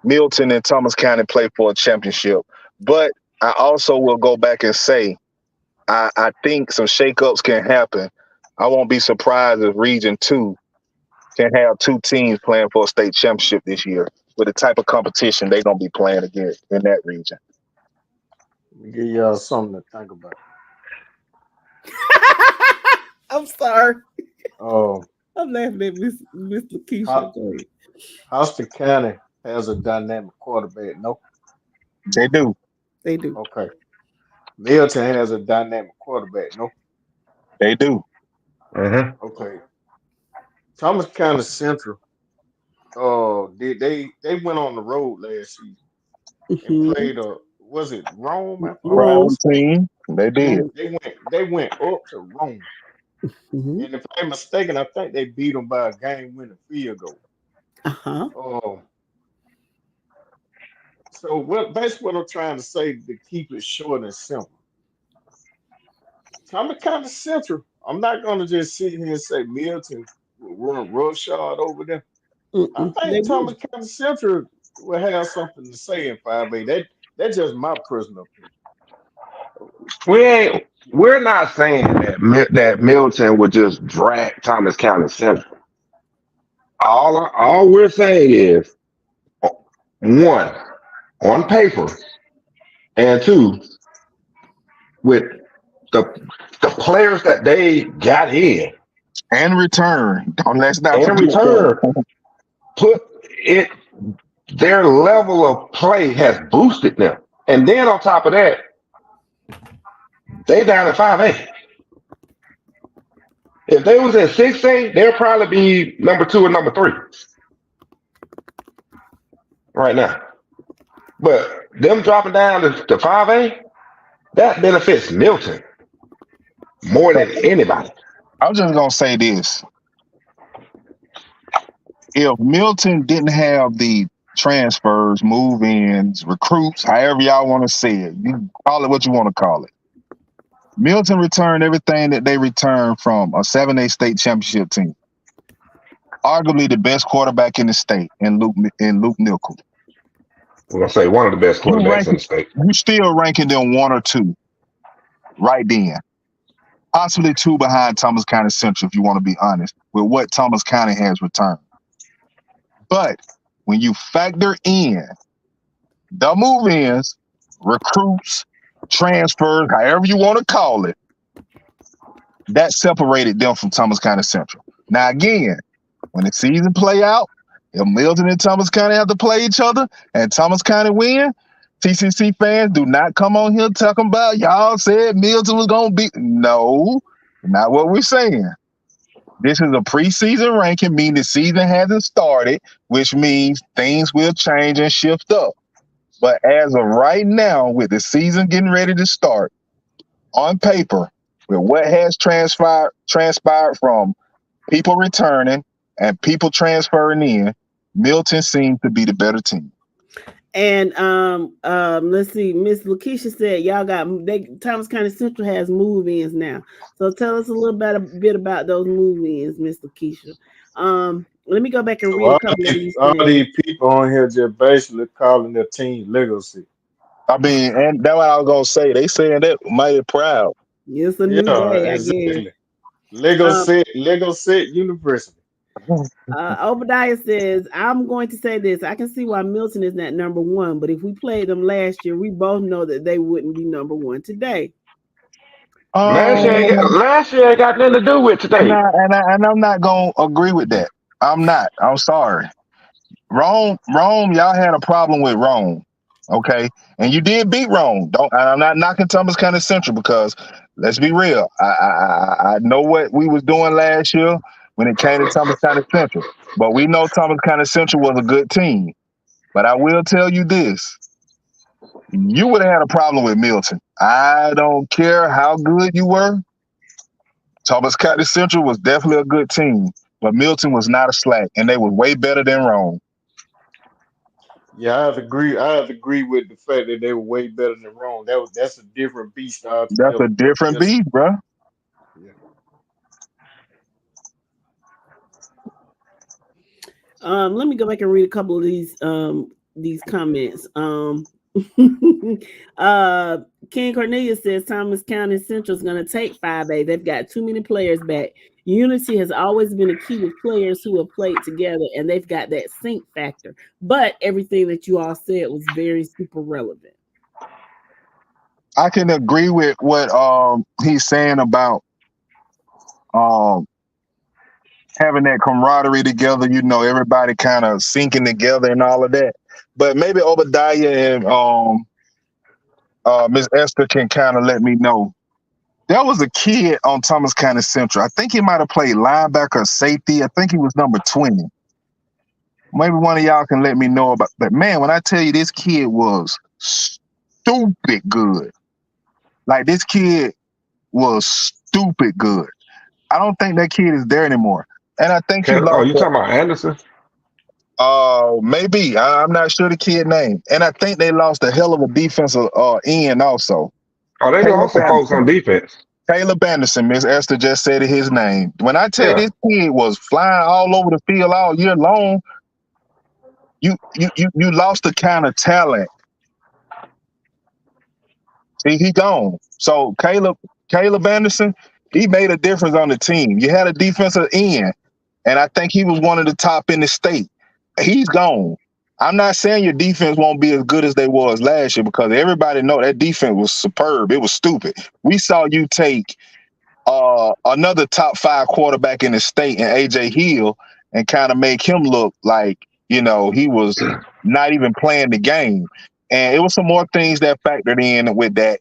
Milton and Thomas County play for a championship. But I also will go back and say, I think some shakeups can happen. I won't be surprised if Region 2 can have 2 teams playing for a state championship this year with the type of competition they're going to be playing against in that region.
Let me give y'all something to think about.
I'm sorry.
I'm
laughing at Miss Lakeisha.
Houston County has a dynamic quarterback, no?
They do.
They do.
Okay. Milton has a dynamic quarterback, no?
They do.
Mm-hmm.
Okay. Thomas County Central, they went on the road last season and played was it Rome? I think it
Rome.
Brown
was.
team. They did.
Rome.
They went up to Rome,
Mhm.
and if I'm mistaken, I think they beat them by a game-winning field goal.
Uh-huh.
Oh, so basically what I'm trying to say to keep it short and simple. Thomas kind of central. I'm not gonna just sit here and say Milton will run roughshod over them. I
Mm-mm. They
think
will.
Thomas kind of central will have something to say in 5A. That's just my personal opinion.
We're not saying that that Milton would just drag Thomas County Central. All we're saying is one, on paper, and two, with the the players that they got in
And return. Let's not
and
forget
return,
that.
put it their level of play has boosted them. And then on top of that, they down at 5A. If they was at 6A, they'll probably be number two or number three right now. But them dropping down to 5A, that benefits Milton more than anybody.
I'm just gonna say this. If Milton didn't have the transfers, move-ins, recruits, however y'all want to say it, you call it what you want to call it. Milton returned everything that they returned from a 7A state championship team. Arguably the best quarterback in the state in Luke Nichol.
I'm gonna say one of the best quarterbacks in the state.
You still ranking them one or two right then. Possibly two behind Thomas County Central, if you want to be honest, with what Thomas County has returned. But when you factor in the move-ins, recruits, transfers, however you want to call it, that separated them from Thomas County Central. Now again, when the season play out, if Milton and Thomas County have to play each other and Thomas County win, TCC fans do not come on here talking about y'all said Milton was going to beat. No, not what we're saying. This is a preseason ranking, meaning the season hasn't started, which means things will change and shift up. But as of right now, with the season getting ready to start, on paper, with what has transpired from people returning and people transferring in, Milton seems to be the better team.
And let's see, Miss Lakeisha said y'all got Thomas County Central has move-ins now. So tell us a bit about those move-ins, Miss Lakeisha. Let me go back and read a couple of these.
All these people on here just basically calling their team legacy.
I mean, and that's what I was gonna say. They saying that mighty proud.
It's a new day,
exactly.
I guess.
Lego Set University.
Obadiah says, I'm going to say this. I can see why Milton is not number one, but if we played them last year, we both know that they wouldn't be number one today.
Last year ain't got nothing to do with today.
And I'm not gonna agree with that. I'm not. I'm sorry. Rome, y'all had a problem with Rome. Okay. And you did beat Rome. I'm not knocking Thomas County Central because let's be real. I know what we was doing last year when it came to Thomas County Central. But we know Thomas County Central was a good team. But I will tell you this. You would have had a problem with Milton. I don't care how good you were. Thomas County Central was definitely a good team. But Milton was not a slack, and they were way better than Rome.
Yeah, I have to agree with the fact that they were way better than Rome. That's a different beast altogether.
That's a different beast, bro.
Yeah.
Let me go back and read a couple of these comments. King Cornelius says Thomas County Central is going to take 5A. They've got too many players back. Unity has always been a key with players who have played together, and they've got that sync factor. But everything that you all said was very super relevant.
I can agree with what he's saying about having that camaraderie together. You know, everybody kind of syncing together and all of that. But maybe Obadiah and Miss Esther can kind of let me know. There was a kid on Thomas County Central. I think he might have played linebacker or safety. I think he was number 20. Maybe one of y'all can let me know about. But man, when I tell you this kid was stupid good. Like this kid was stupid good. I don't think that kid is there anymore. And I think you
Oh,
lost.
you talking about Anderson?
Maybe I'm not sure the kid name. And I think they lost a hell of a defensive end also.
Oh, they
Caleb
lost some folks
Anderson.
on defense.
Caleb Anderson. Miss Esther just said his name. When I tell you
Yeah.
this kid was flying all over the field all year long, you lost the kind of talent. See, he gone. So Caleb Anderson, he made a difference on the team. You had a defensive end, and I think he was one of the top in the state. He's gone. I'm not saying your defense won't be as good as they was last year because everybody know that defense was superb. It was stupid. We saw you take another top 5 quarterback in the state in AJ Hill and kind of make him look like, he was not even playing the game. And it was some more things that factored in with that,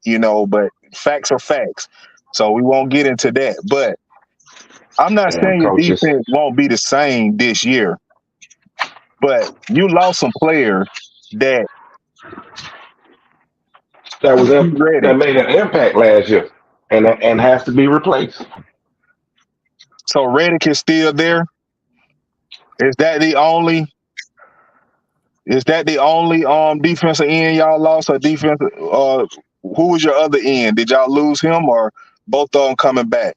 but facts are facts. So we won't get into that. But I'm not
Damn
saying your
coaches.
defense won't be the same this year. But you lost some players that
was
ready.
that made an impact last year and has to be replaced.
So Reddick is still there. Is that the only defensive end y'all lost? Or defensive? Who was your other end? Did y'all lose him or both of them coming back?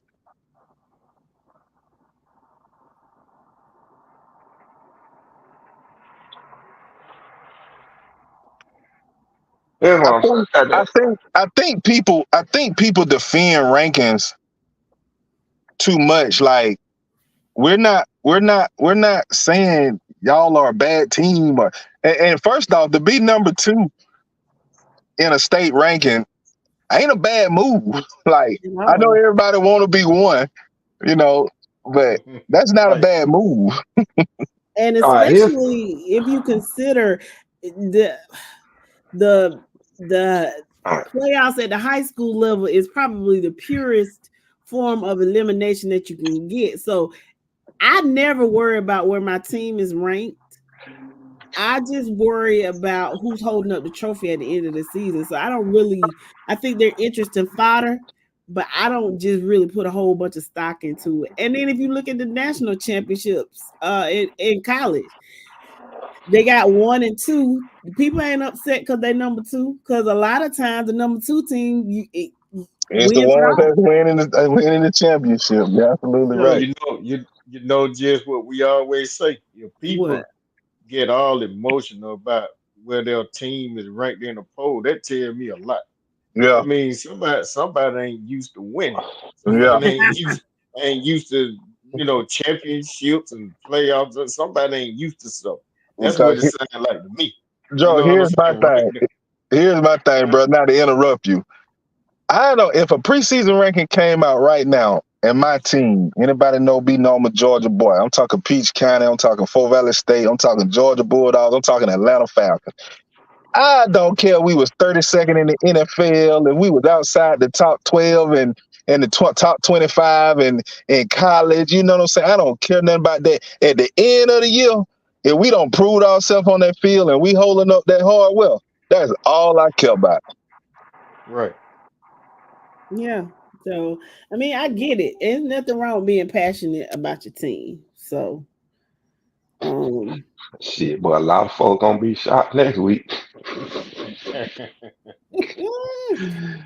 I think people defend rankings too much. Like we're not saying y'all are a bad team. And first off, to be number 2 in a state ranking ain't a bad move. Like I know everybody want to be 1, but that's not a bad move.
And especially if you consider the playoffs at the high school level is probably the purest form of elimination that you can get. So I never worry about where my team is ranked. I just worry about who's holding up the trophy at the end of the season. So I think they're interesting fodder, but I don't just really put a whole bunch of stock into it. And then if you look at the national championships in college, they got 1 and 2. People ain't upset because they number 2. Because a lot of times the number 2 team
it's the one that's winning the championship. You're absolutely right.
You know just what we always say. If people get all emotional about where their team is ranked in the poll, that tells me a lot.
Yeah.
I mean, somebody ain't used to winning.
Somebody
ain't used to, championships and playoffs. Somebody ain't used to stuff. That's what it sounds like to me.
Joe, here's my thing, bro. Not to interrupt you. I don't know if a preseason ranking came out right now and my team, anybody know I'm a Georgia boy. I'm talking Peach County, I'm talking Fort Valley State, I'm talking Georgia Bulldogs, I'm talking Atlanta Falcons. I don't care if we was 32nd in the NFL and we was outside the top 12 and the top 25 and in college. You know what I'm saying? I don't care nothing about that. At the end of the year, if we don't prove ourselves on that field and we holding up that hard, well, that's all I care about.
Right.
Yeah. So, I mean, I get it. There's nothing wrong with being passionate about your team. So,
shit, but a lot of folks gonna be shocked next week.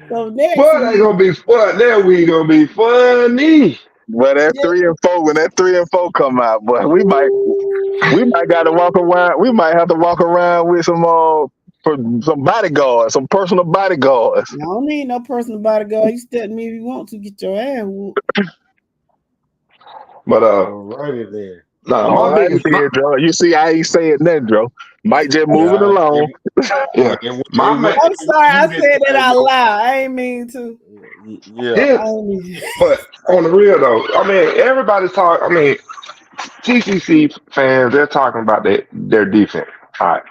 So next
that week gonna be funny.
Well, that 3 and 4, when that 3 and 4 come out, boy, we might got to walk around. We might have to walk around with some bodyguards, some personal bodyguards.
I don't need no personal bodyguard. You step me if you want to get your ass whooped.
But
alrighty there.
my biggest,
Joe. You see, I ain't saying that, Joe. Might just move it along.
Yeah.
I'm sorry, I said that out loud. I ain't mean to.
Yeah.
But on the real though, I mean, everybody's talking. I mean, TCC fans, they're talking about their defense. All right.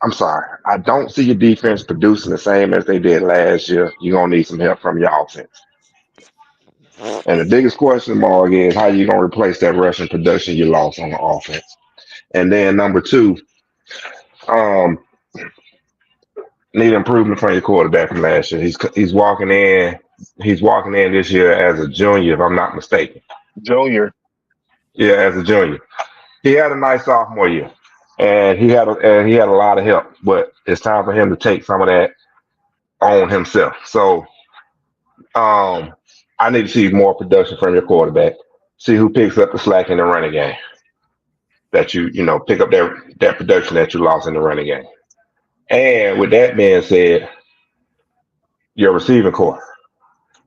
I'm sorry. I don't see your defense producing the same as they did last year. You're gonna need some help from your offense. And the biggest question mark is how you gonna replace that rushing production you lost on the offense. And then number 2, need improvement from your quarterback from last year. He's walking in. He's walking in this year as a junior, if I'm not mistaken.
Junior.
Yeah, as a junior. He had a nice sophomore year, and he had a lot of help. But it's time for him to take some of that on himself. So I need to see more production from your quarterback. See who picks up the slack in the running game. That you pick up that production that you lost in the running game. And with that being said, your receiving core.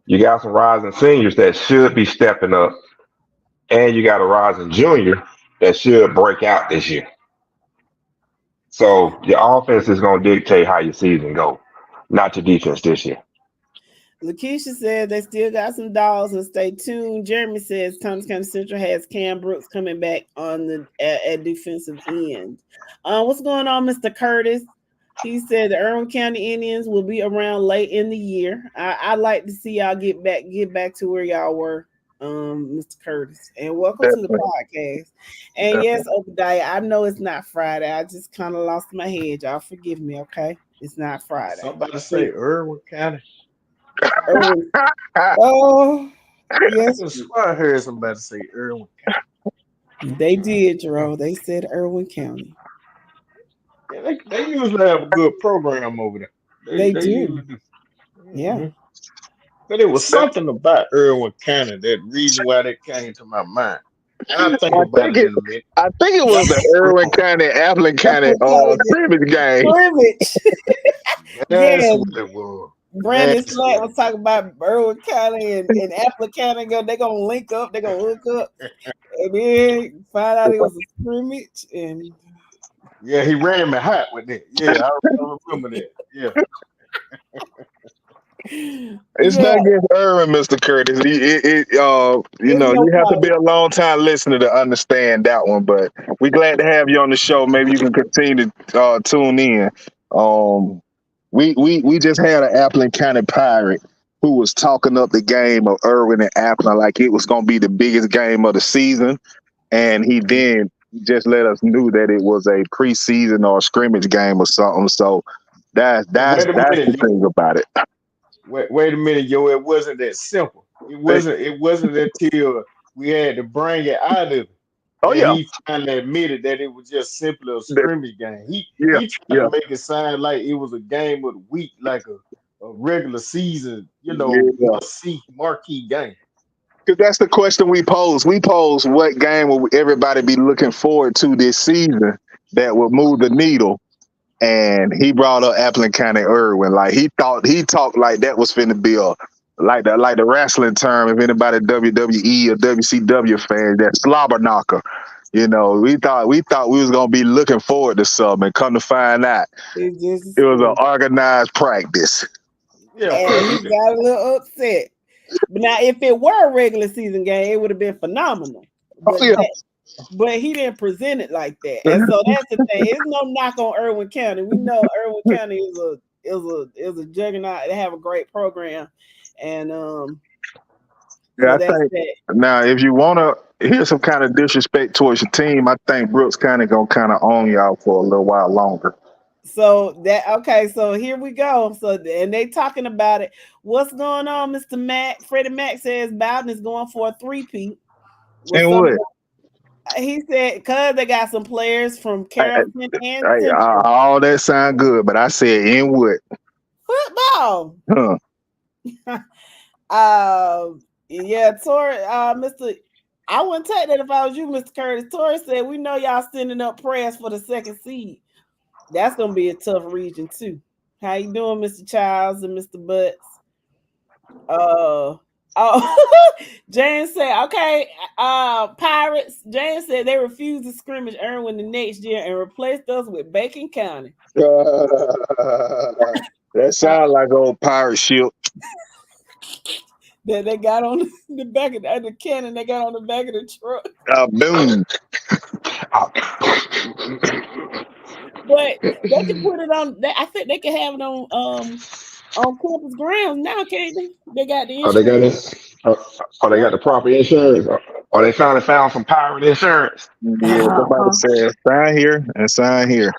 You got some rising seniors that should be stepping up, and you got a rising junior that should break out this year. So your offense is going to dictate how your season go, not your defense this year.
Lakeisha said they still got some dogs and stay tuned. Jeremy says Thomas County Central has Cam Brooks coming back on the at defensive end. What's going on, Mr. Curtis? He said the Irwin County Indians will be around late in the year. I'd like to see y'all get back to where y'all were, Mr. Curtis. And welcome to the podcast. And yes, Obadiah, I know it's not Friday. I just kind of lost my head. Y'all forgive me, okay? It's not Friday.
Somebody say Irwin County.
Irwin. Oh, yes.
I swear I heard somebody say Irwin County.
They did, Jerome. They said Irwin County.
Yeah, they usually have a good program over there.
They do.
Usually do.
Yeah.
Mm-hmm. But it was something about Irwin County, that reason why that came to my mind. I'll think about it in a minute.
I think it was the Irwin County, Appleton County scrimmage game.
Scrimmage.
That's
Yeah.
what it was.
Brandon Slack was talking about Irwin County and Appleton County. They're going to link up. They're going to hook up. And then find out it was a scrimmage. And
yeah, he ran me hot with that. Yeah, I remember that. Yeah.
It's not against Irwin, Mr. Curtis. You have to be a long time listener to understand that one. But we're glad to have you on the show. Maybe you can continue to tune in. We just had an Appleton County Pirate who was talking up the game of Irwin and Appleton like it was going to be the biggest game of the season, and he then just let us know that it was a preseason or a scrimmage game or something. So that's the thing about it.
Wait a minute, yo! It wasn't that simple. It wasn't until we had to bring it out of it.
Oh yeah.
He finally admitted that it was just simply a scrimmage game. He tried to make it sound like it was a game of the week, like a regular season, see marquee game.
Because that's the question we pose. We pose what game will everybody be looking forward to this season that will move the needle. And he brought up Appleton County Irwin. Like he talked like that was finna be like the wrestling term. If anybody WWE or WCW fan, that slobber knocker. We thought we was gonna be looking forward to something, and come to find out, it was an organized practice.
Yeah, and he got a little upset. But now, if it were a regular season game, it would have been phenomenal. But he didn't present it like that, and so that's the thing. There's no knock on Irwin County. We know Irwin County is a juggernaut. They have a great program, and
I think now if you want to hear some kind of disrespect towards your team, I think Brooks County gonna kind of own y'all for a little while longer.
So so here we go. So and they talking about it. What's going on, Mr. Mack? Freddie Mac says Bowden is going for a 3-peat.
And what?
He said because they got some players from Carrollton and Central.
All that sound good, but I said in what?
Football. Yeah, Tori, Mr. I wouldn't take that if I was you, Mr. Curtis. Tori said we know y'all sending up prayers for the second seed. That's gonna be a tough region too. How you doing, Mr. Childs and Mr. Butts? Jan said, okay, Pirates. Jan said they refused to scrimmage Irwin the next year and replaced us with Bacon County.
That sounds like old pirate ship.
That they got on the back of the cannon, they got on the back of the truck.
Boom.
But they can put it on. I think they can have it on campus grounds now, can't they? They got the insurance.
They got it. They got the proper insurance. Or they finally found some pirate insurance.
Yeah, somebody said sign here and sign here.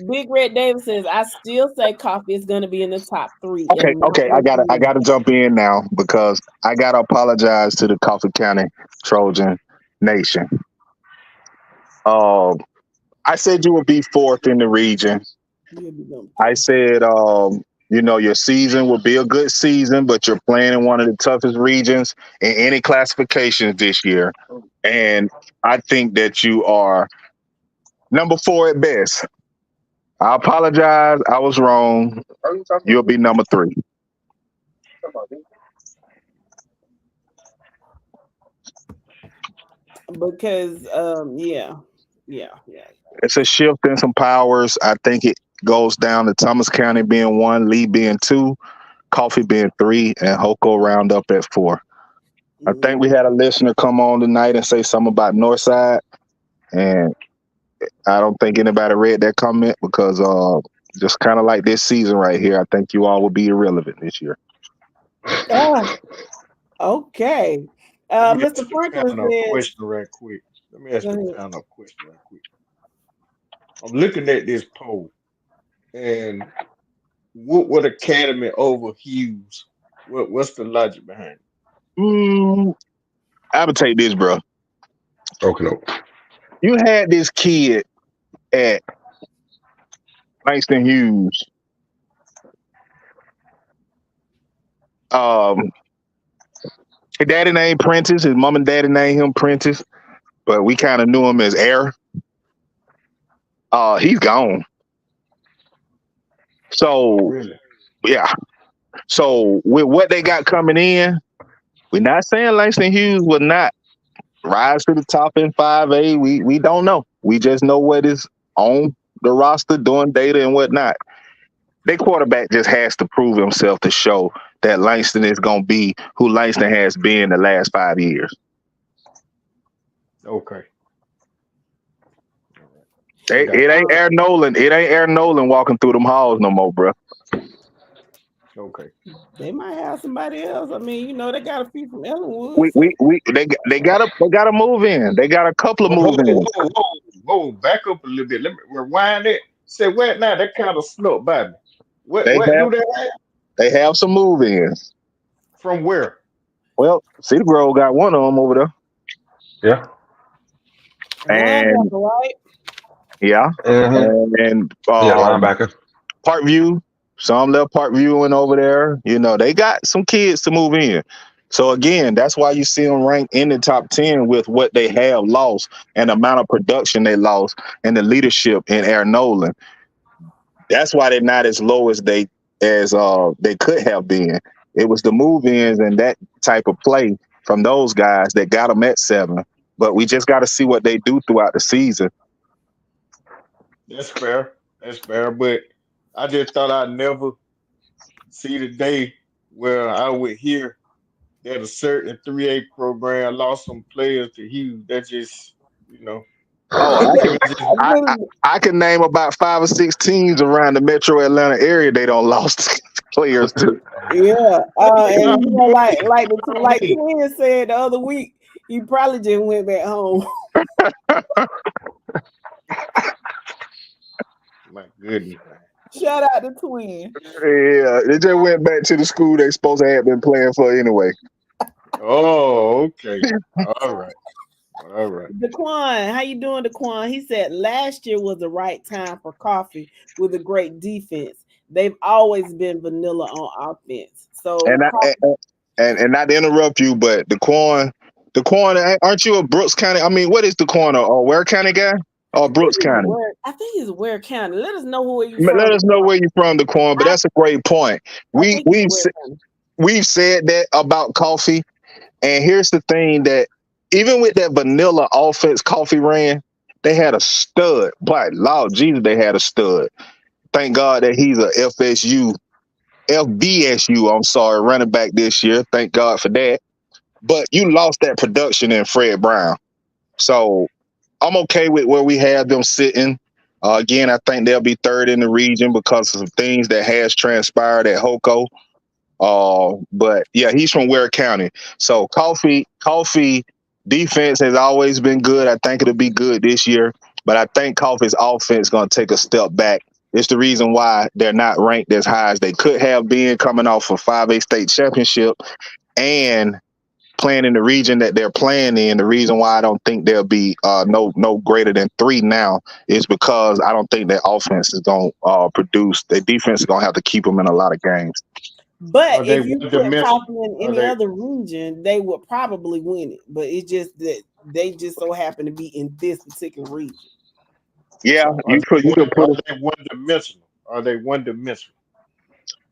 Big Red Davis says, I still say coffee is going to be in the top 3.
Okay, okay, I gotta jump in now because I gotta apologize to the Coffee County Trojan Nation. I said you would be 4th in the region. I said, your season will be a good season, but you're playing in one of the toughest regions in any classifications this year. And I think that you are number 4 at best. I apologize. I was wrong. You'll be number 3.
Because, yeah.
It's a shift in some powers. I think it goes down to Thomas County being 1, Lee being 2, Coffee being 3, and Hoko round up at 4. I think we had a listener come on tonight and say something about Northside, and I don't think anybody read that comment because just kind of like this season right here, I think you all will be irrelevant this year.
Okay. Mr. Franklin says,
question right quick. Let me ask the panel a question right quick. I'm looking at this poll, and what academy over Hughes? What's the logic behind it?
I would take this, bro.
Okay.
You had this kid at Langston Hughes. His daddy named Prentice. His mom and daddy named him Prentice, but we kind of knew him as Air. He's gone. So,
Really?
Yeah. So with what they got coming in, we're not saying Langston Hughes will not rise to the top in 5A. We don't know. We just know what is on the roster, doing data and whatnot. Their quarterback just has to prove himself to show that Langston is going to be who Langston has been the last 5 years.
Okay.
It ain't Air Nolan. It ain't Air Nolan walking through them halls no more, bro.
Okay.
They might have somebody else. I mean, they got a few from Ellenwood.
They gotta move in. They got a couple of move ins.
Whoa, back up a little bit. Let me rewind it. Say what now? That kind of snuck by me. What do they have?
They have some move ins.
From where?
Well, Cedar Grove got one of them over there.
Yeah.
And
right?
Yeah.
Mm-hmm.
And
linebacker.
Parkview. Some left Parkview and over there. They got some kids to move in. So again, that's why you see them ranked in the top 10 with what they have lost and the amount of production they lost and the leadership in Air Nolan. That's why they're not as low as they could have been. It was the move-ins and that type of play from those guys that got them at 7. But we just got to see what they do throughout the season.
That's fair. But I just thought I'd never see the day where I would hear that a certain 3A program lost some players to Hughes. That just,
I can name about 5 or 6 teams around the Metro Atlanta area they don't lost players to.
Yeah, and like Twin said the other week, he probably just went back home.
My goodness.
Shout out to Twin.
Yeah, they just went back to the school they supposed to have been playing for anyway.
Oh, okay. All right.
Daquan, how you doing, Daquan? He said last year was the right time for Coffee with a great defense. They've always been vanilla on offense. So
and not to interrupt you, but Daquan, aren't you a Brooks County? I mean, what is Daquan? A Ware County guy? Or Brooks County?
I think he's Ware County. Let us know where you're
from. Let us know where you're from, Daquan. But that's a great point. We've said that about Coffee, and here's the thing that even with that vanilla offense Coffee ran, they had a stud. By Lord Jesus, they had a stud. Thank God that he's a FBSU, running back this year. Thank God for that. But you lost that production in Fred Brown. So I'm okay with where we have them sitting. Again, I think they'll be 3rd in the region because of some things that has transpired at Hoko. But yeah, he's from Ware County. So Coffee defense has always been good. I think it'll be good this year. but I think Coffey's offense going to take a step back. It's the reason why they're not ranked as high as they could have been coming off a 5A state championship and playing in the region that they're playing in. The reason why I don't think they'll be no greater than 3 now is because I don't think their offense is going to produce. Their defense is going to have to keep them in a lot of games.
But if you put Coffee in any other region, they would probably win it. But it's just that they just so happen to be in this particular region.
Yeah,
you could put are they one-dimensional? Are they one-dimensional?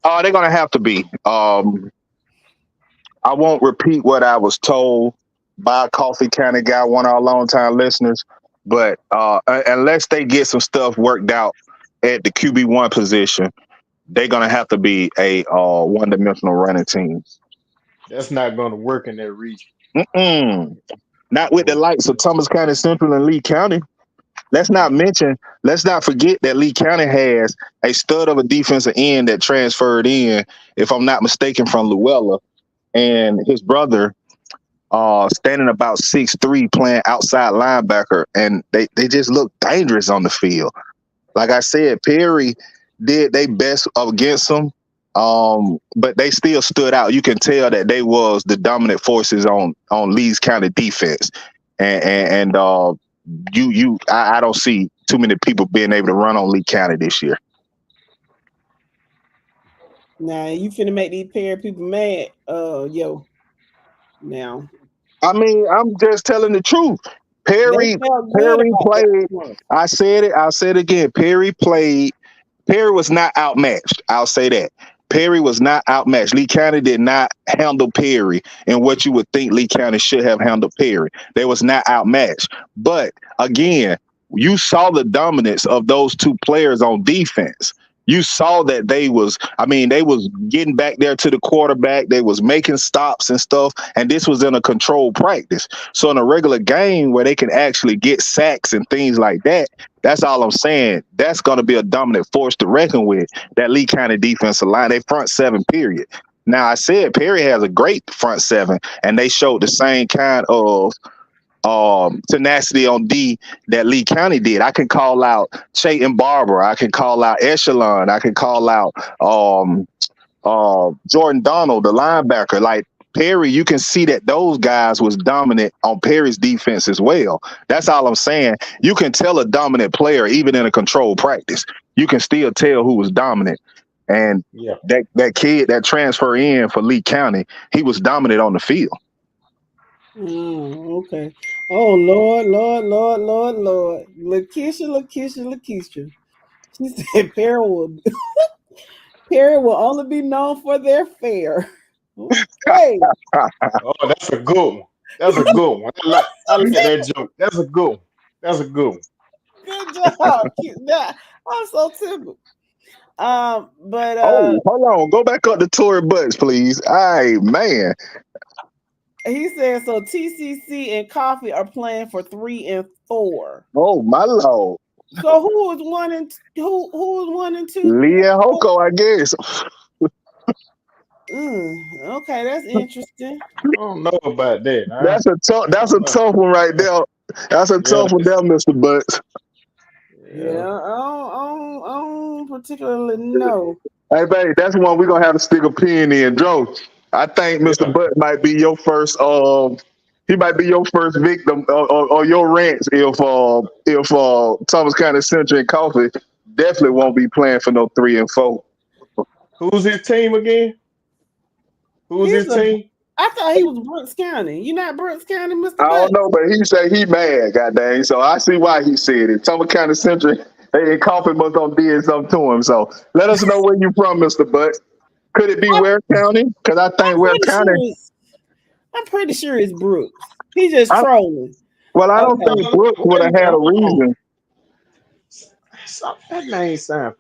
They're going to have to be. I won't repeat what I was told by a Coffee County guy, one of our longtime listeners, but unless they get some stuff worked out at the QB1 position, they're going to have to be a one-dimensional running team.
That's not going to work in that region.
Not with the likes of Thomas County Central and Lee County. Let's not forget that Lee County has a stud of a defensive end that transferred in, if I'm not mistaken, from Luella, and his brother standing about 6'3", playing outside linebacker, and they just look dangerous on the field. Like I said, Perry did their best against them, but they still stood out. You can tell that they was the dominant forces on Lee's County defense, and I don't see too many people being able to run on Lee County this year.
Now you finna make these pair of people mad, yo. Now,
I mean, I'm just telling the truth. Perry played. I said it. I'll say it again. Perry played. Perry was not outmatched. I'll say that. Perry was not outmatched. Lee County did not handle Perry in what you would think Lee County should have handled Perry. They was not outmatched. But again, you saw the dominance of those two players on defense. You saw that they was getting back there to the quarterback. They was making stops and stuff. And this was in a controlled practice. So in a regular game where they can actually get sacks and things like that, that's all I'm saying. That's going to be a dominant force to reckon with, that Lee County defensive line, they front seven, period. Now, I said Perry has a great front seven, and they showed the same kind of tenacity on D that Lee County did. I can call out Chayton Barber. I can call out Echelon. I can call out Jordan Donald, the linebacker. Like Perry, you can see that those guys was dominant on Perry's defense as well. That's all I'm saying. You can tell a dominant player even in a controlled practice. You can still tell who was dominant. And that kid that transferred in for Lee County, he was dominant on the field.
Okay. Oh, Lord. Lakeisha. She said Perry will only be known for their fare. Okay.
Oh, that's a good one. That's a good one. I like that joke. That's a good one.
Good job. I'm so tickled. But
hold on. Go back up to Tory Butts, please. Hey, man.
He said so. TCC and Coffee are playing for 3 and 4.
Oh my Lord!
So who was 1 and who was 1 and 2?
Lee and Hoko, I guess.
Okay, that's interesting.
I don't know about that.
That's a tough one right there. That's a tough one there, Mr. Butts.
Yeah, I don't particularly know.
Hey, babe, that's one we're gonna have to stick a pin in, Joe. I think Mr. Butt might be your first. He might be your first victim or your rants if Thomas County Central and Coffee definitely won't be playing for no 3 and 4.
Who's his team again? Who's his team?
I thought he was Brooks County. You not Brooks County, Mr.
I don't know, but he said he mad, goddamn. So I see why he said it. Thomas County Central and Coffee must have did something to him. So let us know where you from, Mr. Butt. Could it be Ware County? Because I think Ware County.
I'm pretty sure it's Brooks. He's just trolling.
Well, I don't think Brooks would have had a reason.
That name sound.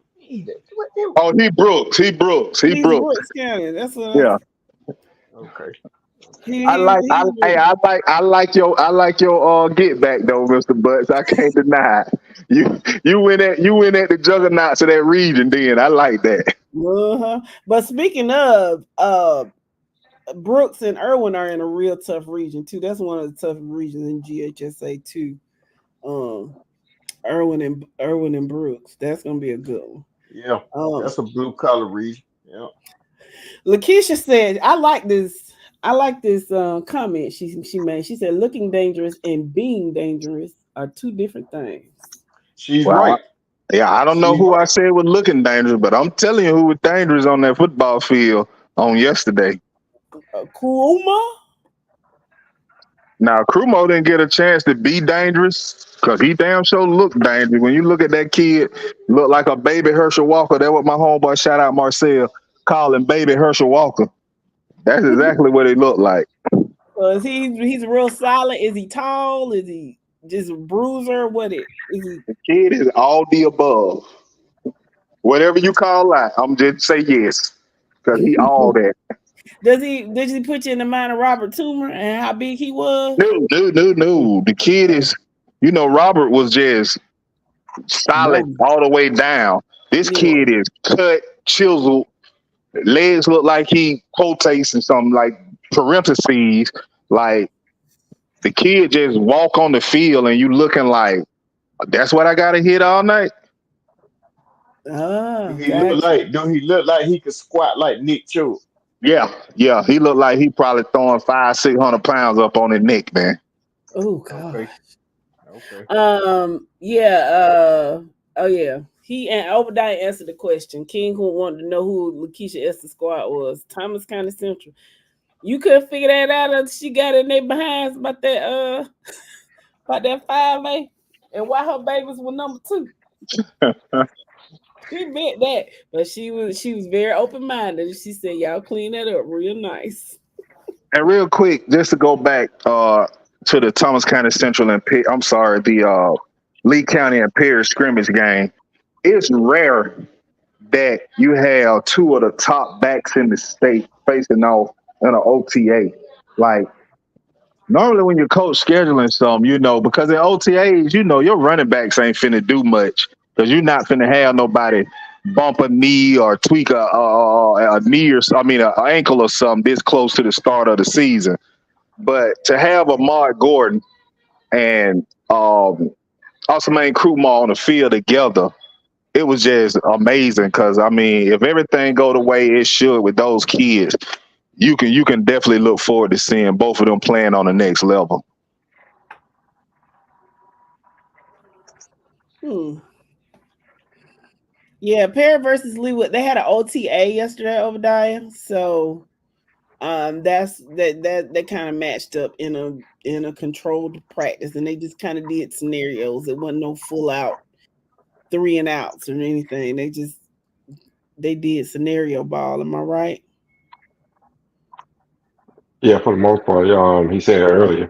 Oh, he Brooks. He Brooks
County. That's what.
Yeah.
Okay.
I like your get back though, Mr. Butts. I can't deny it. You went at the juggernauts of that region. Then I like that.
But speaking of Brooks and Irwin are in a real tough region too. That's one of the tough regions in GHSA too. Irwin and Brooks. That's gonna be a good one.
Yeah, that's a blue collar region. Yeah.
Lakeisha said, "I like this. I like this comment she made. She said, looking dangerous and being dangerous are two different things."
She's
Well,
right.
yeah, I don't know
She's
who I
right.
said was looking dangerous, but I'm telling you who was dangerous on that football field on yesterday.
Kuruma?
Now, Krumo didn't get a chance to be dangerous because he damn sure looked dangerous. When you look at that kid, look like a baby Herschel Walker. That's what my homeboy, shout out Marcel, call him baby Herschel Walker. That's exactly what he looked like.
Is he's real solid? Is he tall? Is he just a bruiser? Is he?
The kid is all the above. Whatever you call that, I'm just say yes because he all that.
Did he put you in the mind of Robert Toomer and how big he was?
No. The kid is, Robert was just solid
No.
all the way down. This
Yeah.
kid is cut, chiseled. Legs look like he quotates in some like parentheses. Like the kid just walk on the field and you looking like that's what I gotta hit all night.
Ah,
Do he look like he could squat like Nick Chubb?
Yeah. He looked like he probably throwing 500-600 pounds up on his neck, man.
Oh God.
Okay.
Yeah. Oh yeah. He and Obadiah answered the question. King who wanted to know who Lakeisha Esther squad was. Thomas County Central. You couldn't figure that out until she got in their behinds about that 5A and why her babies were number 2. She meant that, but she was very open minded. She said, "Y'all clean that up real nice."
And real quick, just to go back to the Thomas County Central and the Lee County and Perry scrimmage game. It's rare that you have two of the top backs in the state facing off in an OTA. Like normally when you coach scheduling some, because in OTAs, your running backs ain't finna do much because you're not finna have nobody bump a knee or tweak a knee an ankle or something this close to the start of the season. But to have Ahmad Gordon and Osman Krumah on the field together, it was just amazing because if everything go the way it should with those kids, you can definitely look forward to seeing both of them playing on the next level.
Yeah, Perry versus Leewood. They had an OTA yesterday, Obadiah. So that kind of matched up in a controlled practice, and they just kind of did scenarios. It wasn't no full out 3 and outs or anything. They did scenario ball. Am I right?
Yeah, for the most part. He said it earlier.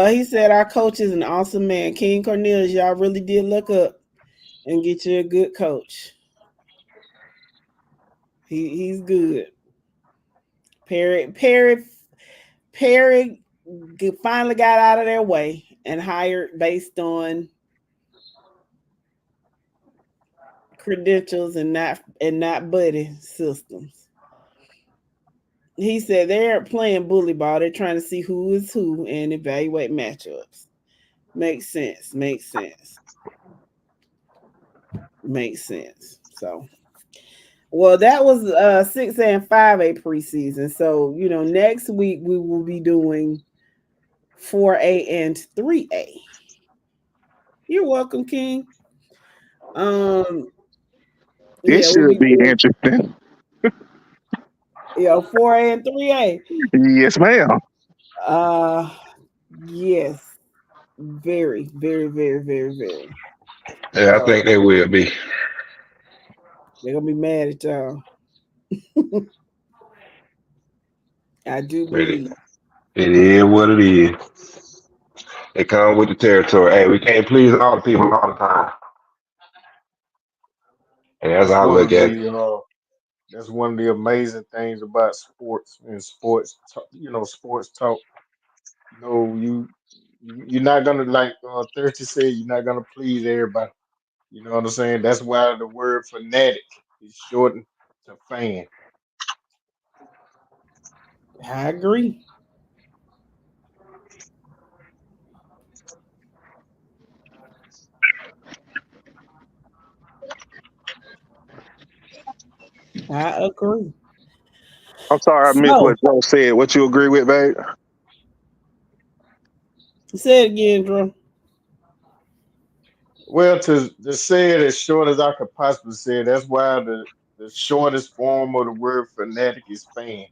He said our coach is an awesome man. King Cornelius, y'all really did look up and get you a good coach. He's good. Perry finally got out of their way and hired based on credentials and not buddy systems. He said they're playing bully ball. They're trying to see who is who and evaluate matchups. Makes sense. So, well, that was 6A and 5A preseason. So, next week we will be doing 4A and 3A. You're welcome, King.
It should be interesting.
4A and 3A.
Yes, ma'am.
Yes. Very, very, very, very, very.
Yeah, I think they will be.
They're gonna be mad at y'all. I do believe.
It is what it is. It comes with the territory. Hey, we can't please all the people all the time. And that's
That's
how I
one
look
of
at it.
the that's one of the amazing things about sports and sports talk, sports talk. You're not gonna like Thirsty said, you're not gonna please everybody. You know what I'm saying? That's why the word fanatic is shortened to fan.
I agree. I agree.
I'm sorry, I missed
So,
what Joe said. What you agree with, babe?
say it again, Drew.
Well, to say it as short as I could possibly say it, that's why the shortest form of the word fanatic is fan.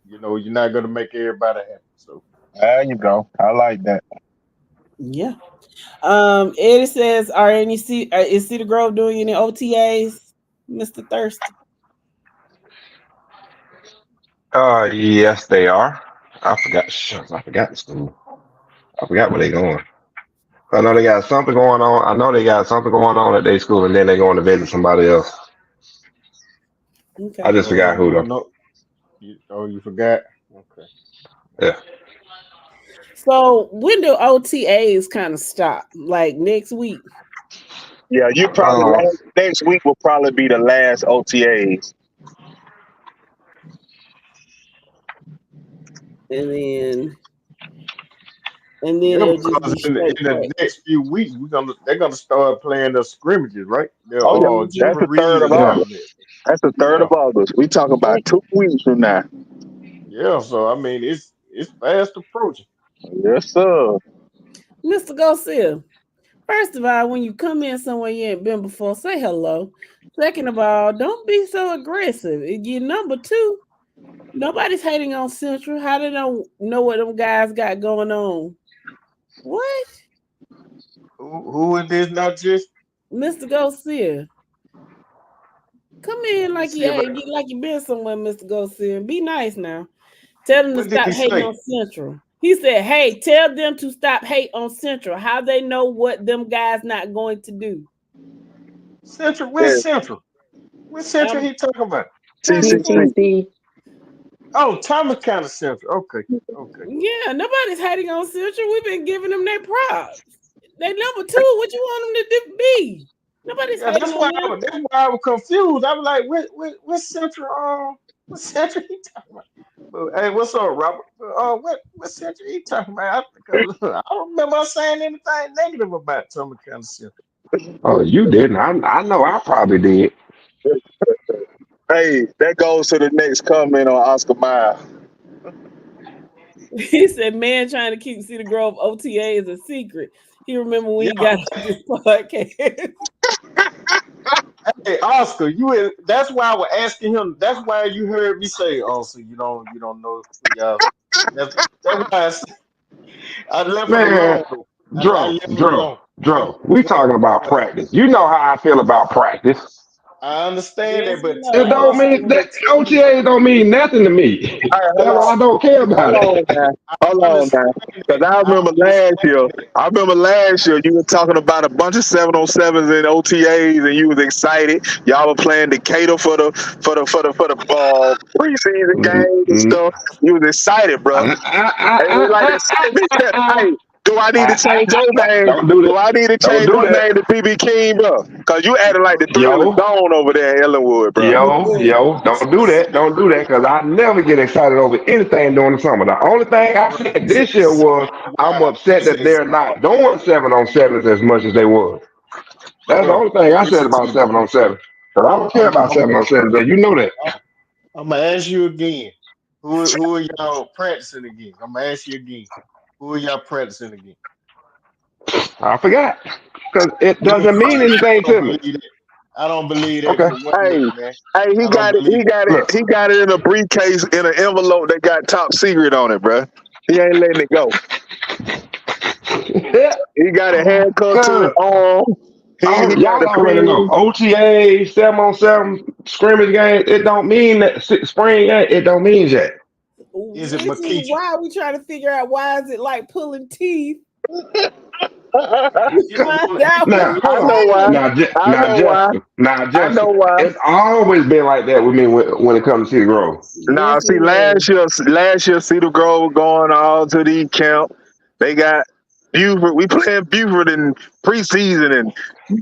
You know, you're not gonna make everybody happy. So
There you go. I like that.
Yeah. Eddie says, "Are any is Cedar Grove doing any OTAs, Mr. Thirsty?"
Yes, they are. I forgot. Shucks, I forgot the school. I forgot where they going. I know they got something going on. I know they got something going on at their school, and then they going to visit somebody else. I
Okay.
just forgot
you
who
don't
though.
know. You forgot. Okay.
Yeah.
So when do OTAs kind of stop? Like next week?
Yeah, you probably
Uh,
next week will probably be the last OTAs.
And then
Yeah,
it'll just
because
be straight
in the
practice.
next few weeks they're gonna start playing the scrimmages, right? They're
Oh yeah, that's the third
jamborees
of
and
yeah.
all
August.
that.
That's the third
Yeah,
of August. We talk about 2 weeks from now.
yeah. So I mean, it's fast approaching.
Yes, sir.
Mr. Garcia, first of all, when you come in somewhere you ain't been before, say hello. Second of all, don't be so aggressive. You number two, nobody's hating on Central. How they don't know what them guys got going on? What?
Who is this? Not just.
Mr. Garcia. Come in
Let me
like
see if I.
you been somewhere, Mr. Garcia. Be nice now. Tell them to
What did
stop
he
hating
say?
on Central. He said, "Hey, tell them to stop hate on Central. How they know what them guys not going to do?"
Central.
Yeah.
Where's Central? What Central
Um,
he talking about?
Thomas
TCC.
County.
TCC.
Oh, Thomas County Central. Okay, okay.
Yeah, nobody's hating on Central. We've been giving them their props. They number two. What you want them to be? Nobody's
Yeah,
hating on them.
that's why I was confused. I was like, what Central? What Central he talking about? But hey, what's up, Robert? What Central he talking about? Because I don't remember us saying anything negative about Thomas County Central.
Oh, you didn't. I know. I probably did.
Hey, that goes to the next comment on Oscar Mayer.
He said, "Man, trying to keep Cedar Grove OTA is a secret." He remember when
Yeah.
he got this podcast.
Hey, Oscar, that's why I was asking him. That's why you heard me say, "Oh, so you don't know who y'all." That's why I left it
Man,
alone. Though. I
Dro,
left it
Dro,
alone.
Dro. We talking about
What?
practice. You know how I feel about practice.
I understand
Yes,
that,
we
but
know.
It
tell me
don't
what's
mean
on
that
the team.
OTA don't mean nothing to me.
All right,
That's why I don't care
hold
about
on
it.
now.
I
Hold on now.
understand
Because
that.
I
I
remember last
understand
year.
that.
I remember last year you were talking about a bunch of 707s and OTAs, and you was excited. Y'all were playing Decatur for the preseason
Mm,
games and
mm.
stuff. You was excited, bro. And it was like excitement. Hey, do I need to change your name?
Don't do
Do
that.
I need to
Don't
change
do
your
that.
name to BB King, bro? Because you acting like the thrill is
Yo,
gone over there in Ellenwood, bro.
don't do that. Don't do that because I never get excited over anything during the summer. The only thing I
All right.
said this year was I'm upset
This
that
is
they're not doing 7-on-sevens as much as they was. That's the
bro.
only thing I said
Listen to
about
me.
7-on-7. Because I don't care about
I'm
7-on-sevens, but you know that.
I'm gonna ask you again. Who are y'all practicing again? I'm gonna ask you again. Who are y'all practicing again?
I forgot because it
You don't
doesn't mean
I
anything
don't
to me.
believe that. I don't believe that
Okay,
for one
Hey,
minute, man.
hey, he
I don't
got it.
believe
He
it.
got it.
look.
He got it in a briefcase in an envelope that got top secret on it, bro. He ain't letting it go. He got it handcuffed to his
Cause
arm. He got
y'all
a
already know
pin.
OTA 7-on-7 scrimmage game. It don't mean that spring game. It don't mean that.
Is it
Which is
McKeachie?
why we try to figure out why is it like pulling teeth
Is it
find
one?
out
Now
who
hold
I
on.
know
you're
why.
playing.
I know why.
Now
I know
Jessica.
why.
It's always been like that with me when it comes to Cedar Grove.
Now,
Yes,
see,
it
last year, Cedar Grove going all to the camp. They got Buford. We playing Buford in preseason, and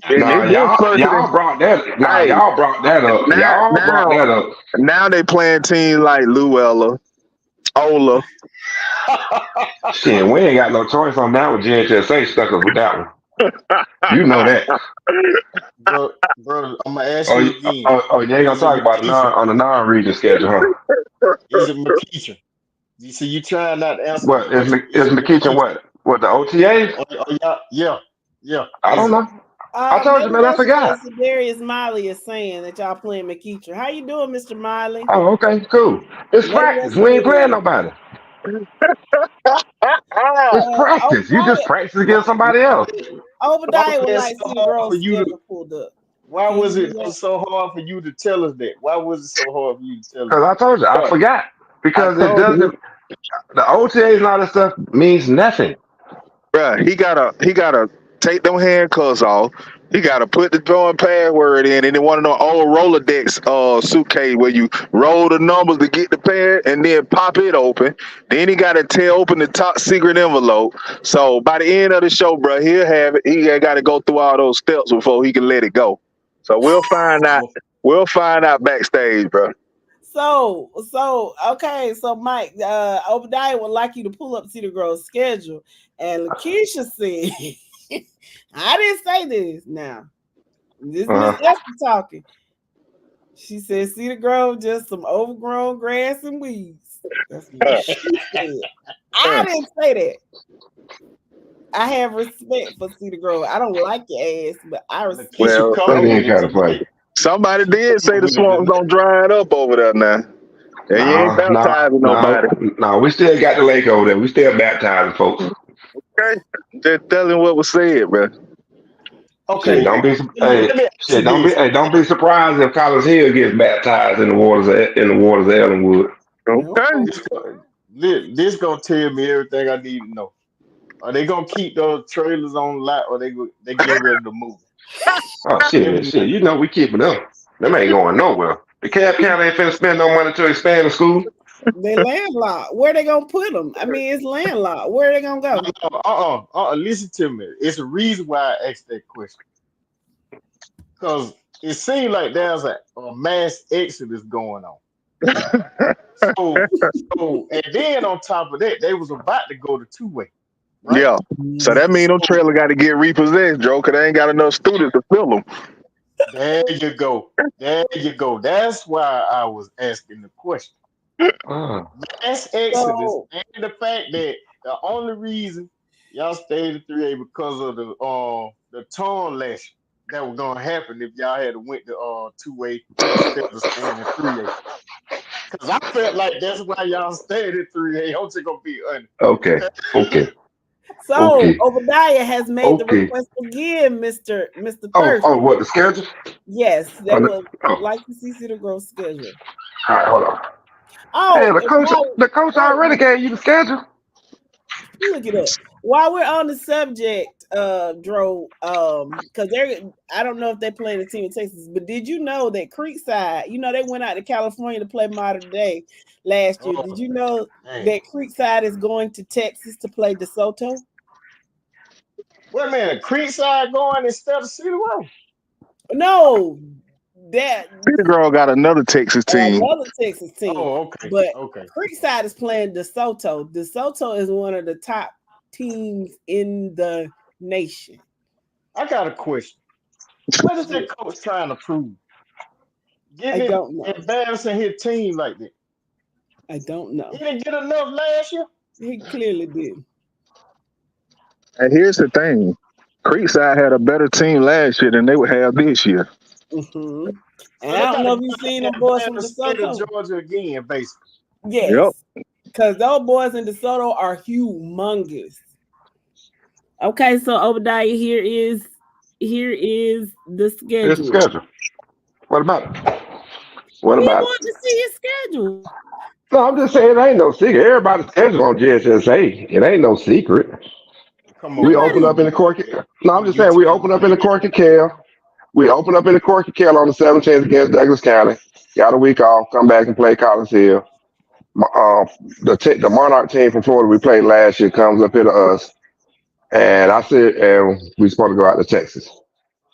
they
Nah,
been closer than.
y'all brought that. Nah,
Hey,
y'all brought that up.
now,
Y'all brought
now,
that up.
now they playing teams like Luella, Ola.
Shit, we ain't got no choice on that one. GHSA stuck us with that one. You know that.
bro. I'm gonna ask
Oh,
you again.
you ain't gonna
Is it
talk about it
McEachern?
on the non-region schedule, huh?
Is it McEachern? You see, you trying not to answer the
What is
question. Is it
McKeitchen?
McEachern?
What the OTAs?
Yeah.
I
Is
don't
it?
know. I told you,
Maybe
man. I
that's
forgot.
what Darius Miley is saying that y'all playing McEacher. How you doing, Mr. Miley?
Oh, okay, cool. It's
Maybe
practice.
that's what
We ain't
it
playing
is.
nobody. It's practice. You just
Obadiah,
practice against somebody else.
Why
Obadiah
was
would
that
like
so
to see the
hard for
girls
you to?
schedule pulled up.
Why
Can
was
you
it
do that?
so hard for you to tell us that? Why was it so hard for you to tell us
Because I told you, I
Bro,
forgot.
I
Because it
told you,
doesn't. The OTAs and all that stuff means nothing.
bro, he gotta take them handcuffs off. He gotta put the joint password in, and then one of them old Rolodex suitcase where you roll the numbers to get the pad, and then pop it open. Then he gotta tear open the top secret envelope. So by the end of the show, bro, he'll have it. He ain't gotta go through all those steps before he can let it go. So we'll find out.
that?
We'll find out backstage, bro.
So okay, so Mike, Obadiah would like you to pull up Cedar Grove's schedule. And Lakeisha said, I didn't say this now. This Miss Esther talking. She said Cedar Grove just some overgrown grass and weeds. That's what she said. I didn't say that. I have respect for Cedar Grove. I don't like your ass, but I respect.
Lakeisha
Well,
That
coming with
is
it
kind of funny.
tonight.
somebody did
Lakeisha
say
coming
the
with it
swamps
tonight.
don't dry it up over there now. And you ain't baptizing nobody.
No. We still got the lake over there. We still baptizing folks.
Okay? Just telling what was said, bro.
Shit,
Okay,
don't be.
let me ask you this.
Don't be surprised if Collins Hill gets baptized in the waters of Ellenwood.
Okay.
This gonna tell me everything I need to know. Are they gonna keep those trailers on lot, or they getting ready to move?
Oh
Let me
shit!
know.
You know we keeping them. Them ain't going nowhere. The Cab County ain't finna spend no money to expand the school.
They landlocked. Where they gonna put them? I mean, it's landlocked. Where are they gonna go?
Listen to me. It's a reason why I asked that question. Because it seems like there's a mass exodus going on. So, and then on top of that, they was about to go to two-way, right?
Yeah. So that means them trailer got to get repossessed, Joe, because they ain't got enough students to fill them.
There you go. That's why I was asking the question. Mass exodus, and the fact that the only reason y'all stayed at 3A because of the torn lash that was gonna happen if y'all had went to 2A instead of staying at 3A. Because I felt like that's why y'all stayed at 3A. I'm just gonna be honest.
Okay.
So Obadiah has made the request again, Mr. Thurston.
Oh, what the schedule?
Yes, they would like to see Cedar Grove schedule.
All right, hold on.
Oh,
hey, the coach already gave you the schedule.
Look it up. While we're on the subject, Dro, because I don't know if they played a team in Texas, but did you know that Creekside, they went out to California to play Modern Day last year. Did you know that Creekside is going to Texas to play DeSoto?
Wait a minute, Creekside going instead of Cedar Grove?
No,
Cedar Grove got another Texas team.
Oh, okay.
But Creekside is playing DeSoto. DeSoto is one of the top teams in the nation.
I got a question. What is that coach trying to prove? Embarrassing his team like that.
I don't know.
He didn't get enough last year.
He clearly did.
And here's the thing: Creekside had a better team last year than they would have this year.
Mm-hmm. And I don't know if you've seen them boys from DeSoto.
Georgia again, basically.
Yes. Because those boys in DeSoto are humongous. Okay, so Obadiah, here is the schedule.
Here's the schedule. What about it? What
we
about
want to see your schedule.
No, I'm just saying it ain't no secret. Everybody's schedule on JSSA. It ain't no secret. We open up in the Corky. No, I'm just saying we open up in the Corky Cal. We open up in the Corky Cal on the 17th against Douglas County. Got a week off. Come back and play Collins Hill. The Monarch team from Florida we played last year comes up here to us. And we supposed to go out to Texas.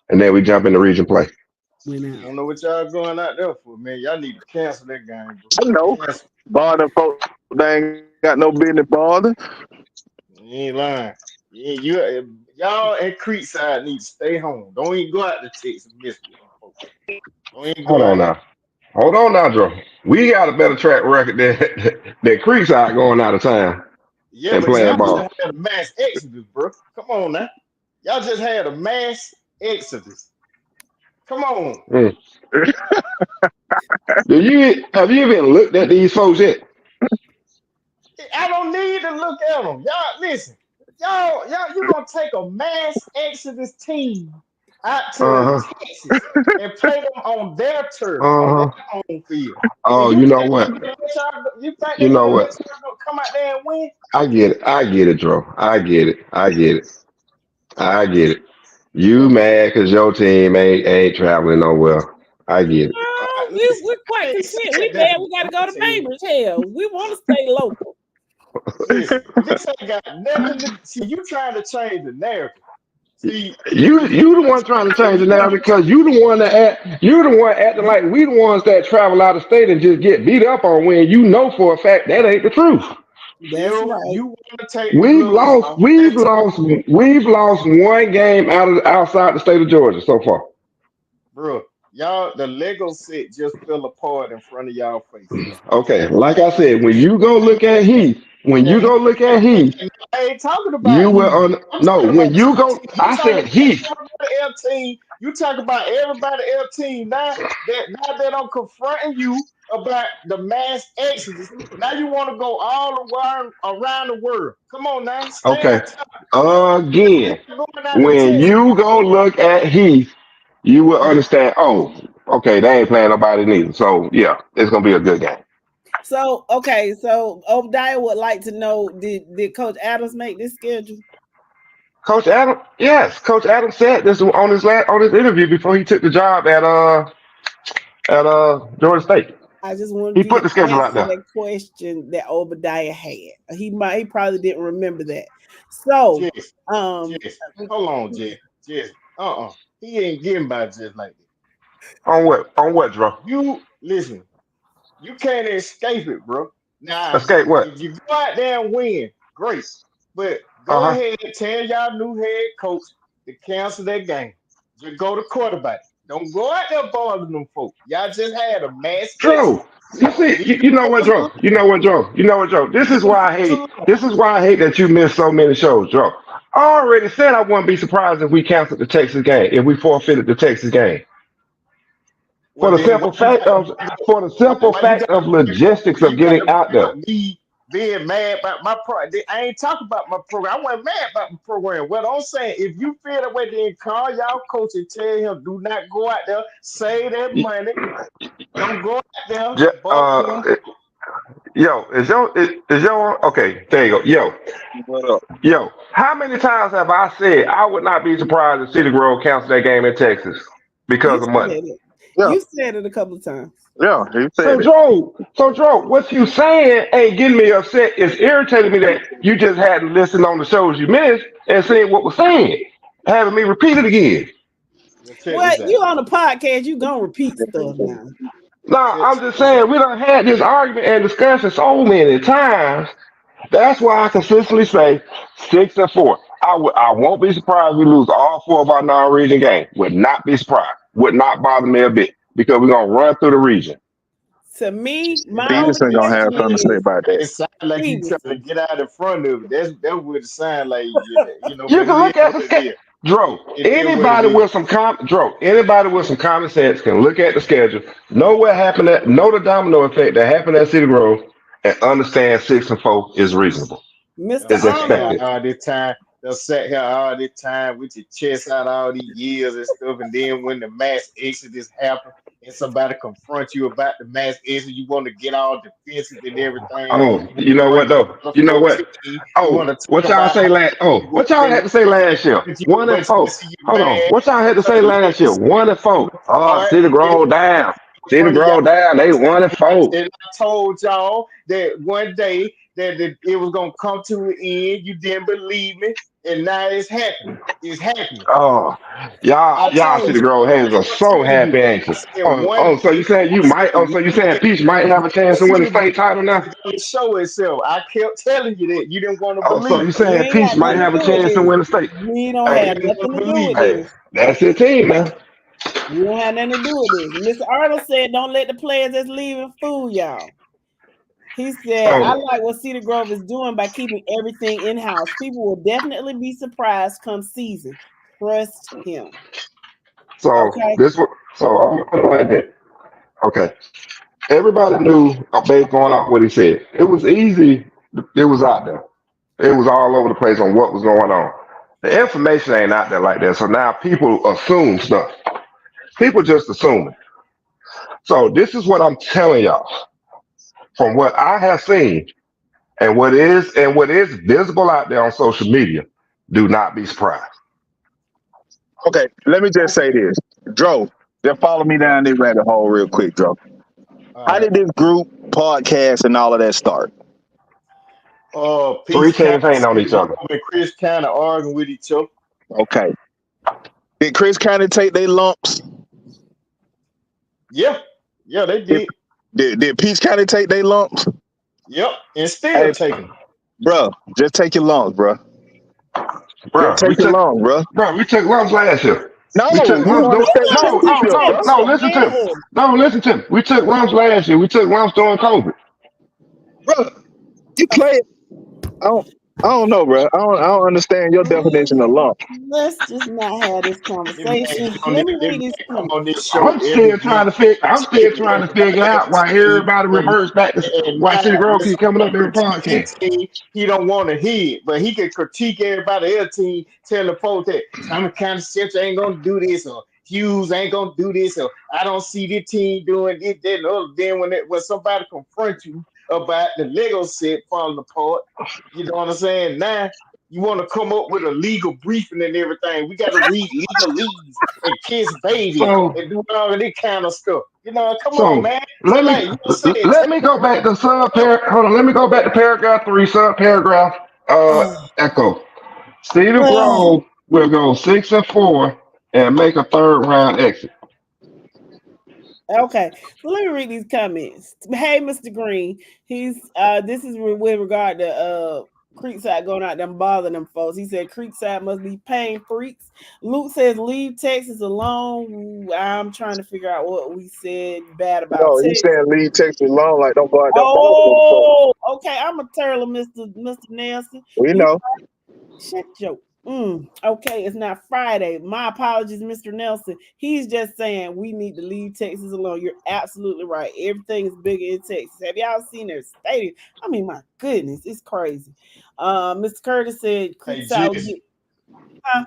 And then we jump in the region play.
I don't know what y'all going out there for, man. Y'all need to cancel that game.
I know. Bother folks, they ain't got no business bother.
You ain't lying. Y'all at Creekside need to stay home. Don't even go out to Texas and miss with them folks. Don't even
Hold
go
on
out.
now. Hold on now, Joe. We got a better track record than that Creekside going out of town
Yeah,
and
but
playing
y'all just
ball.
had a mass exodus, bro. Come on now. Y'all just had a mass exodus. Come on.
Mm. Have you even looked at these folks yet?
I don't need to look at them. Y'all, listen. You gonna take a mass exodus team out
Uh
to
huh.
Texas and play them on their turf, on
Uh
their
huh.
home field. And
Oh,
you
you
think
know
they
what?
gonna let y'all, you think
You
they
know
gonna let
what?
y'all come out there and win?
I get it. I get it, Joe. I get it. I get it. I get it. You
Okay.
mad because your team ain't traveling nowhere. I get it.
Listen,
We're
I
quite
ain't
content.
said
We
that
mad we
about
gotta
my
go to
team.
Baber's. Hell, we want to stay local.
Listen, this ain't got nothing to see. You trying to change the narrative. See,
You the one trying to change it now because you the one acting like we the ones that travel out of state and just get beat up on when you know for a fact that ain't the truth.
That's right.
you want to take the gloves off and
We've lost one game outside the state of Georgia so far.
bro, y'all, the Lego set just fell apart in front of y'all faces.
Okay, like I said, when you go look at Heath, when you go look at Heath,
I ain't talking
you
about
will
Heath. I'm
no,
talking
when
about
you
your
go
team. You
I
talking
said
about
Heath.
everybody else team. You talk about everybody else team now that I'm confronting you about the mass exodus. Now you want to go all around the world. Come on now, stay
Okay.
on top.
Again,
You're going out to
when
Texas.
you go look at Heath, you will understand, oh, okay, they ain't playing nobody neither. So yeah, it's gonna be a good game.
So okay, so Obadiah would like to know: Did Coach Adams make this schedule?
Coach Adam, yes, Coach Adam said this on his interview before he took the job at Georgia State.
I just wanted
He
you
put
to
the schedule out
answer
there.
that question that Obadiah had. He probably didn't remember that. So
Jess,
um
Jess, hold on, Jess. Jess, he ain't getting by just like that.
On what? On what, Drew?
You listen. You can't escape it, bro. Now,
Escape what?
if you go out there and win, great. But
Uh
go
huh.
ahead and tell y'all new head coach to cancel that game. Just go to quarterback. Don't go out there bothering them folks. Y'all just had a mass
Joe,
exodus.
you see,
Leave
you
them
know what,
folks
Joe?
alone.
You know what, Joe? You know what, Joe? This
Leave
is
them
why I
folks
hate.
alone.
This is why I hate that you miss so many shows, Joe. I already said I wouldn't be surprised if we canceled the Texas game, if we forfeited the Texas game, for
Well,
the
then
simple fact of
why you got to
logistics
why
of
you got
getting
to
out
bring
there.
up me being mad about my pro? I ain't talking about my program. I wasn't mad about my program. What I'm saying, if you feel that way, then call y'all coach and tell him do not go out there, save that money. Don't go out there,
Ju-
bother them.
Uh, yo, is your okay? There you go.
What up?
Yo, how many times have I said I would not be surprised if City Grove cancels that game in Texas
you
because of money?
said it.
Yeah,
You said it a couple of times.
yeah, he
So
said it.
Joe, what you saying ain't getting me upset. It's irritating me that you just hadn't listened on the shows you missed and seen what was saying, having me repeat it again.
Well, check
Well,
this out.
you on the podcast, you gonna repeat stuff now.
Nah,
Check,
I'm
check
just
this
saying
out.
we done had this argument and discussion so many times. That's why I consistently say 6-4. I won't be surprised we lose all four of our non-region games. Would not be surprised. Would not bother me a bit because we're gonna run through the region.
To me,
It
my
sound
only
Stevenson gonna have
question
something to say
is
about that.
it sound like you trying to
Stevenson.
get out in front of it. That's what it sound like.
You
But it
can
is
look at
what
the
it is.
schedule. Dro,
It is what it is.
anybody with some common sense can look at the schedule, know what happened know the domino effect that happened at City Grove, and understand 6-4 is reasonable.
Mr.
They'll
Is
sat here
Arnold,
expected.
all this time. They'll sat here all this time with your chest out all these years and stuff. And then when the mass exodus happen and somebody confront you about the mass exodus, you want to get all defensive and everything.
Oh,
You want
you
to
know
bring
what though?
up
You
the
know what?
14. You
Oh,
want to
what
talk
y'all
about
say
how
last? Oh,
you
what y'all had to say last year?
but
1-4.
you
Hold on.
mad.
What y'all had to say last year?
Listen,
1-4. Oh,
all right,
City
in
Grove down. City
front of y'all.
Grove down. They 1-4.
And I told y'all that one day that it was gonna come to an end. You didn't believe me. and now it's happening. It's happening.
Oh,
I
y'all
told
City
you.
Grove haters are
I'm
so
telling
happy,
you.
ain't
I
you?
said
Oh,
one
so you
day.
saying you
I said
might? Oh, so you
one
saying
day.
Peach might have a chance to win the
City
state title now?
is gonna show itself. I kept telling you that. You didn't want to
Oh, so you
believe.
We
saying
ain't
Peach
got
might
nothing to
have a
do with
chance to
this.
win the state?
We don't
Hey,
have
You didn't
nothing
want
to
to
do with
believe it.
hey,
this.
that's your team now.
We don't have nothing to do with this. Mr. Arnold said, "Don't let the players that's leaving fool y'all." He said, "I
So,
like what Cedar Grove is doing by keeping everything in house. People will definitely be surprised come season. Trust him."
so
Okay.
this was so I'm gonna like that. Okay, everybody knew based going off what he said. It was easy. It was out there. It was all over the place on what was going on. The information ain't out there like that. So now people assume stuff. People just assuming. So this is what I'm telling y'all from what I have seen and what is visible out there on social media. Do not be surprised.
Okay, let me just say this. Dro, just follow me
Yeah.
down this rabbit hole real quick, Dro.
All
How
right.
did this group, podcast, and all of that start?
Three
Peace
teams
County,
ain't on
City
each other.
Grove, and Chris County arguing with each other.
Okay. Did Chris County take their lumps?
Yeah. Yeah, they
Did,
did.
did Peach County take their lumps?
Yep. And still
Hey,
taking them.
bro, just take your lumps, bro. Just
Bro,
take your lumps, bro.
we took lumps last year.
No,
We took
you
lumps.
on the
You
state
on the
championship, bro.
No,
championship,
listen to me.
man.
No, listen to me. We took lumps last year. We took lumps during COVID.
Bro, you play. I don't. I don't know, bro. I don't understand your definition of lump.
Let's just not have this
Them guys
conversation. Let me read this
come
comment.
on this show every
I'm
week.
still trying to figure out why everybody reverts back to
And
why City
now
Grove
when
keep coming up
somebody
every
critique his
podcast.
team, he don't want to hear it, but he can critique everybody else's team, telling folks that Thomas County Central ain't gonna do this, or Hughes ain't gonna do this, or I don't see this team doing this, that, and the other. Then when somebody confronts you about the Lego set falling apart, you know what I'm saying? Now you want to come up with a legal briefing and everything. We got to read legalese and kiss baby
So
and do all of this kind of stuff. You know, come on,
so
man.
let
Just
me
like you said,
let me go back to hold on, let me go back to paragraph 3, sub paragraph echo. Cedar Grove will go 6-4 and make a third round exit.
Okay, so let me read these comments. Hey, Mr. Green, he's this is with regard to Creekside going out there and bothering them folks. He said Creekside must be paying freaks. Luke says leave Texas alone. I'm trying to figure out what we said bad about
No, he
Texas.
saying leave Texas alone, like don't go out there and bother them folks.
Oh, okay. I'm a turtle, Mr. Nelson.
We
You
know.
shut your okay, it's not Friday. My apologies, Mr. Nelson. He's just saying we need to leave Texas alone. You're absolutely right. Everything is bigger in Texas. Have y'all seen their stadium? I mean, my goodness, it's crazy. Mr. Curtis said
hey,
Creekside will
Jess,
get huh?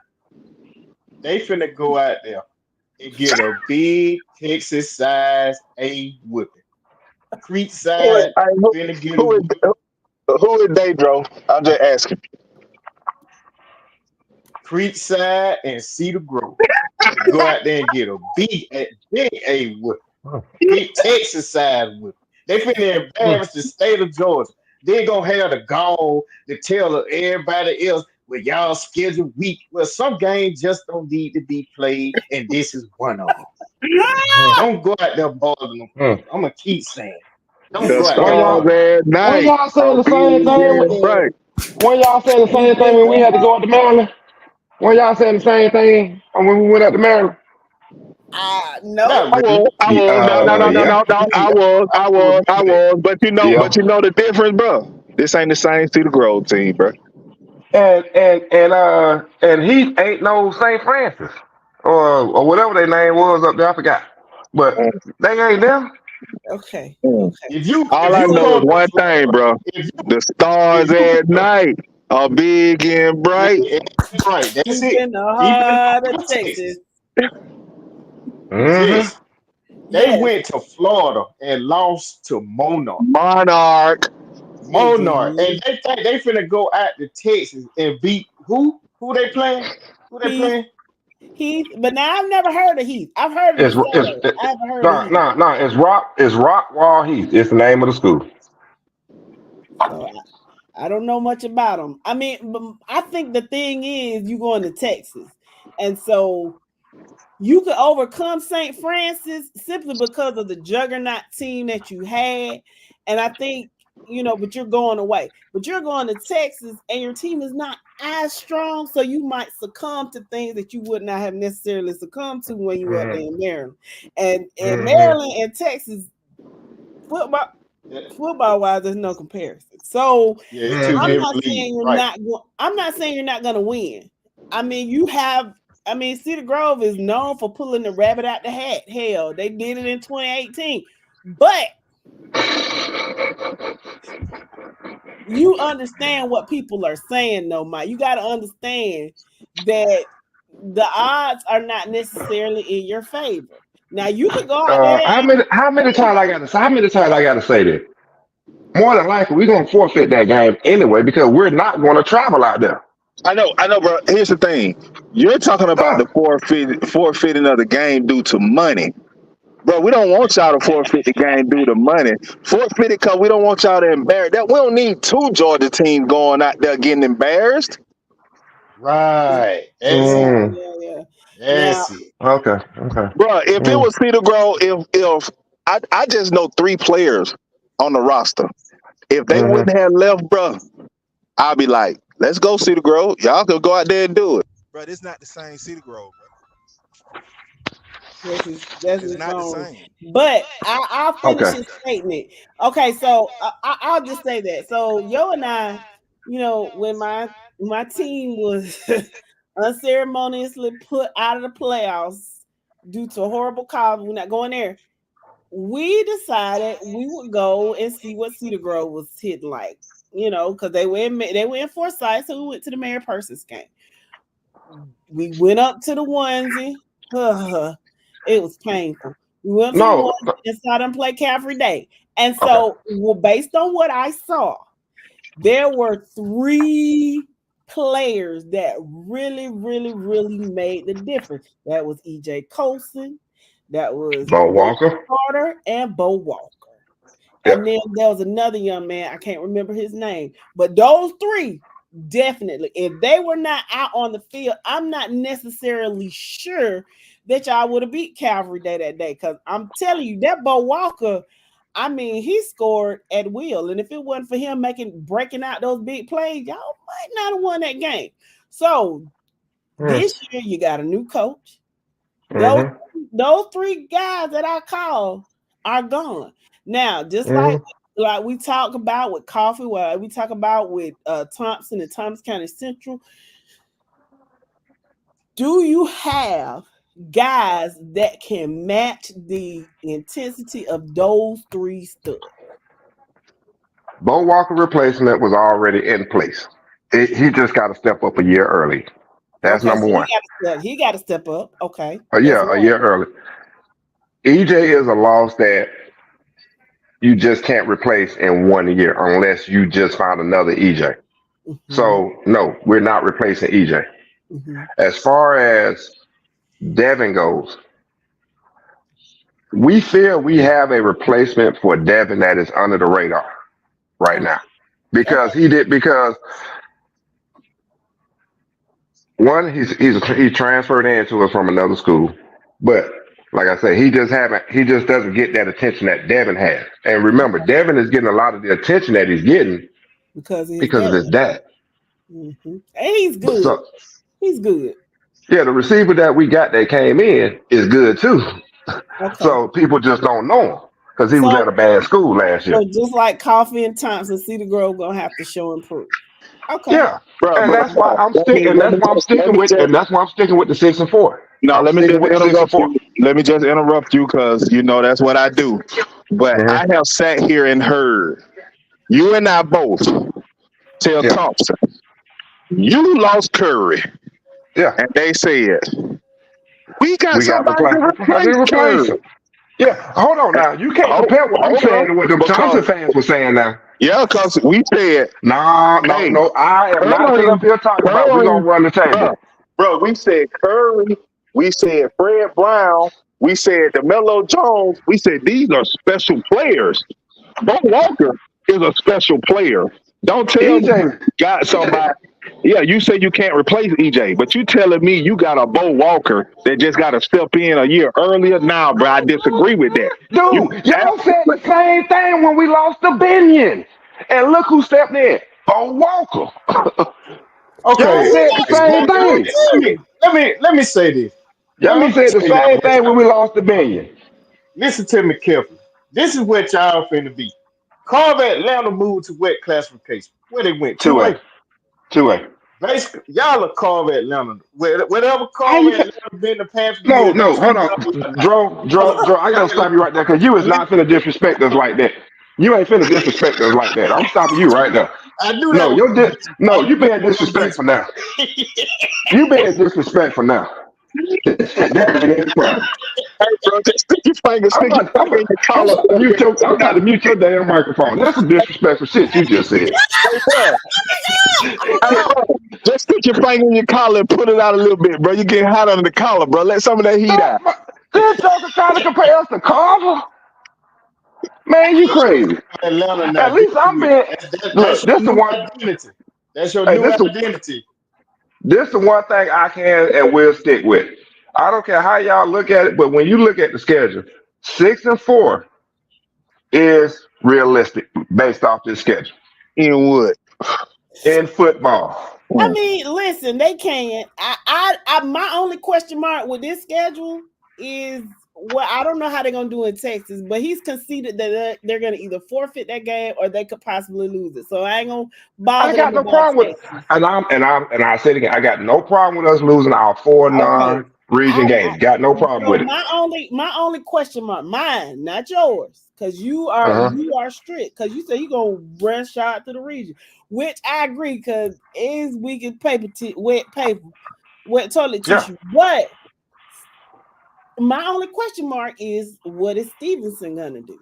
they finna go out there and get a big Texas size A whipping.
Who is,
Creekside finna get a
who is
whipping.
who is Daydro? I'm just asking.
Creekside and Cedar Grove to go out there and get a big A whipping. Big Texas size whipping. They finna embarrass the state of Georgia. They gonna have the gall to tell everybody else, well, y'all schedule weak. Well, some games just don't need to be played, and this is one of them. Don't go out there bothering them
Hmm.
folks. I'm gonna keep saying, don't
The
go out there
When
stars
y'all
bothering them
at
folks.
when
night
y'all saying
are
the
big
same thing
and bright.
when y'all saying the
He
same thing
just
when we
said,
had to go up to Maryland? When y'all saying the same thing when we went up to Maryland?
no.
Not really.
I was. No,
Yeah.
no.
I will agree
I
with that.
was.
Yeah.
But you know the difference, bro. This ain't the same Cedar Grove team, bro.
And he ain't no St. Francis or whatever their name was up there. I forgot, but they ain't them.
Okay.
Mm.
Okay.
All
If
I
you
know is
come to
one thing,
Florida,
bro.
if
The stars
you
at night are big and bright.
right, that's
Deep
it.
in the
Deep in the
heart of
heart of
Texas.
Texas.
Mm-hmm.
Yes. They
Yes,
went to Florida and lost to Monarch.
Monarch.
they
Monarch. And
did.
they think they finna go out to Texas and beat who? Who they playing? Who they
Heath,
playing?
but now I've never heard of Heath. I've heard of the
It's
Stars. I haven't heard of
no
Heath.
no no. It's Rock Wall Heath. It's the name of the school.
So I don't know much about them. I mean, but I think the thing is you going to Texas, and so you could overcome St. Francis simply because of the juggernaut team that you had. And I think, but you're going away. But you're going to Texas and your team is not as strong. So you might succumb to things that you would not have necessarily succumbed to when you were up there in Maryland. And Maryland and Texas, football wise, there's no comparison. So I'm not saying you're not going to win. I mean, Cedar Grove is known for pulling the rabbit out the hat. Hell, they did it in 2018. But you understand what people are saying, though, Mike. You got to understand that the odds are not necessarily in your favor. Now you could go out there.
How many times I gotta say this? More than likely, we're gonna forfeit that game anyway because we're not gonna travel out there.
I know, bro. Here's the thing. You're talking about the forfeiting of the game due to money. Bro, we don't want y'all to forfeit the game due to money. Forfeit it because we don't want y'all to embarrass that. We don't need two Georgia teams going out there getting embarrassed.
Right.
Yeah.
Okay.
Bro, if it was Cedar Grove, if I just know 3 players on the roster. If they wouldn't have left, bro, I'll be like, let's go Cedar Grove. Y'all can go out there and do it.
Bro, this not the same Cedar Grove, bro.
That's
not the same.
But I'll finish his statement. Okay, so I'll just say that. So Yo and I, when my team was unceremoniously put out of the playoffs due to a horrible call, we're not going there. We decided we would go and see what Cedar Grove was hitting like, because they were in Forsyth, so we went to the Mary Persons game. We went up to the onesie. It was painful. We went to the onesie and saw them play Cavalry Day. And so, based on what I saw, there were 3 players that really, really, really made the difference. That was E.J. Colson, that was
Bo Walker,
Carter, and Bo Walker.
Yeah.
And then there was another young man, I can't remember his name, but those 3 definitely, if they were not out on the field, I'm not necessarily sure that y'all would have beat Cavalry Day that day. Because I'm telling you, that Bo Walker, I mean, he scored at will. And if it wasn't for him breaking out those big plays, y'all might not have won that game. So this year, you got a new coach. Those 3 guys that I called are gone. Now, just like we talk about with Coffee, what we talk about with Thompson and Thomas County Central, do you have guys that can match the intensity of those 3 studs?
Bo Walker replacement was already in place. He just got to step up a year early. That's number 1.
He got to step up. Okay.
A year early. EJ is a loss that you just can't replace in 1 year unless you just found another EJ. So, no, we're not replacing EJ. As far as Devin goes, we feel we have a replacement for Devin that is under the radar right now. Because one, he transferred into us from another school, but like I said, he just doesn't get that attention that Devin has. And remember, Devin is getting a lot of the attention that he's getting because of his dad.
And he's good. He's good.
Yeah, the receiver that we got that came in is good too. So people just don't know him because he was at a bad school last year.
So just like Coffee and Thompson, Cedar Grove gonna have to show improve. Okay.
Yeah, and that's why I'm sticking. And that's why I'm sticking with. And that's why I'm sticking with the 6 and 4.
No, let me just interrupt you because that's what I do. But I have sat here and heard you and I both tell Thompson, you lost Curry.
Yeah,
and they said we got somebody to replace him.
Yeah, hold on now. You can't compare what I'm saying to what the Thompson fans were saying now.
Yeah, because we said
no. I am not sitting up here talking about we're gonna run the table.
Bro, we said Curry, we said Fred Brown, we said DeMelo Jones, we said these are special players. Bo Walker is a special player. Don't tell me
EJ,
you got somebody. Yeah, you say you can't replace EJ, but you telling me you got a Bo Walker that just got to step in a year earlier. Now, bro, I disagree with that. You
dude, y'all said the same thing when we lost the Binion. And look who stepped in. Bo Walker. Y'all
Okay,
said the same thing.
let me say this. Now
Y'all
let me
said the
tell y'all
same
what
thing when
y'all.
we lost the Binion.
Listen to me carefully. This is what y'all finna be. Carve Atlanta moved to wet classification. Where they went?
2A.
2A.
2A.
Basically, y'all are Carve Atlanta. Whatever
How
Carve
you
Atlanta been in the past few
No,
years,
no,
that's who
hold
y'all
on.
are now.
Dro, I gotta stop you right there because you is not finna disrespect us like that. You ain't finna disrespect us like that. I'm stopping you right there.
I knew that
No,
was gonna be.
no,
I knew
you
that
being
was gonna be.
disrespectful now. You being disrespectful now. This shit definitely ain't problem.
Hey, bro, just
I'm
stick your
about, I'm
finger in
about,
your
I'm
collar.
about to mute your, I'm about to mute your damn microphone. That's some disrespectful shit you just said.
Hey, bro. Hey, bro, just stick your finger in your collar and put it out a little bit, bro. You getting hot under the collar, bro. Let some of that heat out.
This joker trying to compare us to Carver? Man, you crazy.
Atlanta now.
At
Deal
least I'm
with it.
being,
That's
look,
your new identity. That's your new
this the
identity.
This the one thing I can and will stick with. I don't care how y'all look at it, but when you look at the schedule, 6-4 is realistic based off this schedule
In wood.
in football.
I mean, listen, they can't. My only question mark with this schedule is, well, I don't know how they're gonna do in Texas, but he's conceded that they're gonna either forfeit that game or they could possibly lose it. So I ain't gonna
I
bother
got
them
no
about
problem with,
Texas.
and I said it again, I got no problem with us losing our four
Okay,
non-region games. Got no problem
so
with it.
my only question mark, mine, not yours, because you
Uh-huh.
are strict, because you say you're gonna rush out to the region, which I agree, because it's weak as wet toilet
Yeah,
tissue. But my only question mark is, what is Stevenson gonna do?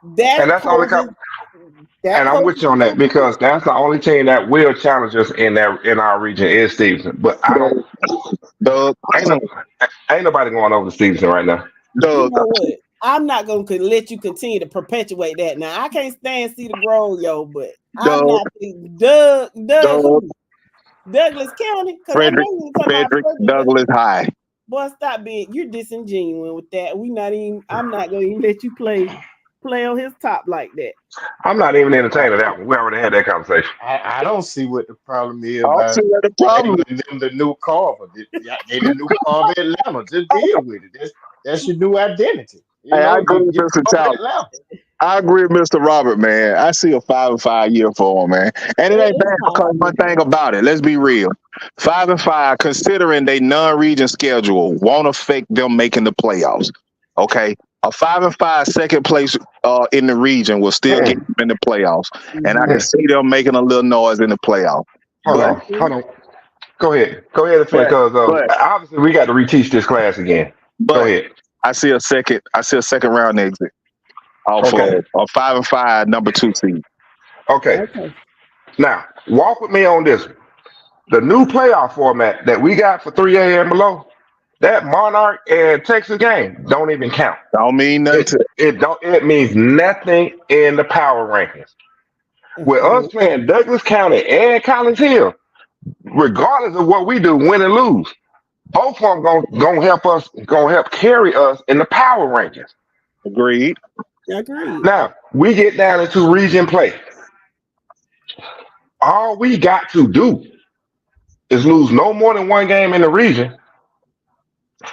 and
That
that's the only
poses
and I'm with you on that because that's the only team that will challenge us in our region is Stevenson. But
Doug,
ain't nobody going over to Stevenson right now.
You
Doug,
know what? I'm not gonna let you continue to perpetuate that. Now I can't stand Cedar Grove, yo, but I'm
Doug,
not Doug
Doug,
who? Douglas County, because I know
Frederick,
you talking about
Frederick
Frederick.
Douglass High.
Boy, stop being, you're disingenuous with that. I'm not gonna even let you play on his top like that.
I'm not even entertaining that one. We already had that conversation.
I don't see what the problem is
I don't
by
see what the problem is.
labeling them the new Carver. They the new Carver Atlanta. Just deal with it. That's your new identity. You
Hey, I
know,
agree with
you
Mr.
Carver
Talbot.
Atlanta.
I agree with Mr. Robert, man. I see a 5-5 year for him, man. And it ain't
It's
bad because
possible.
one thing about it, let's be real. 5-5, considering they non-region schedule, won't affect them making the playoffs. Okay. A 5-5 second place in the region will still get them in the playoffs. And I can see them making a little noise in the playoffs. But
Hold on. Go ahead and finish
but
because
but
obviously we got to reteach this class again. Go
but
ahead.
I see a second round exit off
Okay.
of a 5-5 number 2 seed.
Okay.
Okay.
Now walk with me on this one. The new playoff format that we got for 3A and below, that Monarch and Texas game don't even count.
Don't mean nothing to
It means nothing in the power rankings. With us playing Douglas County and Collins Hill, regardless of what we do, win and lose, both of them gonna help carry us in the power rankings.
agreed.
Agreed.
Now we get down into region play. All we got to do is lose no more than one game in the region.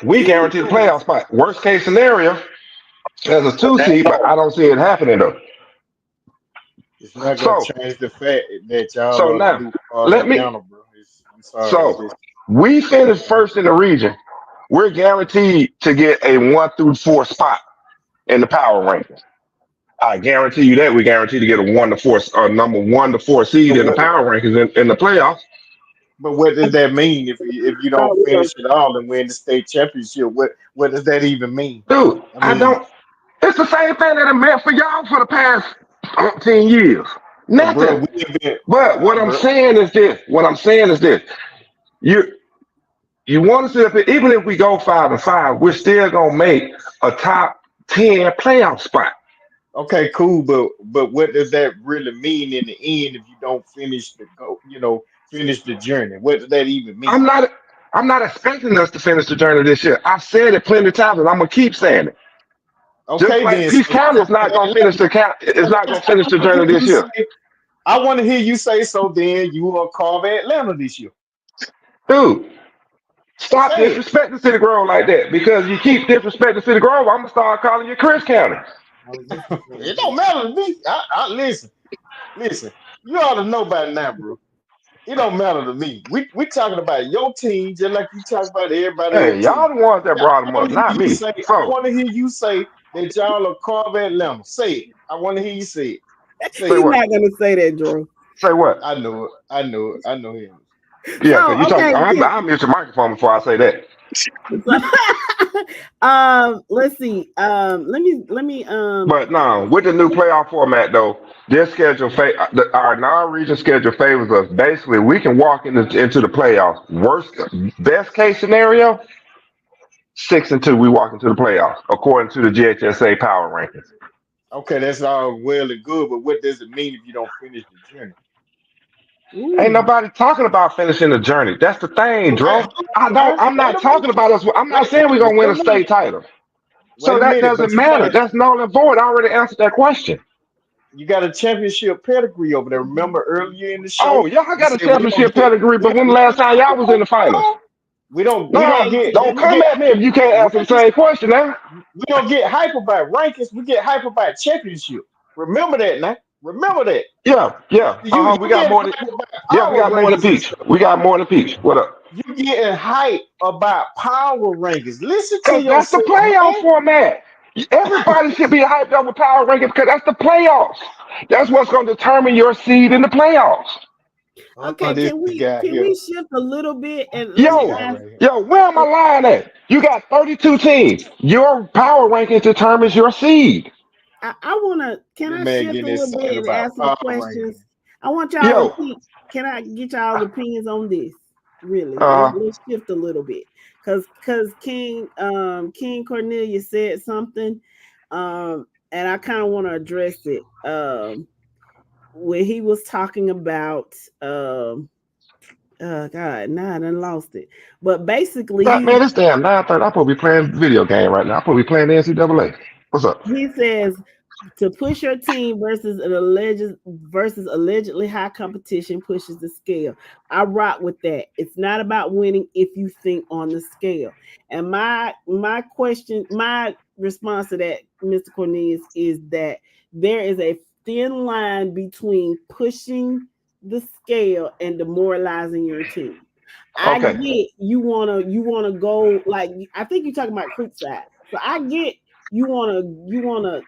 We guarantee the playoff spot. Worst case scenario, as a 2 seed, but I don't see it happening though.
It's not gonna
So,
change the fact that y'all
so
are the
now
new Carver
let me.
Atlanta, bro. I'm sorry. It's
So
just
we finished first in the region. We're guaranteed to get a 1-4 spot in the power rankings. I guarantee you that. We guarantee to get a 1-4, number 1-4 seed
but
in the power rankings in the playoffs.
what does that mean if you don't finish it all and win the state championship? What does that even mean?
Dude,
I
I
mean,
don't. It's the same thing that it meant for y'all for the past 10 years.
bro,
Nothing.
we have been,
But what I'm
bro.
saying is this. What I'm saying is this. You you want to see if even if we go 5-5, we're still gonna make a top 10 playoff spot.
Okay, cool, but what does that really mean in the end if you don't finish finish the journey? What does that even mean?
I'm not. I'm not expecting us to finish the journey this year. I've said it plenty of times, and I'm gonna keep saying it. Just
Okay,
like
then.
Peace
So
County is not gonna finish the count. It's not gonna finish the journey this year,
I want to hear you say so. Then you will carve Atlanta this year.
dude. Stop
Say it.
disrespecting City Grove like that because you keep disrespecting City Grove. I'm gonna start calling you Chris County.
It don't matter to me. I listen. Listen. You ought to know by now, bro. It don't matter to me. We talking about your team just like you talk about everybody
Hey,
else's
y'all
team.
the ones that
Now,
brought
I
them
want
up,
to hear
not
you
me.
say. I
So
want to hear you say that y'all are carve Atlanta. Say it. I want to hear you say it. Say
say
He's
it.
what?
not gonna say that, Drew.
Say what?
I know it. I know it. I know him.
Yeah,
So
because you talking.
okay,
I'll mute your microphone before I say that.
let's see. Let me
But no, with the new playoff format though, this schedule our non-region schedule favors us. Basically, we can walk into the playoffs. Best case scenario, 6-2. We walk into the playoffs according to the GHSA power rankings.
Okay, that's all well and good, but what does it mean if you don't finish the journey?
Ain't
ooh,
nobody talking about finishing the journey. That's the thing,
Okay,
Dro.
hold on now.
I'm
Wait
not
a minute.
talking about us. I'm not saying we're
Wait
gonna win
a
a
minute.
state title.
Wait
So
a
that
minute.
doesn't
But
matter. That's null and void. I already answered that question.
you got a championship pedigree over there. Remember earlier in the
Oh,
show,
y'all
you
got a
said we don't
championship
get
pedigree, but when the last time y'all was in the finals?
we don't
No,
get
don't come at me if you can't answer the
rankings.
same question now.
We don't get hype about rankings. We get hype about championship. Remember that now. Remember that.
Yeah, yeah.
You
We
you
got
getting
more than
hype about
yeah, we
power
got more than
rankings and
Peach.
stuff.
We got more than Peach. What up?
You getting hype about power rankings. Listen to
Because that's the
yourself,
playoff
man.
format. Everybody should be hyped over power rankings because that's the playoffs. That's what's going to determine your seed in the playoffs.
Oh,
okay.
this
Can we
guy
can
here.
we shift a little bit and let
This
me
Yo,
guy
ask?
right here.
yo, where am I lying at? You got 32 teams. Your power rankings determines your seed.
I wanna. Can
This
I
man
shift a
getting
little bit
excited
and
about
ask some
power rankings.
questions? I want y'all
Yo,
to. Can I get y'all's opinions on this? Really,
uh,
let's shift a little bit, cause King Cornelius said something, and I kind of want to address it. When he was talking about God, now I done lost it. But basically,
man, it's damn 9:30. I'm supposed to be playing video game right now. I'm supposed to be playing the NCAA. What's up?
he says to push your team versus allegedly high competition pushes the scale. I rock with that. It's not about winning if you think on the scale. And my response to that, Mr. Cornelius, is that there is a thin line between pushing the scale and demoralizing your team. I
Okay,
get you wanna go, like, I think you're talking about Creekside. So I get you wanna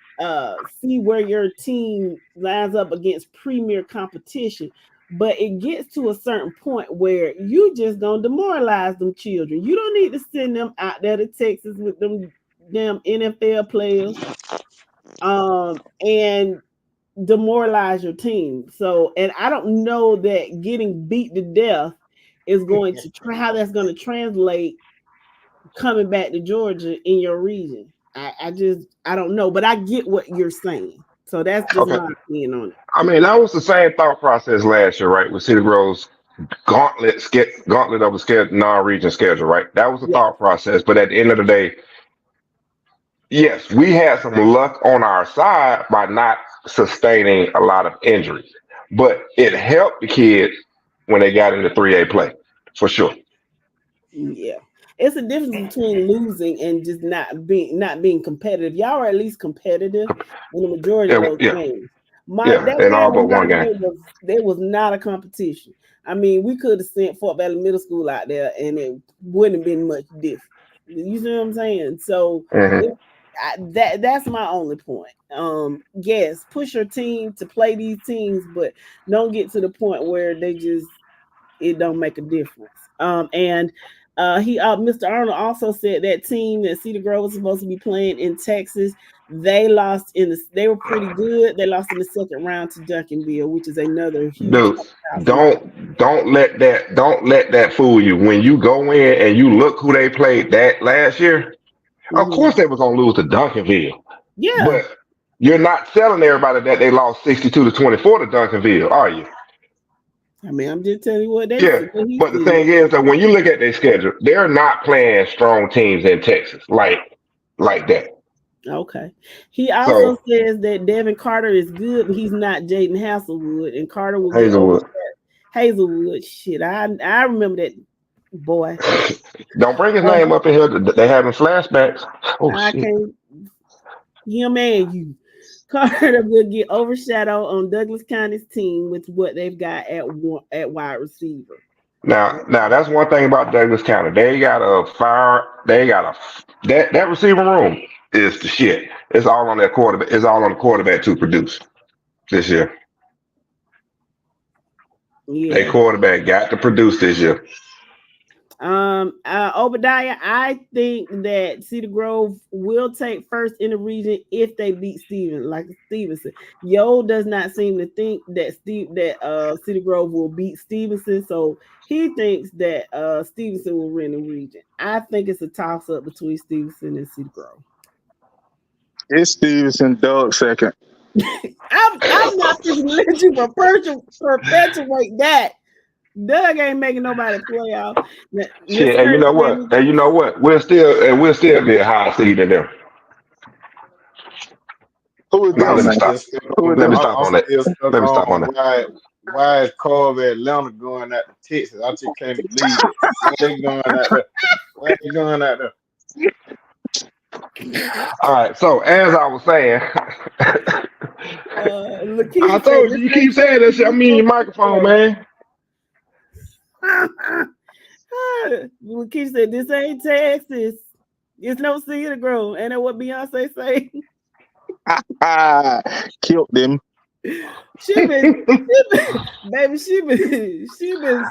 see where your team lines up against premier competition, but it gets to a certain point where you just gonna demoralize them children. You don't need to send them out there to Texas with them damn NFL players and demoralize your team. So, and I don't know that getting beat to death is going to how that's going to translate coming back to Georgia in your region. I don't know, but I get what you're saying. So that's just
okay.
my opinion on it.
I mean, that was the same thought process last year, right? With City Grove's gauntlet of a non-region schedule, right? That was the
Yeah.
thought process. But at the end of the day, yes, we had some luck on our side by not sustaining a lot of injuries, but it helped the kids when they got into 3A play, for sure.
Yeah. It's a difference between losing and just not being competitive. Y'all are at least competitive in the majority of
Yeah,
those
yeah,
games.
yeah,
That
and
game
all
with
but one
my
game.
day was not a competition. I mean, we could have sent Fort Valley Middle School out there and it wouldn't have been much different. You see what I'm saying? So
Hmm.
that's my only point. Yes, push your team to play these teams, but don't get to the point where it don't make a difference. And Mr. Arnold also said that team that Cedar Grove was supposed to be playing in Texas, they were pretty good. They lost in the second round to Duncanville, which is another huge
Dude,
powerhouse in the country.
don't let that fool you. When you go in and you look who they played that last year, of
Mhm.
course they was gonna lose to Duncanville.
Yeah.
But You're not telling everybody that they lost 62-24 to Duncanville, are you?
I mean, I'm just telling you what
Yeah.
what he
But the
said.
thing is that when you look at their schedule, they're not playing strong teams in Texas like that.
Okay. He also
So
says that Devin Carter is good, but he's not Jaden Hasselwood, and Carter will get
Hazelwood,
Hazelwood. Shit, I remember that boy.
don't bring his
Uh,
name up in here. They having flashbacks. Oh
I
shit.
can't. Him and you. Carter will get overshadowed on Douglas County's team with what they've got at wide receiver.
Now that's one thing about Douglas County. They got a fire. They got that receiving room is the shit. It's all on their quarterback. It's all on the quarterback to produce this year. They
Yeah.
quarterback got to produce this year.
Obadiah, I think that Cedar Grove will take first in the region if they beat Stevenson. Yo does not seem to think that Cedar Grove will beat Stevenson, so he thinks that Stevenson will win the region. I think it's a toss up between Stevenson and Cedar Grove.
It's Stevenson, Doug second.
I'm not going to let you perpetuate that. Doug ain't making nobody playoff.
Shit, and you know what? And you know what? We'll still be a high seed in them.
Who is
Now
that,
let me
man?
stop.
Who is
Let me
that?
stop
I'm
on that.
still stuck
Let me stop on
on
that.
why is Carver Atlanta going out to Texas? I just can't believe it. Why they going out there? Why they going out there?
All right. So as I was saying, I told you you keep saying that shit. I mean your microphone, man.
Lakeisha said, "This ain't Texas. It's no Cedar Grove." And that what Beyonce say?
Killed them.
She been.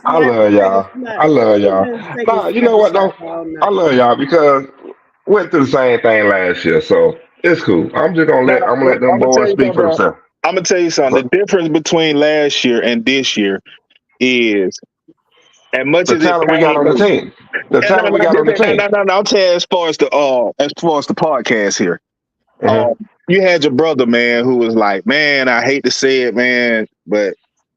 I love y'all. I love y'all. Nah, you know what though? I love y'all because went through the same thing last year, so it's cool. I'm gonna let them
I'm gonna tell
boys
you
speak for
something.
themselves.
I'm gonna tell you something. The difference between last year and this year is as much
The
as it
talent we got
pains
on the
me.
team. The talent we got on the team.
No. I'm telling you as far as the podcast here.
Mhm.
You had your brother, man, who was like, man, I hate to say it, man, but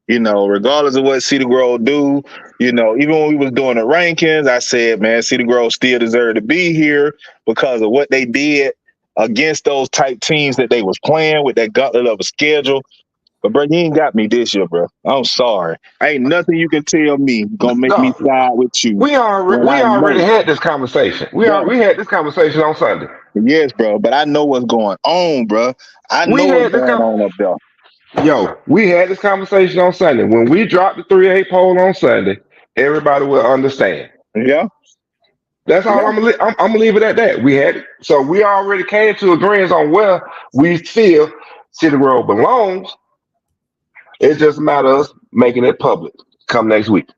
regardless of what Cedar Grove do, even when we was doing the rankings, I said, man, Cedar Grove still deserved to be here because of what they did against those type teams that they was playing with that gauntlet of a schedule. But bro, you ain't got me this year, bro. I'm sorry. Ain't nothing you can tell me gonna make me
No,
side with you.
we already had this conversation. We had this conversation on Sunday.
Yes, bro. But I know what's going on, bro. I
We
know what's
had this
going on up there.
we had this conversation on Sunday. When we dropped the 3-8 poll on Sunday, everybody will understand.
Yeah.
That's all I'm gonna leave it at that. We already came to agreement on where we feel City Road belongs. It's just a matter of us making it public come next week.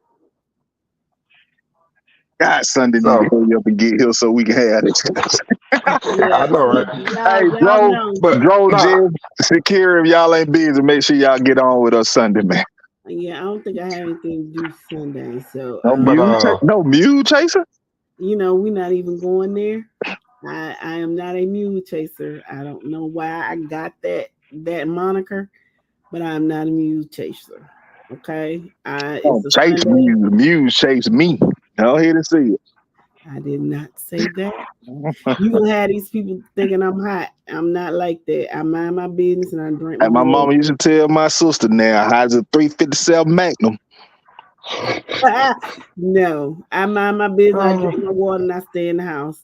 God, Sunday need to
So
hurry up and get here so we can have this.
I know, right?
Hey, Joe, Jim, Secure, if y'all ain't busy, make sure y'all get on with us Sunday, man.
Yeah, I don't think I have anything to do Sunday. So
no mule chaser?
We're not even going there. I am not a mule chaser. I don't know why I got that moniker, but I'm not a mule chaser. Okay. It's a
chase
Sunday.
Muse chase me. Y'all here to see it.
I did not say that. You gonna have these people thinking I'm hot. I'm not like that. I mind my business and I drink my
My mama used to tell my sister now, how's a 357 Magnum?
No, I mind my business. I drink my water and I stay in the house.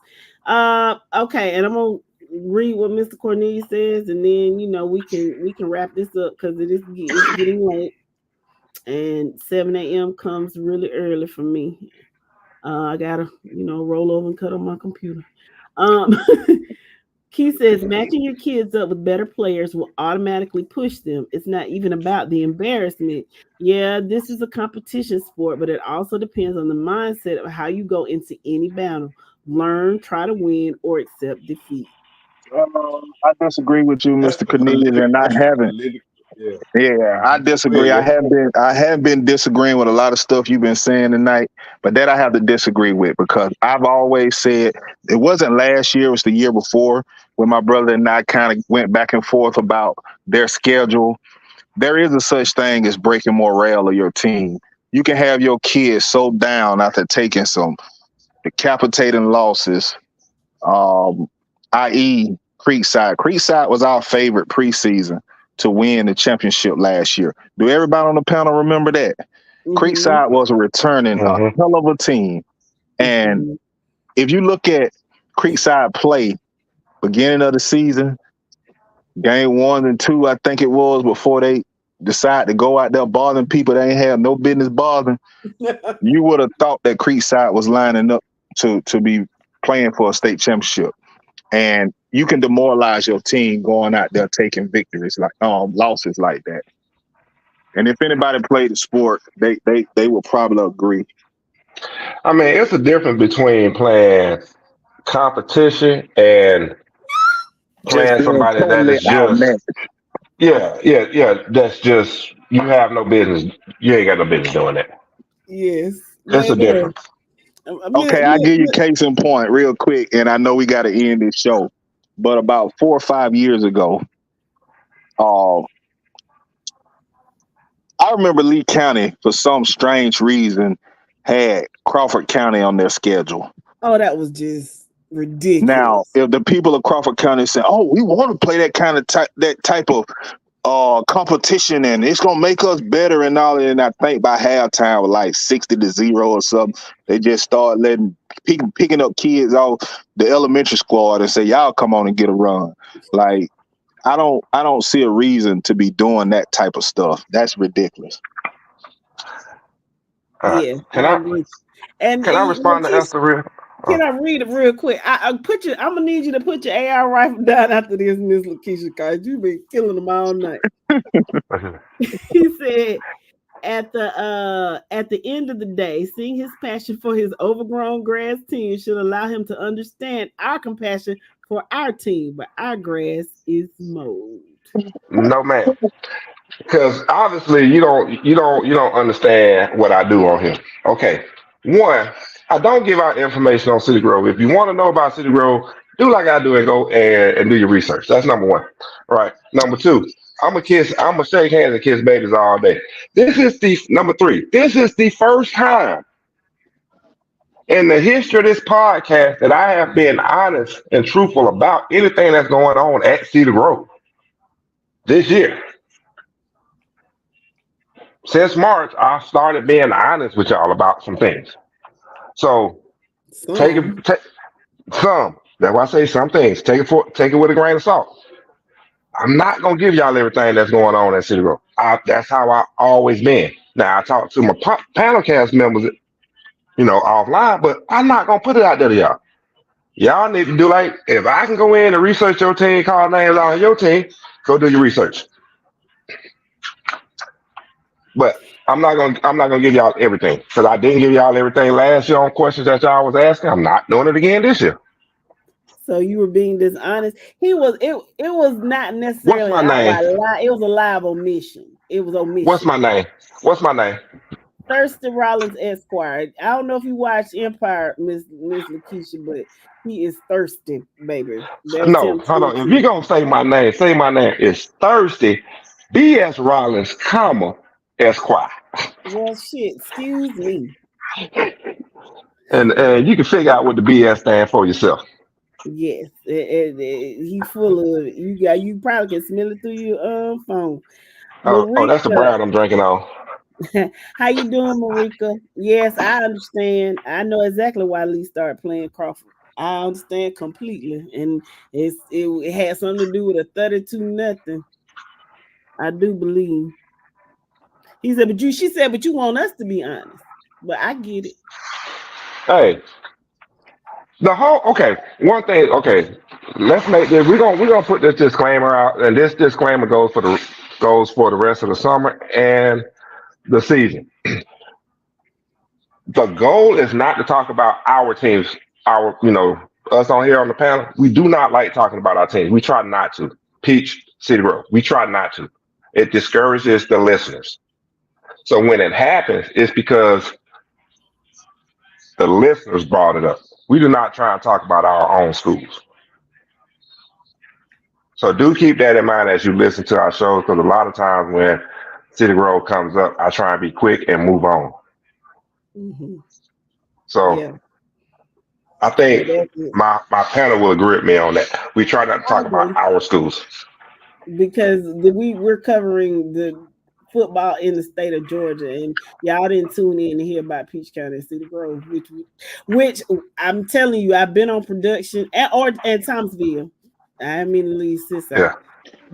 Okay, and I'm gonna read what Mr. Cornelius says, and then we can wrap this up because it's getting late, and 7 a.m. comes really early for me. I gotta roll over and cut on my computer. Keith says matching your kids up with better players will automatically push them. It's not even about the embarrassment. Yeah, this is a competition sport, but it also depends on the mindset of how you go into any battle. Learn, try to win, or accept defeat.
I disagree with you, Mr. Cornelius, and I haven't. Yeah, I disagree. I haven't been disagreeing with a lot of stuff you've been saying tonight, But that I have to disagree with because I've always said it wasn't last year, it was the year before when my brother and I kind of went back and forth about their schedule. There is a such thing as breaking morale of your team. You can have your kids so down after taking some decapitating losses, i.e. Creekside. Creekside was our favorite preseason to win the championship last year. Do everybody on the panel remember that?
Mhm.
Creekside was returning a
Mhm.
hell of a team. And if you look at Creekside play, beginning of the season, game 1 and 2, I think it was, before they decide to go out there bothering people they ain't have no business bothering, you would have thought that Creekside was lining up to be playing for a state championship. And you can demoralize your team going out there taking victories like losses like that. And if anybody played the sport, they will probably agree.
I mean, it's a difference between playing competition and
Just
playing
being
somebody that
totally
is just,
outmatched.
yeah. That's just, you have no business. You ain't got no business doing that.
Yes,
It's a
baby.
difference.
Okay, I'll give you case in point real quick, and I know we got to end this show. But about 4 or 5 years ago, I remember Lee County, for some strange reason, had Crawford County on their schedule.
Oh, that was just ridiculous.
Now, if the people of Crawford County say, "Oh, we want to play that kind of that type of competition, and it's gonna make us better," and all that, and I think by halftime, with like 60-0 or something, they just start picking up kids off the elementary squad and say, "Y'all come on and get a run." Like, I don't see a reason to be doing that type of stuff. That's ridiculous.
Yeah,
Can
I
I
agree. And
can I respond to Esther real?
can I read it real quick? I'm gonna need you to put your AR rifle down after this, Miss Lakeisha, because you've been killing them all night. He said, at the end of the day, seeing his passion for his overgrown grass team should allow him to understand our compassion for our team, but our grass is mowed.
No, man. Because obviously you don't understand what I do on here. Okay. One, I don't give out information on City Grove. If you want to know about City Grove, do like I do and go and do your research. That's number one. Right. Number two, I'm gonna shake hands and kiss babies all day. This is the number three. This is the first time in the history of this podcast that I have been honest and truthful about anything that's going on at Cedar Grove this year. Since March, I started being honest with y'all about some things. So take it,
Some.
take some. That's why I say some things. Take it with a grain of salt. I'm not gonna give y'all everything that's going on at City Road. That's how I always been. Now I talk to my panel cast members, offline, but I'm not gonna put it out there to y'all. Y'all need to do like if I can go in and research your team, call names out of your team, go do your research. But I'm not gonna give y'all everything because I didn't give y'all everything last year on questions that y'all was asking. I'm not doing it again this year.
So you were being dishonest. It was not
What's
necessarily
my
an outright
name?
lie. It was a live omission. It was
What's
omission.
my name? What's my name?
Thurston Rollins Esquire. I don't know if you watched Empire, Miss Lakeisha, but he is thirsty, baby. That's
No,
him
hold on. If you're
too.
gonna say my name, say my name. It's Thursday, B.S. Rollins, comma, Esquire.
Well, shit. Excuse me.
And you can figure out what the BS stand for yourself.
Yes, he full of it. You probably can smell it through your phone.
Oh, that's the
Marika,
brown I'm drinking on.
how you doing, Marika? Yes, I understand. I know exactly why Lee started playing Crawford. I understand completely, and it had something to do with a 32-0. I do believe. He said, she said, but you want us to be honest. But I get it.
Hey, okay. One thing, okay. Let's make this. We're gonna put this disclaimer out, and this disclaimer goes for the rest of the summer and the season. The goal is not to talk about our teams, us on here on the panel. We do not like talking about our teams. We try not to. Peach, City Road. We try not to. It discourages the listeners. So when it happens, it's because The listeners brought it up. We do not try and talk about our own schools. So do keep that in mind as you listen to our shows, because a lot of times when City Grove comes up, I try and be quick and move on.
Mm-hmm. Yeah,
So I
but
think
that's it.
my panel will agree with me on that. We try not to
I
talk about
agree
our schools.
because we're covering the football in the state of Georgia, and y'all didn't tune in to hear about Peach County and Cedar Grove, which I'm telling you, I've been on production at Thomasville. I didn't mean to leave sis
Yeah.
out,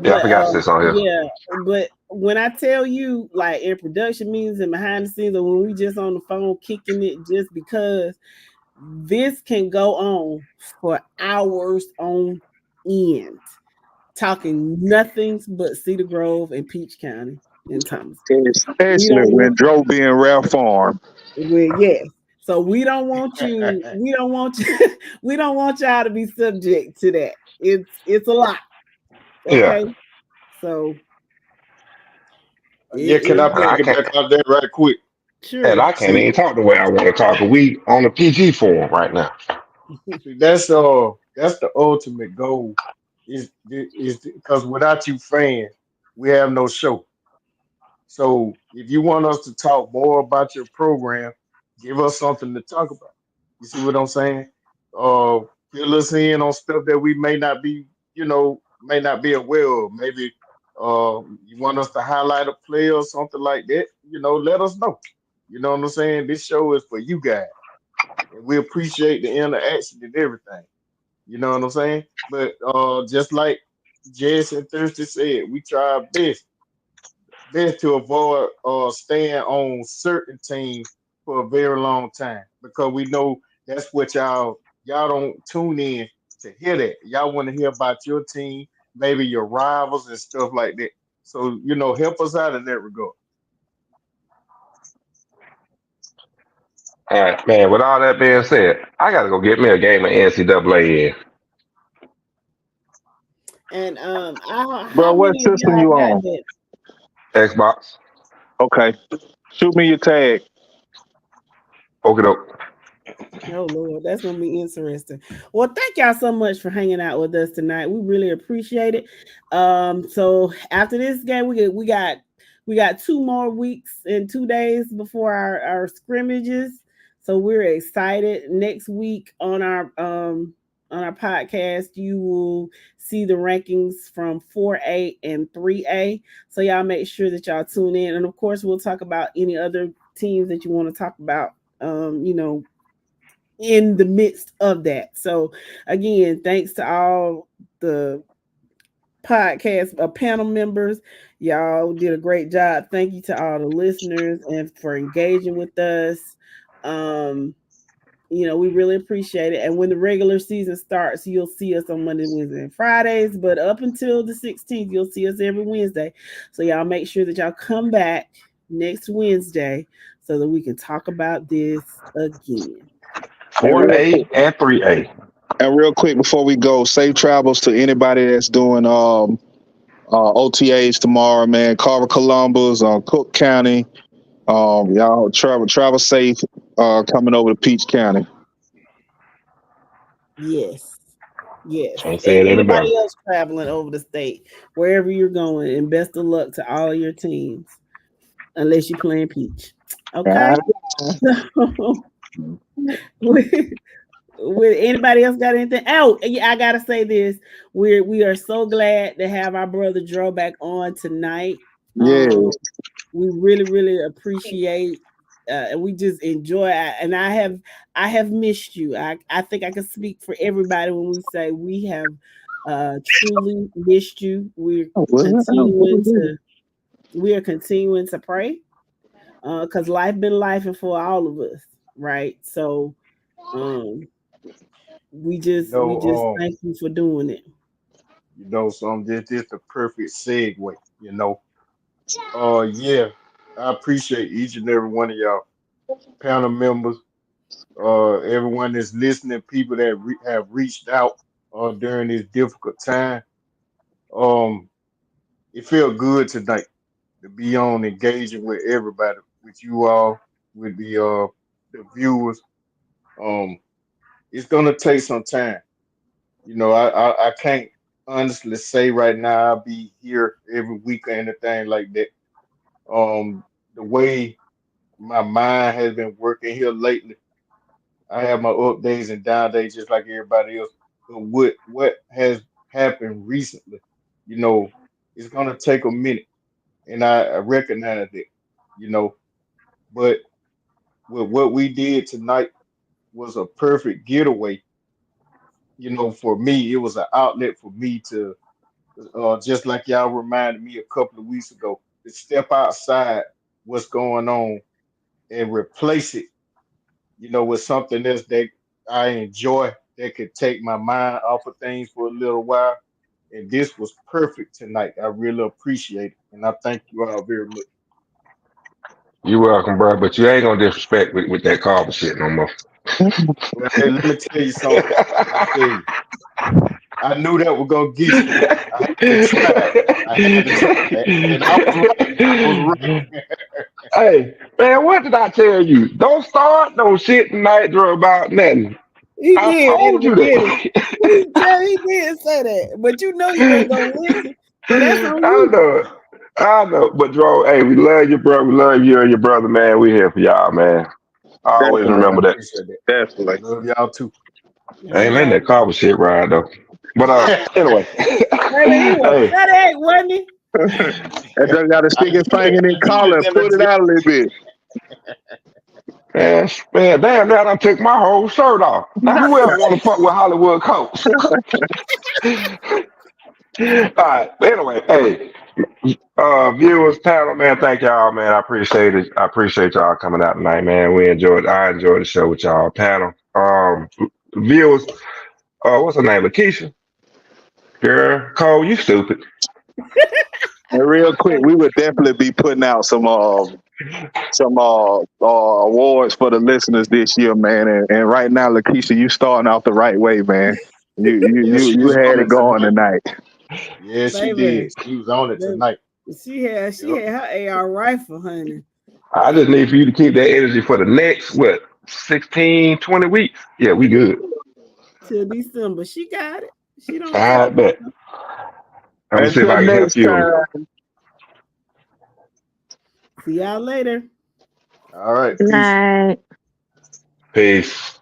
Yeah, I
but
forgot this on here.
yeah, but when I tell you, like in production meetings and behind the scenes, or when we just on the phone kicking it, just because this can go on for hours on end talking nothing but Cedar Grove and Peach County in Thomas. We
Especially
don't
when
want,
Joe being Ralph Farm.
well, yes. So we don't want you. We don't want you. We don't want y'all to be subject to that. It's a lot.
Yeah.
Okay. So
Yeah, can I
And I can't
piggyback off that right quick?
and
sure.
I can't
See,
even talk the way I want to talk. We on the PG forum right now.
see, that's the ultimate goal. Is because without you fans, we have no show. So if you want us to talk more about your program, give us something to talk about. You see what I'm saying? Uh, Fill us in on stuff that we may not be, may not be aware of. Maybe you want us to highlight a player or something like that. Let us know. You know what I'm saying? This show is for you guys, and we appreciate the interaction and everything. You know what I'm saying? But just like Jess and Thirsty said, we try our best to avoid staying on certain teams for a very long time because we know that's what y'all don't tune in to hear that. Y'all want to hear about your team, maybe your rivals and stuff like that. So help us out in that regard.
All right, man. With all that being said, I gotta go get me a game of NCAA in
And
Bro,
how
what
many of
system
y'all
you
got
on?
that?
Xbox.
Okay. Shoot me your tag.
Okay, doke.
Oh Lord, that's gonna be interesting. Well, thank y'all so much for hanging out with us tonight. We really appreciate it. So after this game, we got 2 more weeks and 2 days before our scrimmages. So we're excited. Next week on our podcast, you will see the rankings from 4A and 3A. So y'all make sure that y'all tune in. And of course, we'll talk about any other teams that you want to talk about. In the midst of that. So again, thanks to all the podcast panel members. Y'all did a great job. Thank you to all the listeners and for engaging with us. Um, we really appreciate it. And when the regular season starts, you'll see us on Monday, Wednesday, and Fridays. But up until the 16th, you'll see us every Wednesday. So y'all make sure that y'all come back next Wednesday so that we can talk about this again.
And
Four
real
A
quick,
and 3A.
before we go, safe travels to anybody that's doing OTAs tomorrow, man. Carver Columbus, Cook County. Y'all travel safe coming over to Peach County.
Yes. Yes.
Can't say
And
it any better.
anybody else traveling over the state, wherever you're going, and best of luck to all of your teams, unless you're playing Peach. Okay.
Ah,
With anybody else got anything? Oh, yeah, I gotta say this. We are so glad to have our brother Dro back on tonight.
yeah.
We really, really appreciate and we just enjoy it. And I have missed you. I think I can speak for everybody when we say we have truly missed you. Continuing to we are continuing to pray because life been life and for all of us, right? So um
You
we just
know,
thank you for doing it.
so this the perfect segue. Yeah, I appreciate each and every one of y'all panel members, everyone that's listening, people that have reached out during this difficult time. Um, it felt good tonight to be on engaging with everybody, with you all, with the viewers. It's gonna take some time. I can't honestly say right now I'll be here every week or anything like that. The way my mind has been working here lately, I have my up days and down days just like everybody else. But what has happened recently, you know, it's gonna take a minute, and I recognize that, you know. But with what we did tonight was a perfect getaway. For me, it was an outlet for me to, just like y'all reminded me a couple of weeks ago, to step outside what's going on and replace it, with something else that I enjoy that could take my mind off of things for a little while. And this was perfect tonight. I really appreciate it. And I thank you all very much.
You welcome, bro. But you ain't gonna disrespect with that carver shit no more.
Well, hey, let me tell you something. Let me tell you. I knew that was gonna get you. I had to try. I had to try. And I was right. I was right.
Hey, man, what did I tell you? Don't start no shit tonight, Drew, about nothing.
He
I
did in
told
the
you
beginning.
that.
He did say that, but you know you ain't gonna listen. So that's on
I
you.
know it. I know. But, Drew, hey, we love you, bro. We love you and your brother, man. We here for y'all, man. Always
Yeah, man. I
remember that.
appreciate that.
Definitely.
Love y'all too.
I
All
ain't letting
right.
that carver shit ride, though. But, anyway.
Baby, he was
Hey.
38, wasn't he?
That just got to stick his finger in his
I knew you
collar
was
and
gonna
put it out a little bit.
Man, damn, now I done took my whole shirt off. Now, whoever want to fuck with Hollywood Coats? All right. But anyway, hey, viewers, panel, man, thank y'all, man. I appreciate it. I appreciate y'all coming out tonight, man. I enjoyed the show with y'all, panel. Viewers, what's her name? Lakeisha? Girl, Cole, you stupid.
And real quick, we would definitely be putting out some awards for the listeners this year, man. And right now, Lakeisha, you starting off the right way, man. You you
Yeah,
you
she
you
was
had
on
it
it
going
tonight.
tonight.
Yeah, she
Baby,
did. She was on it
baby.
tonight.
She
Yep.
had her AR rifle, honey.
I just need for you to keep that energy for the next, 16, 20 weeks. Yeah, we good.
Till December. She got it. She don't care.
I bet. I'm gonna see if
Until
I can help
next
you.
time.
See y'all later.
All right.
Good
Peace.
night.
Peace.